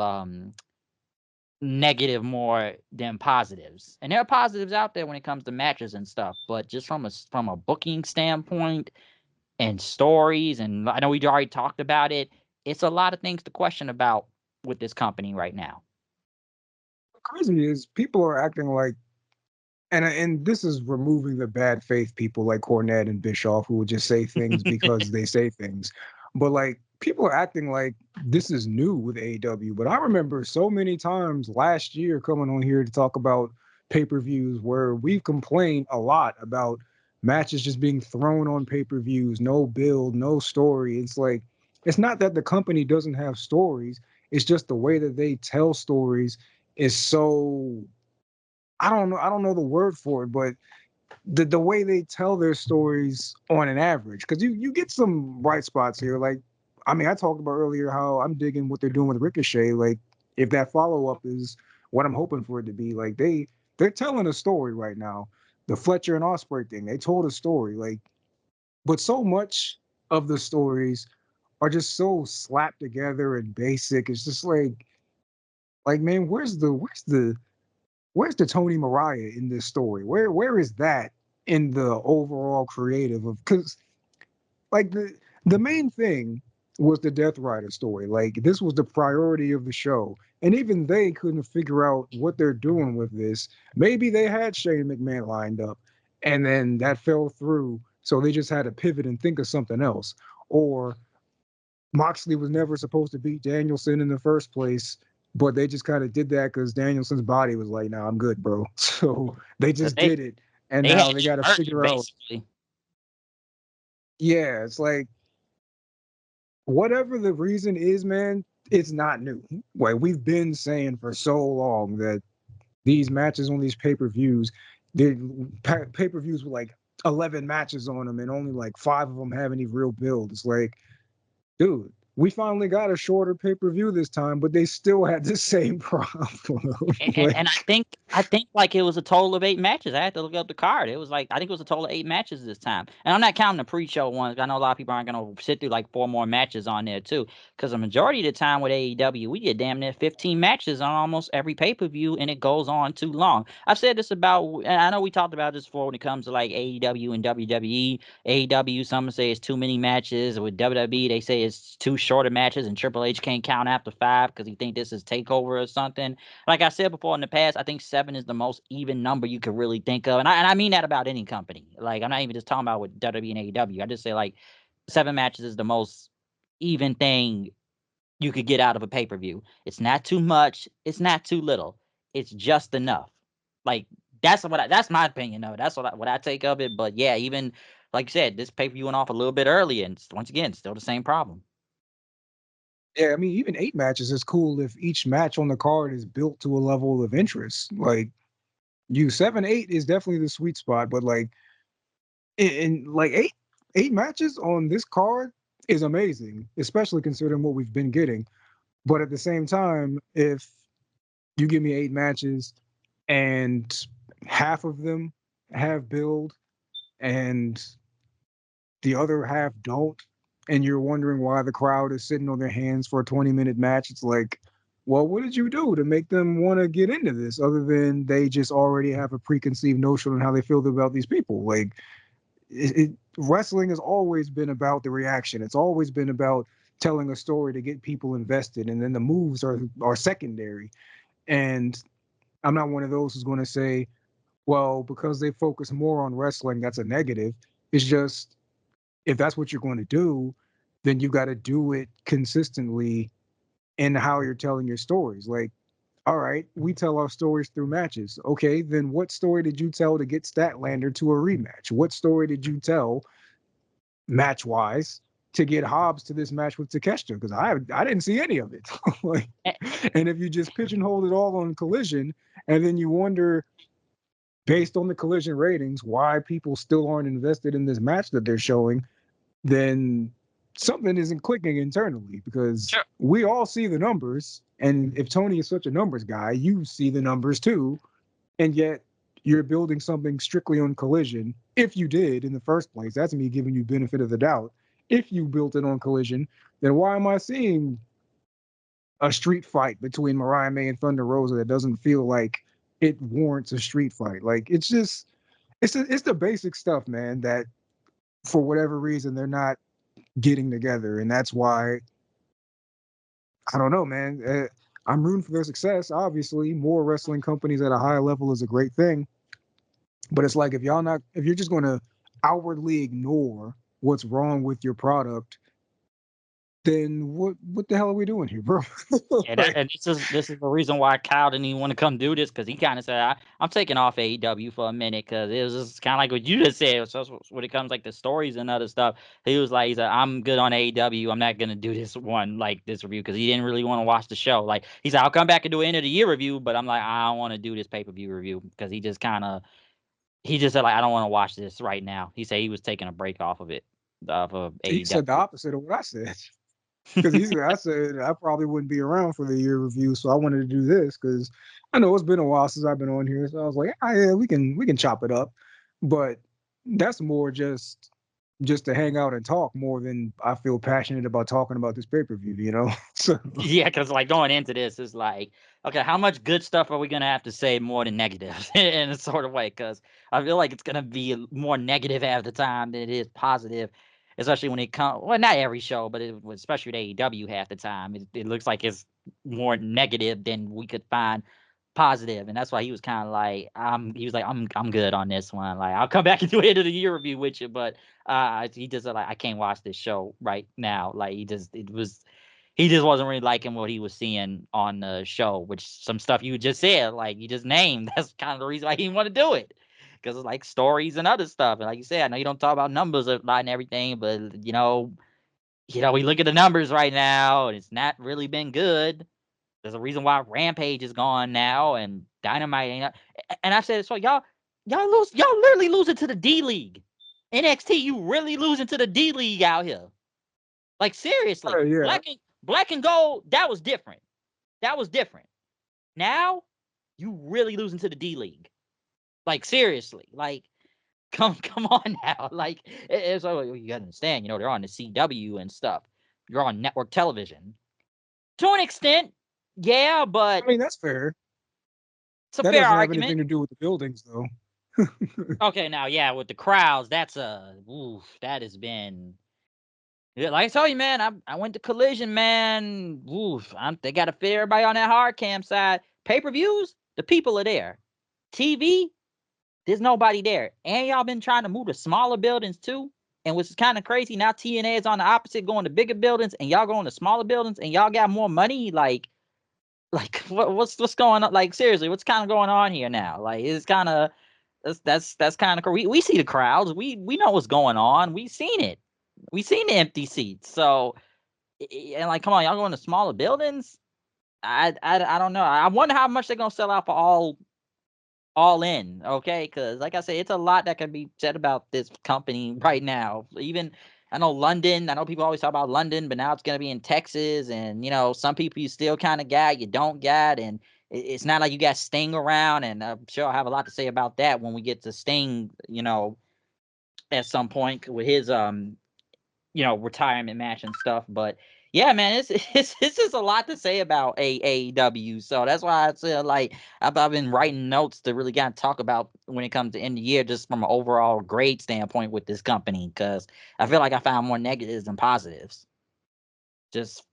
S1: negative more than positives, and there are positives out there when it comes to matches and stuff. But just from a booking standpoint and stories, and I know we already talked about it, it's a lot of things to question about with this company right now.
S2: Crazy is people are acting like, and this is removing the bad faith people like Cornette and Bischoff who would just say things because they say things. But like people are acting like this is new with AEW. But I remember so many times last year coming on here to talk about pay-per-views where we've complained a lot about matches just being thrown on pay-per-views, no build, no story. It's like it's not that the company doesn't have stories. It's just the way that they tell stories is so I don't know the word for it, but the way they tell their stories on an average, because you get some bright spots here. Like, I mean, I talked about earlier how I'm digging what they're doing with Ricochet. Like, if that follow up is what I'm hoping for it to be, like they're telling a story right now. The Fletcher and Ospreay thing, they told a story. Like, but so much of the stories are just so slapped together and basic. It's just like man, where's the Tony Mariah in this story? Where is that in the overall creative of because like the main thing was the Death Rider story. Like this was the priority of the show. And even they couldn't figure out what they're doing with this. Maybe they had Shane McMahon lined up and then that fell through. So they just had to pivot and think of something else. Or Moxley was never supposed to beat Danielson in the first place, but they just kind of did that because Danielson's body was like, "Nah, I'm good, bro." So they just did it, and now they got to figure out. Yeah, it's like whatever the reason is, man, it's not new. Like we've been saying for so long that these matches on these pay-per-views, pay-per-views with like 11 matches on them, and only like 5 of them have any real build. It's like dude, we finally got a shorter pay-per-view this time, but they still had the same problem.
S1: And I think like it was a total of 8 matches. I had to look up the card. It was like I think it was a total of 8 matches this time. And I'm not counting the pre-show ones. I know a lot of people aren't gonna sit through like 4 more matches on there too. Because the majority of the time with AEW, we get damn near 15 matches on almost every pay-per-view, and it goes on too long. I've said this about, and I know we talked about this before when it comes to like AEW and WWE. AEW, some say it's too many matches. With WWE, they say it's too shorter matches, and Triple H can't count after 5 because he think this is takeover or something. Like I said before in the past, I think 7 is the most even number you could really think of, and I mean that about any company. Like I'm not even just talking about with WWE and AEW. I just say like 7 matches is the most even thing you could get out of a pay-per-view. It's not too much. It's not too little. It's just enough. Like that's my opinion of it. That's what I take of it. But yeah, even like you said, this pay-per-view went off a little bit early, and once again, still the same problem.
S2: Yeah, I mean, even 8 matches is cool if each match on the card is built to a level of interest. Like you 7-8 is definitely the sweet spot, but like in like eight matches on this card is amazing, especially considering what we've been getting. But at the same time, if you give me 8 matches and half of them have build and the other half don't, and you're wondering why the crowd is sitting on their hands for a 20-minute match, it's like, well, what did you do to make them want to get into this other than they just already have a preconceived notion on how they feel about these people? Like, wrestling has always been about the reaction. It's always been about telling a story to get people invested, and then the moves are secondary. And I'm not one of those who's going to say, well, because they focus more on wrestling, that's a negative. It's just if that's what you're going to do, then you got to do it consistently in how you're telling your stories. Like, all right, we tell our stories through matches. Okay, then what story did you tell to get Statlander to a rematch? What story did you tell match wise to get Hobbs to this match with Takeshita? Because I didn't see any of it. Like, and if you just pigeonhole it all on Collision, and then you wonder, based on the Collision ratings, why people still aren't invested in this match that they're showing, then something isn't clicking internally, because
S1: Sure.
S2: we all see the numbers. And if Tony is such a numbers guy, you see the numbers too. And yet you're building something strictly on Collision. If you did in the first place, that's me giving you benefit of the doubt. If you built it on Collision, then why am I seeing a street fight between Mariah May and Thunder Rosa that doesn't feel like it warrants a street fight? Like, it's just it's the basic stuff, man, that for whatever reason they're not getting together, and that's why I don't know, man. I'm rooting for their success. Obviously, more wrestling companies at a high level is a great thing, but it's like if you're just going to outwardly ignore what's wrong with your product, then what the hell are we doing here, bro?
S1: And,
S2: Like,
S1: and this is the reason why Kyle didn't even want to come do this, because he kind of said, I'm taking off AEW for a minute, because it was just kind of like what you just said. So when it comes like the stories and other stuff, he said, I'm good on AEW. I'm not gonna do this review, because he didn't really want to watch the show. Like, he said, I'll come back and do an end of the year review, but I'm like, I don't want to do this pay-per-view review, because he just said, like, I don't want to watch this right now. He said he was taking a break off of it, of
S2: he said the
S1: AEW.
S2: opposite of what I said. Because I said I probably wouldn't be around for the year review, so I wanted to do this because I know it's been a while since I've been on here. So I was like, ah, yeah, we can chop it up, but that's more just to hang out and talk more than I feel passionate about talking about this pay per view. So
S1: Yeah, because like going into this is like, okay, how much good stuff are we gonna have to say more than negatives in a sort of way? Because I feel like it's gonna be more negative half the time than it is positive, especially when it comes. Well, not every show, but especially with AEW half the time, it looks like it's more negative than we could find positive, and that's why he was kind of like, I'm good on this one. Like, I'll come back and do end of the year review with you, but he just like, I can't watch this show right now. Like, he just wasn't really liking what he was seeing on the show, which some stuff you just said, like you just named. That's kind of the reason why he didn't want to do it, because it's like stories and other stuff. And like you said, I know you don't talk about numbers a lot and everything, but we look at the numbers right now, and it's not really been good. There's a reason why Rampage is gone now, and Dynamite ain't. And I said, so y'all literally losing to the D League. NXT, you really losing to the D League out here. Like, seriously,
S2: yeah,
S1: black and gold, that was different. That was different. Now, you really losing to the D League. Like, seriously. Like, come on now. Like, it's you gotta understand, they're on the CW and stuff. You're on network television. To an extent, yeah, but
S2: I mean that's fair.
S1: it's a
S2: That
S1: fair
S2: doesn't have
S1: argument.
S2: anything to do with the buildings though.
S1: Okay, now, yeah, with the crowds, that has been. Yeah, like I told you, man, I went to Collision, man. Oof, they got to fit everybody on that hard cam side. Pay-per-views, the people are there. TV, there's nobody there. And y'all been trying to move to smaller buildings too. And which is kind of crazy. Now TNA is on the opposite, going to bigger buildings, and y'all going to smaller buildings, and y'all got more money. Like what's going on? Like, seriously, what's kind of going on here now? Like, it's kind of that's kind of cool. We see the crowds. We know what's going on. We seen it. We seen the empty seats. So, and like, come on, y'all going to smaller buildings? I don't know. I wonder how much they're gonna sell out for all in. Okay, because like I said, it's a lot that can be said about this company right now. Even I know London. I know people always talk about London, but now it's gonna be in Texas, and some people you still kind of got, you don't got, and it's not like you got Sting around. And I'm sure I'll have a lot to say about that when we get to Sting. At some point with his retirement match and stuff. But yeah, man, it's just a lot to say about AEW. So that's why I said, like, I've been writing notes to really kind of talk about when it comes to end of the year, just from an overall grade standpoint with this company, because I feel like I found more negatives than positives. Just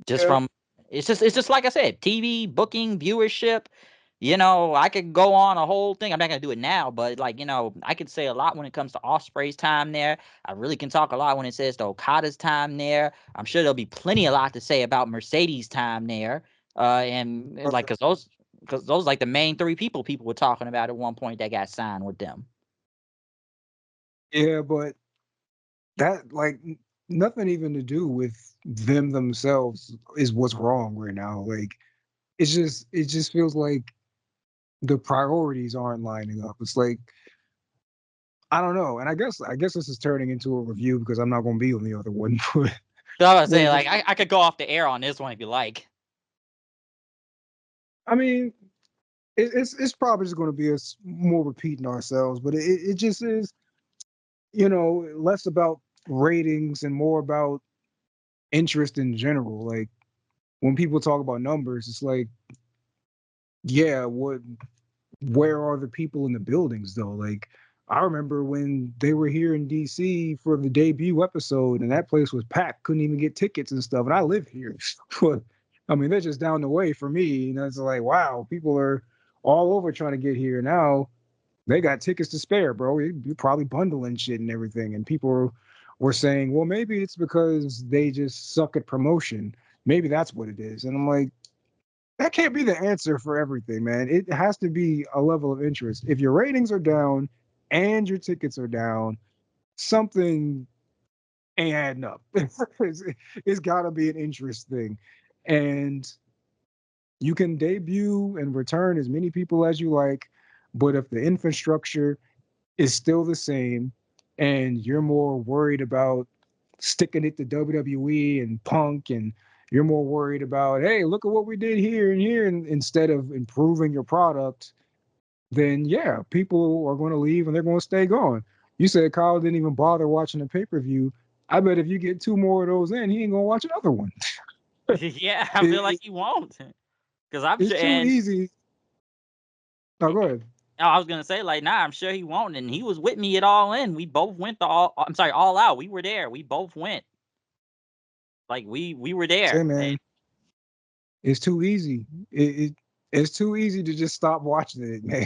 S2: Yeah.
S1: from it's just like I said, TV booking, viewership. I could go on a whole thing. I'm not gonna do it now, but like, I could say a lot when it comes to Ospreay's time there. I really can talk a lot when it says to Okada's time there. I'm sure there'll be plenty a lot to say about Mercedes' time there. And like, cause those like the main three people were talking about at one point that got signed with them.
S2: Yeah, but that like nothing even to do with them themselves is what's wrong right now. Like it just feels like the priorities aren't lining up. It's like I don't know, and I guess this is turning into a review because I'm not going to be on the other one.
S1: So I was
S2: But
S1: saying,
S2: it's
S1: like,
S2: just,
S1: I could go off the air on this one if you like.
S2: I mean, it's probably just going to be us more repeating ourselves, but it just is, less about ratings and more about interest in general. Like when people talk about numbers, it's like, yeah, where are the people in the buildings though? Like I remember when they were here in DC for the debut episode and that place was packed, couldn't even get tickets and stuff. And I live here. But I mean, they're just down the way for me. It's like, wow, people are all over trying to get here. Now they got tickets to spare, bro. You're probably bundling shit and everything. And people were saying, well, maybe it's because they just suck at promotion. Maybe that's what it is. And I'm like, that can't be the answer for everything, man. It has to be a level of interest. If your ratings are down and your tickets are down, something ain't adding up. It's got to be an interest thing. And you can debut and return as many people as you like, but if the infrastructure is still the same and you're more worried about sticking it to WWE and Punk and you're more worried about, hey, look at what we did here and here, and instead of improving your product, then yeah, people are going to leave and they're going to stay gone. You said Kyle didn't even bother watching the pay-per-view. I bet if you get two more of those in, he ain't going to watch another one.
S1: Yeah, I feel like
S2: it,
S1: he won't. Because I'm
S2: it's
S1: sure,
S2: too
S1: and
S2: easy. Oh, go ahead.
S1: I was gonna say, like, nah, I'm sure he won't. And he was with me at All In. We both went to I'm sorry, All Out. We were there. We both went. Like we were
S2: Say,
S1: there.
S2: man, it's too easy. It's too easy to just stop watching it, man.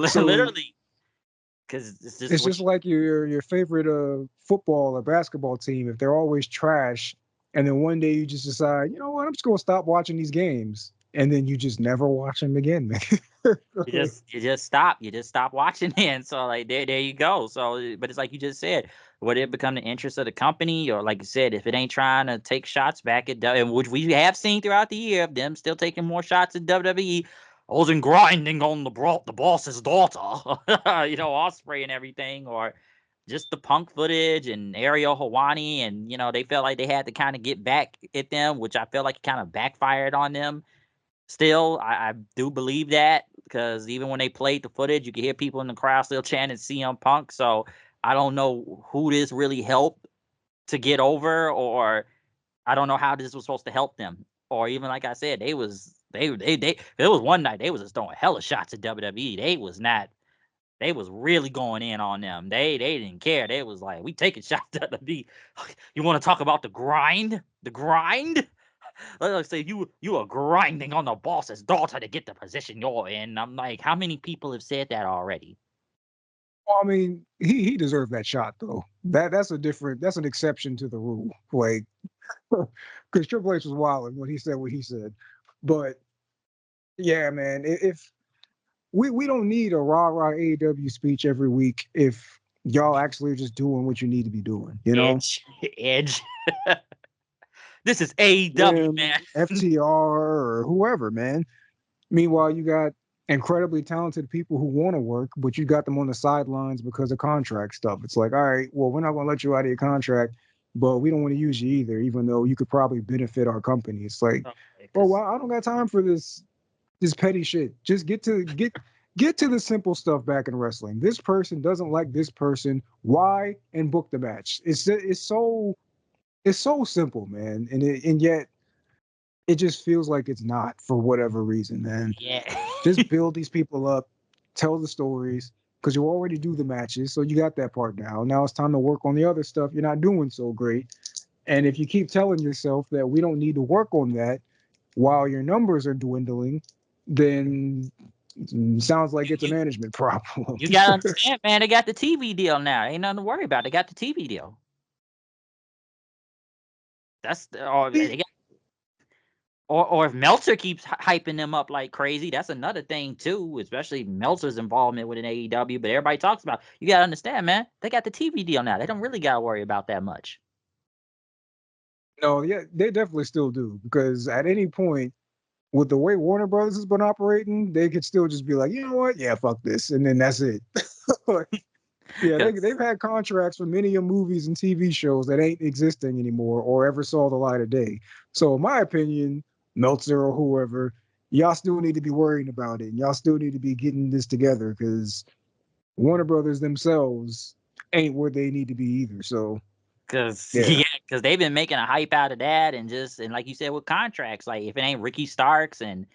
S2: So
S1: Literally, because it's just
S2: it's
S1: what
S2: just
S1: you.
S2: like your favorite football or basketball team. If they're always trash, and then one day you just decide, you know what, I'm just gonna stop watching these games, and then you just never watch them again, man.
S1: You just stop watching it. And so like there you go. So but it's like you just said, would it become the interest of the company, or like you said, if it ain't trying to take shots back at which we have seen throughout the year, them still taking more shots at WWE. I wasn't grinding on the boss's daughter, Ospreay and everything, or just the Punk footage and Ariel Hawani, and they felt like they had to kind of get back at them, which I felt like it kind of backfired on them. Still, I do believe that, because even when they played the footage, you could hear people in the crowd still chanting CM Punk. So I don't know who this really helped to get over, or I don't know how this was supposed to help them. Or even like I said, there was one night they was just throwing hella shots at WWE. They was really going in on them. They didn't care. They was like, we taking shots at WWE. You want to talk about the grind? The grind? Let's say you are grinding on the boss's daughter to get the position you're in. I'm like, how many people have said that already?
S2: Well, I mean, he deserved that shot though. That's an exception to the rule. Like, because Triple H was wild when he said what he said. But yeah, man, if we don't need a rah rah AEW speech every week if y'all actually are just doing what you need to be doing, you know?
S1: Edge, Edge. This is AEW,
S2: Them,
S1: man.
S2: FTR, or whoever, man. Meanwhile, you got incredibly talented people who want to work, but you got them on the sidelines because of contract stuff. It's like, all right, well, we're not going to let you out of your contract, but we don't want to use you either, even though you could probably benefit our company. It's like, oh,
S1: Because
S2: well, I don't got time for this petty shit. Just get to the simple stuff back in wrestling. This person doesn't like this person. Why? And book the match. It's so simple, man. And yet it just feels like it's not for whatever reason, man.
S1: yeah,
S2: Just build these people up, tell the stories, because you already do the matches, so you got that part down. Now it's time to work on the other stuff you're not doing so great. And if you keep telling yourself that we don't need to work on that while your numbers are dwindling, then sounds like it's a management problem.
S1: You gotta understand, man. They got the TV deal now. Ain't nothing to worry about. They got the TV deal. That's they got. Or if Meltzer keeps hyping them up like crazy, that's another thing too. Especially Meltzer's involvement with an AEW. But everybody talks about. You gotta understand, man. They got the TV deal now. They don't really gotta worry about that much.
S2: No, yeah, they definitely still do, because at any point, with the way Warner Brothers has been operating, they could still just be like, you know what, yeah, fuck this, and then that's it. Yeah, they've had contracts for many of movies and TV shows that ain't existing anymore or ever saw the light of day. So, in my opinion, Meltzer or whoever, y'all still need to be worrying about it. And y'all still need to be getting this together, because Warner Brothers themselves ain't where they need to be either. So,
S1: Cause
S2: yeah,
S1: because they've been making a hype out of that, and like you said with contracts, like if it ain't Ricky Starks and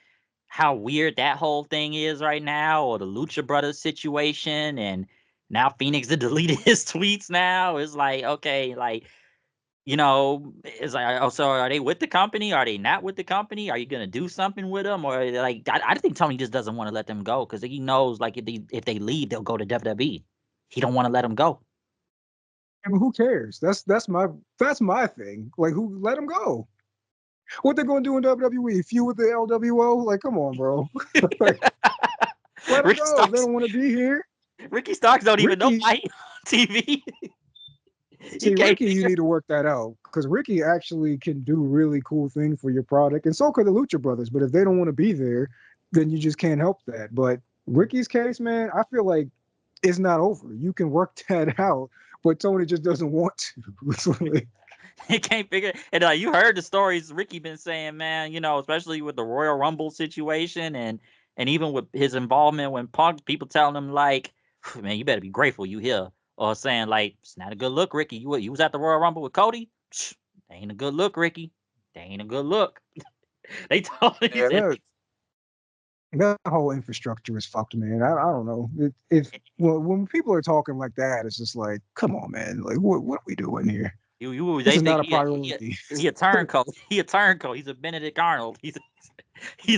S1: how weird that whole thing is right now, or the Lucha Brothers situation, and now Phoenix had deleted his tweets now. It's like, okay, like, it's like, oh, so are they with the company? Are they not with the company? Are you gonna do something with them? Or like, I think Tony just doesn't want to let them go, because he knows, like, if they leave, they'll go to WWE. He don't want to let them go.
S2: I mean, who cares? That's my thing. Like, who let them go? What they're gonna do in WWE? Feud with the LWO? Like, come on, bro. Like, let them
S1: Ricky
S2: go if they
S1: Starks,
S2: don't want to be here.
S1: Ricky Starks don't even know
S2: Ricky,
S1: why he on TV. You
S2: see,
S1: can't
S2: Ricky, you
S1: figure.
S2: need to work that out, because Ricky actually can do really cool things for your product, and so could the Lucha Brothers. But if they don't want to be there, then you just can't help that. But Ricky's case, man, I feel like it's not over. You can work that out, but Tony just doesn't want to.
S1: He can't figure. And you heard the stories Ricky been saying, man. Especially with the Royal Rumble situation, and even with his involvement when Punk, people telling him like, man, you better be grateful you here, or saying like, it's not a good look, Ricky. You was at the Royal Rumble with Cody. That ain't a good look, Ricky. That ain't a good look. They told him. He
S2: Yeah,
S1: said,
S2: that whole infrastructure is fucked, man. I don't know. When people are talking like that, it's just like, come on, man. Like, what are we doing here? This
S1: they
S2: is not
S1: think
S2: a priority.
S1: he a turncoat. He a turncoat. He's a Benedict Arnold. He's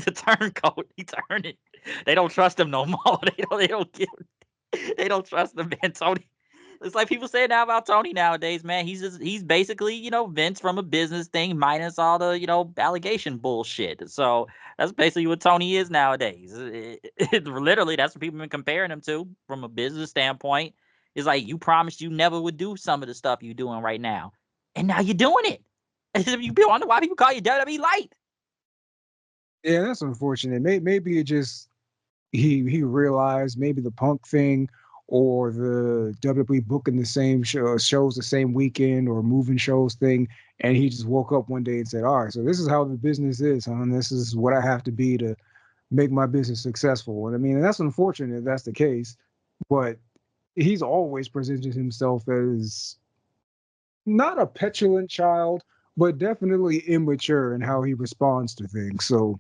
S1: a turncoat. He turned it. They don't trust him no more. They don't trust him, man. Tony. It's like people say now about Tony nowadays, man. He's basically, Vince from a business thing minus all the, allegation bullshit. So that's basically what Tony is nowadays. Literally, that's what people have been comparing him to from a business standpoint. It's like, you promised you never would do some of the stuff you're doing right now, and now you're doing it. You wonder why people call you WWE Light.
S2: Yeah, that's unfortunate. Maybe it just he realized maybe the Punk thing or the WWE booking the same shows the same weekend or moving shows thing, and he just woke up one day and said, "All right, so this is how the business is, huh? And this is what I have to be to make my business successful." And I mean, that's unfortunate if that's the case, but he's always presented himself as not a petulant child, but definitely immature in how he responds to things. So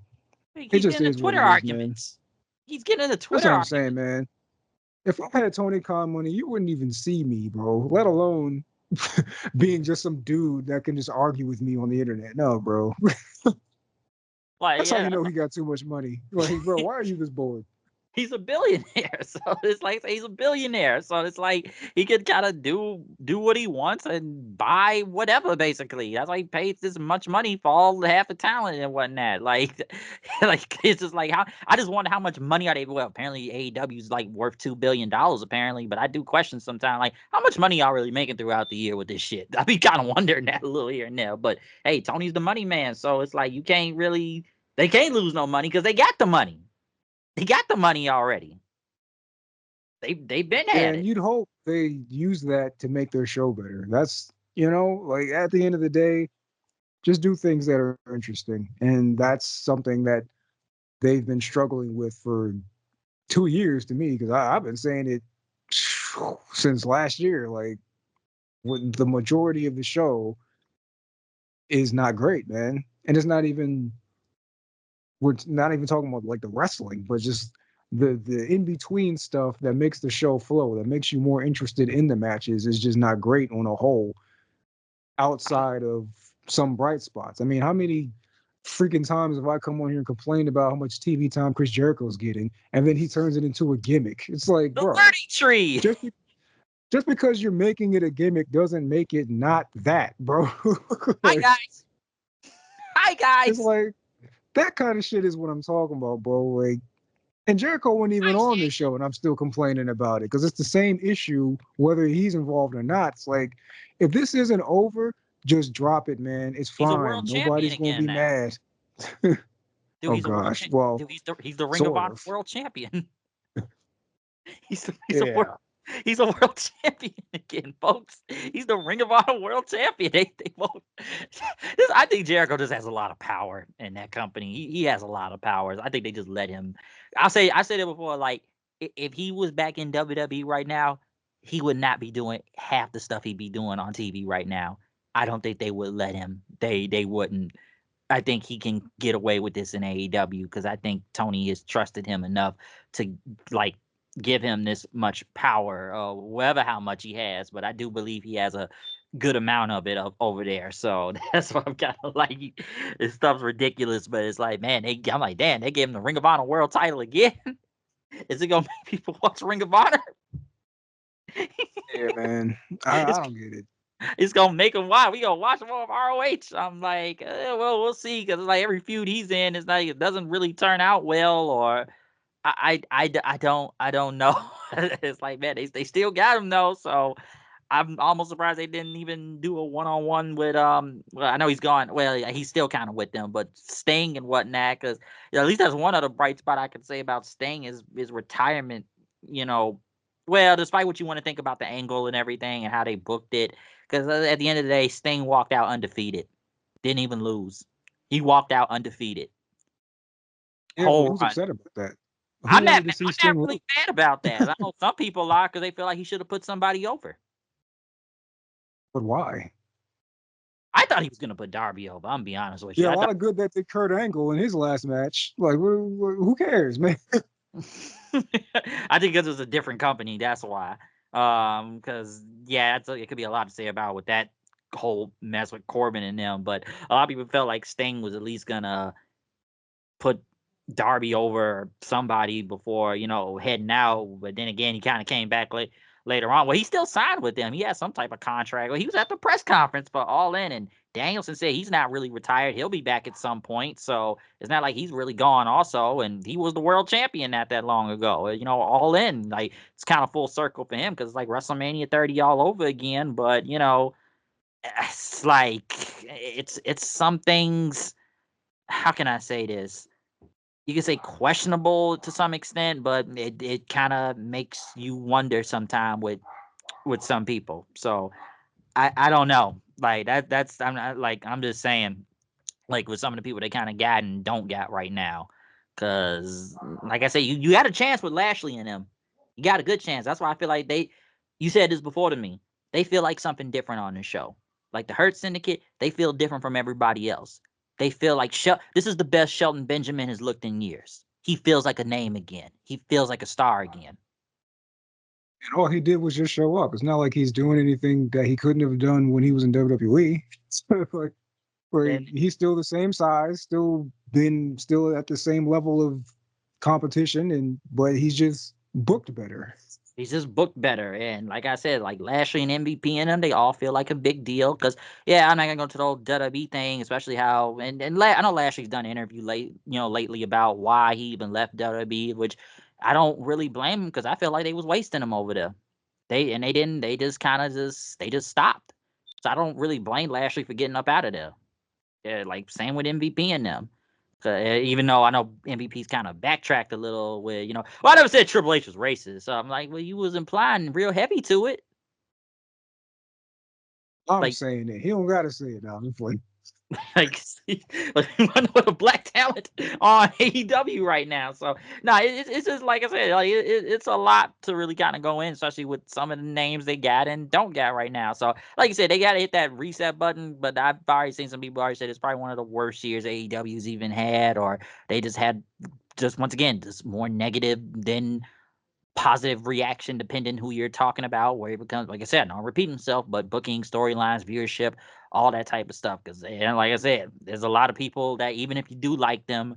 S1: He
S2: it
S1: keep
S2: just
S1: getting into
S2: is what
S1: Twitter
S2: it is, man.
S1: arguments. He's getting into
S2: That's
S1: Twitter
S2: what I'm saying,
S1: arguments.
S2: man. If I had Tony Khan money, you wouldn't even see me, bro. Let alone being just some dude that can just argue with me on the internet. No, bro.
S1: Like,
S2: That's how
S1: yeah,
S2: you know he got too much money. Like, bro, why are you this bored?
S1: he's a billionaire. So it's like, he's a billionaire. So it's like he could kind of do what he wants and buy whatever. Basically, that's why he pays this much money for all half the talent and whatnot. Like, like it's just like, how I just wonder how much money are they? Well, apparently AEW is like worth $2 billion apparently, but I do question sometimes like how much money y'all really making throughout the year with this shit. I be kind of wondering that a little here and there. But hey, Tony's the money man, so it's like you can't really. They can't lose no money because they got the money. They got the money already. They've been at
S2: And
S1: it.
S2: you'd hope they use that to make their show better. That's, like at the end of the day, just do things that are interesting. And that's something that they've been struggling with for 2 years to me, because I've been saying it since last year. Like, when the majority of the show is not great, man. And we're not even talking about like the wrestling, but just the in between stuff that makes the show flow, that makes you more interested in the matches, is just not great on a whole, outside of some bright spots. I mean, how many freaking times if I come on here and complain about how much TV time Chris Jericho's getting, and then he turns it into a gimmick. It's like,
S1: The
S2: bro,
S1: learning tree.
S2: just because you're making it a gimmick doesn't make it not that, bro.
S1: Hi
S2: Like,
S1: guys. Hi
S2: it's
S1: guys.
S2: like that kind of shit is what I'm talking about, bro. Like, and Jericho wasn't even
S1: Hi,
S2: on
S1: Shay.
S2: the show, and I'm still complaining about it because it's the same issue whether he's involved or not. It's like, if this isn't over, just drop it, man. It's
S1: He's a world
S2: fine.
S1: champion
S2: Nobody's gonna
S1: again
S2: be
S1: now.
S2: mad.
S1: Dude,
S2: Oh
S1: he's a world
S2: gosh.
S1: champion.
S2: Well,
S1: Dude, he's the Ring of
S2: sort
S1: Honor
S2: of.
S1: world champion. He's
S2: Yeah.
S1: he's a world champion again, folks. He's the Ring of Honor world champion. They both. I think Jericho just has a lot of power in that company. He has a lot of powers. I think they just let him. I said it before. Like if he was back in WWE right now, he would not be doing half the stuff he'd be doing on TV right now. I don't think they would let him. They wouldn't. I think he can get away with this in AEW because I think Tony has trusted him enough to like give him this much power, whatever how much he has. But I do believe he has a good amount of it over there. So that's why I'm kind of like, this stuff's ridiculous. But it's like, man, I'm like, damn, they gave him the Ring of Honor world title again. Is it gonna make people watch Ring of Honor?
S2: Yeah, man.
S1: it's
S2: I don't get it.
S1: it's gonna make him why we gonna watch more of ROH. I'm like, well, we'll see because like every feud he's in is like it doesn't really turn out well, or I don't know. It's like man, they still got him though, so I'm almost surprised they didn't even do a one-on-one with Well, I know he's gone. Well, yeah, he's still kind of with them, but Sting and whatnot. Because at least that's one other bright spot I can say about Sting is retirement. You know, well, despite what you want to think about the angle and everything and how they booked it, because at the end of the day, Sting walked out undefeated, didn't even lose. He walked out undefeated,
S2: Yeah, well,
S1: whole
S2: who's
S1: run.
S2: upset about that? Who
S1: I'm not.
S2: wanted to see
S1: I'm not
S2: Sting
S1: really
S2: lose?
S1: mad about that. I know some people are because they feel like he should have put somebody over.
S2: But why?
S1: I thought he was gonna put Darby over. I'm gonna be honest with you.
S2: Yeah, a
S1: I
S2: lot
S1: thought.
S2: of good that did Kurt Angle in his last match. Like, who cares, man?
S1: I think because it's a different company. That's why. Because yeah, it could be a lot to say about with that whole mess with Corbin and them. But a lot of people felt like Sting was at least gonna put Darby over somebody before heading out. But then again, he kind of came back later on. Well, he still signed with them. He had some type of contract. Well, he was at the press conference for All In, and Danielson said he's not really retired. He'll be back at some point. So it's not like he's really gone. Also, and he was the world champion not that long ago. All In, like it's kind of full circle for him because it's like WrestleMania 30 all over again. But it's like it's some things. How can I say this? You can say questionable to some extent, but it kind of makes you wonder sometime with some people. So I don't know. Like that's I'm not like I'm just saying like with some of the people they kind of got and don't got right now. Cause like I said, you got a chance with Lashley and them. You got a good chance. That's why I feel like you said this before to me. They feel like something different on the show. Like the Hurt Syndicate, they feel different from everybody else. They feel like this is the best Shelton Benjamin has looked in years. He feels like a name again. He feels like a star again.
S2: And all he did was just show up. It's not like he's doing anything that he couldn't have done when he was in WWE. So like, where
S1: And
S2: he's still the same size, still at the same level of competition, but he's just booked better.
S1: he's just booked better. And like I said, like Lashley and MVP and them, they all feel like a big deal. Because, yeah, I'm not going to go to the whole WWE thing, especially how, I know Lashley's done an interview lately about why he even left WWE, which I don't really blame him because I feel like they was wasting him over there. They didn't, they just kind of they just stopped. So I don't really blame Lashley for getting up out of there. Yeah, like same with MVP and them. Even though I know MVP's kind of backtracked a little with, well, I never said Triple H was racist. So I'm like, well, you was implying real heavy to it.
S2: I'm
S1: Like,
S2: saying that he don't gotta say it now. It's like,
S1: like, one of the black talent on AEW right now. So no, it's just like I said, like it's a lot to really kind of go in, especially with some of the names they got and don't got right now. So like you said, they got to hit that reset button. But I've already seen some people already said it's probably one of the worst years AEW's even had, or they just had once again just more negative than positive reaction depending who you're talking about, where it becomes, like I said, not repeating himself, but booking, storylines, viewership, all that type of stuff. Because, like I said, there's a lot of people that even if you do like them,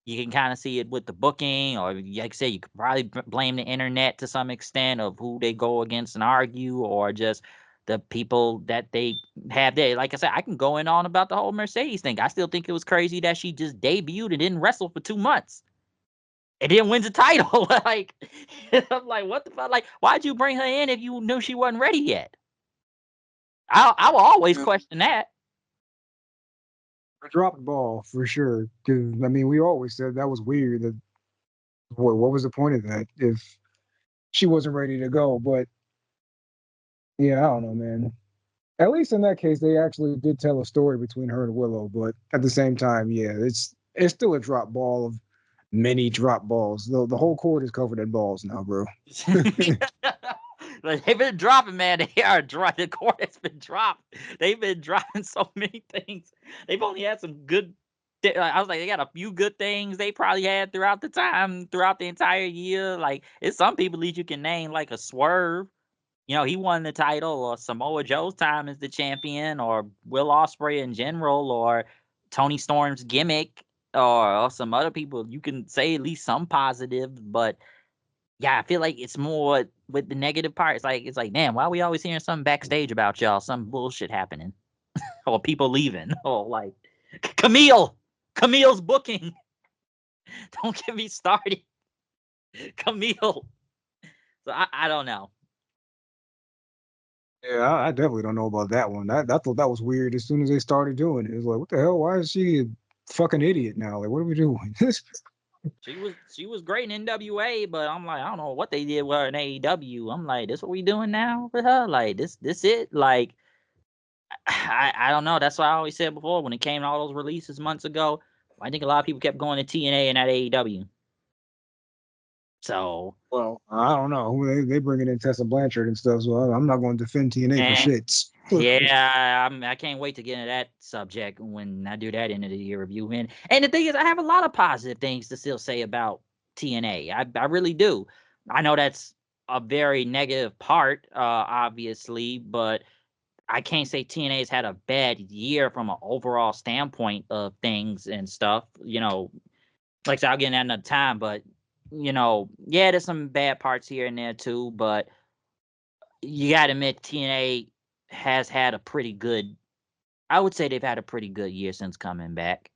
S1: you can kind of see it with the booking, or like I said, you could probably blame the internet to some extent of who they go against and argue, or just the people that they have there. Like I said, I can go in on about the whole Mercedes thing. I still think it was crazy that she just debuted and didn't wrestle for 2 months. And then wins a title. Like, I'm like, what the fuck? Like, why'd you bring her in if you knew she wasn't ready yet? I will always question that.
S2: Dropped the ball for sure. Because I mean, we always said that was weird. That what was the point of that if she wasn't ready to go? But yeah, I don't know, man. At least in that case, they actually did tell a story between her and Willow. But at the same time, yeah, it's still a drop ball of many drop balls. The whole court is covered in balls now, bro.
S1: Like, they've been dropping, man. They are dropping. The court has been dropped. They've been dropping so many things. They've only had some good. I was like, they got a few good things they probably had throughout the entire year. Like, it's some people at least you can name, like a Swerve. He won the title, or Samoa Joe's time as the champion, or Will Ospreay in general, or Tony Storm's gimmick, or some other people. You can say at least some positive, but yeah, I feel like it's more with the negative part. It's like, man, why are we always hearing something backstage about y'all? Some bullshit happening, or people leaving, or like Camille's booking. Don't get me started, Camille. So I don't know.
S2: Yeah, I definitely don't know about that one. I thought that was weird as soon as they started doing it. It was like, what the hell? Why is she a fucking idiot now? Like, what are we doing?
S1: She was great in NWA, but I'm like, I don't know what they did with her in AEW. I'm like, this what we doing now with her? Like, this it? Like, I don't know. That's what I always said before when it came to all those releases months ago. I think a lot of people kept going to TNA and at AEW. So,
S2: Well, I don't know. They bringing in Tessa Blanchard and stuff, so I'm not going to defend TNA for shits.
S1: yeah, I can't wait to get into that subject when I do that end of the year review. And the thing is, I have a lot of positive things to still say about TNA. I really do. I know that's a very negative part, obviously, but I can't say TNA has had a bad year from an overall standpoint of things and stuff. Like I said, I'll get into that another time, but yeah, there's some bad parts here and there too, but you gotta admit TNA has had a pretty good, I would say they've had a pretty good year since coming back.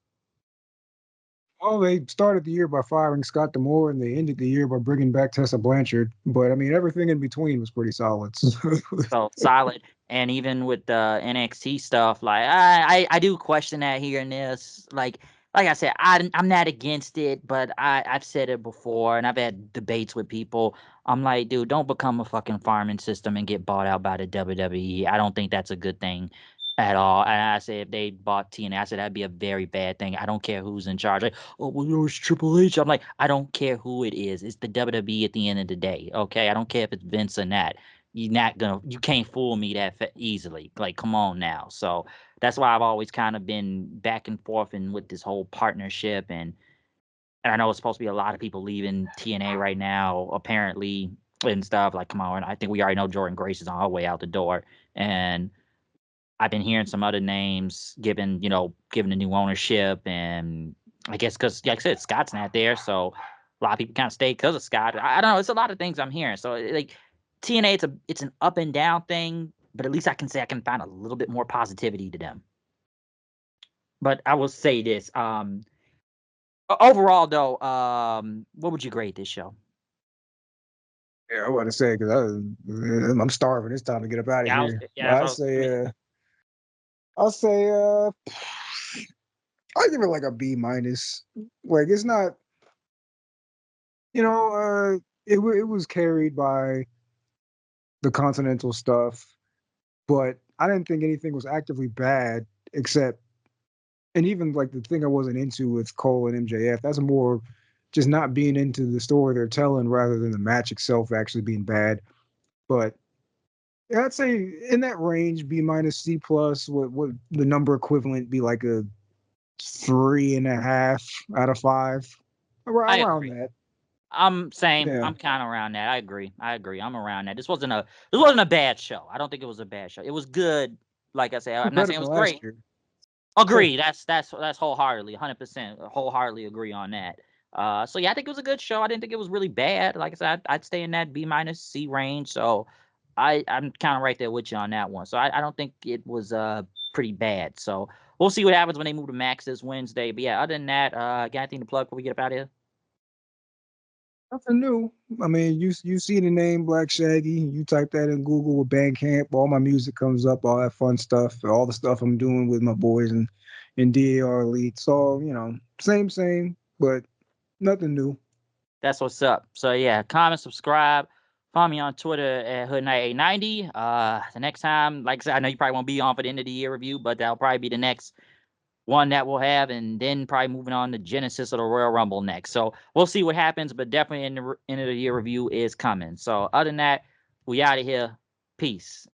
S2: Well, they started the year by firing Scott D'Amore, and they ended the year by bringing back Tessa Blanchard. But I mean, everything in between was pretty solid.
S1: So solid. And even with the NXT stuff, like I do question that here and this. Like I said, I'm not against it, but I've said it before, and I've had debates with people. I'm like, dude, don't become a fucking farming system and get bought out by the WWE. I don't think that's a good thing at all. And I said if they bought TNA, I said that'd be a very bad thing. I don't care who's in charge. Like, oh, well, it's Triple H. I'm like, I don't care who it is. It's the WWE at the end of the day. Okay, I don't care if it's Vince or not. You can't fool me that easily. Like, come on now. So that's why I've always kind of been back and forth and with this whole partnership, and I know it's supposed to be a lot of people leaving TNA right now, apparently, and stuff. Like, come on, I think we already know Jordan Grace is on her way out the door, and I've been hearing some other names given the new ownership, and I guess because, like I said, Scott's not there, so a lot of people kind of stay because of Scott. I don't know. It's a lot of things I'm hearing. So like TNA, it's an up and down thing, but at least I can say I can find a little bit more positivity to them. But I will say this: overall, though, what would you grade this show?
S2: Yeah, I want to say because I'm starving. It's time to get up out of here. I'll say I give it like a B minus. Like it's not, it was carried by the Continental stuff, but I didn't think anything was actively bad except, and even like the thing I wasn't into with Cole and MJF, that's more just not being into the story they're telling rather than the match itself actually being bad. But yeah, I'd say in that range, B minus C plus. What the number equivalent be like a 3.5 out of 5, around that.
S1: I'm same.
S2: Yeah.
S1: I'm kind of around that. I agree. I'm around that. This wasn't a bad show. I don't think it was a bad show. It was good. like I said, I'm not
S2: Better
S1: saying it
S2: than
S1: was
S2: last
S1: great.
S2: year.
S1: Agree. That's wholeheartedly, 100% wholeheartedly agree on that. So yeah, I think it was a good show. I didn't think it was really bad. Like I said, I'd stay in that B minus C range. So I'm kind of right there with you on that one. So I don't think it was pretty bad. So we'll see what happens when they move to Max this Wednesday. But yeah, other than that, got anything to plug before we get up out of here?
S2: Nothing new. I mean, you see the name Black Shaggy, you type that in Google with Bandcamp, all my music comes up, all that fun stuff, all the stuff I'm doing with my boys and in DAR Elite. So, same, but nothing new.
S1: That's what's up. So yeah, comment, subscribe. Follow me on Twitter at HoodNight890. The next time, like I said, I know you probably won't be on for the end of the year review, but that'll probably be the next one that we'll have, and then probably moving on to Genesis of the Royal Rumble next. So we'll see what happens, but definitely in the end of the year review is coming. So other than that, we out of here. Peace.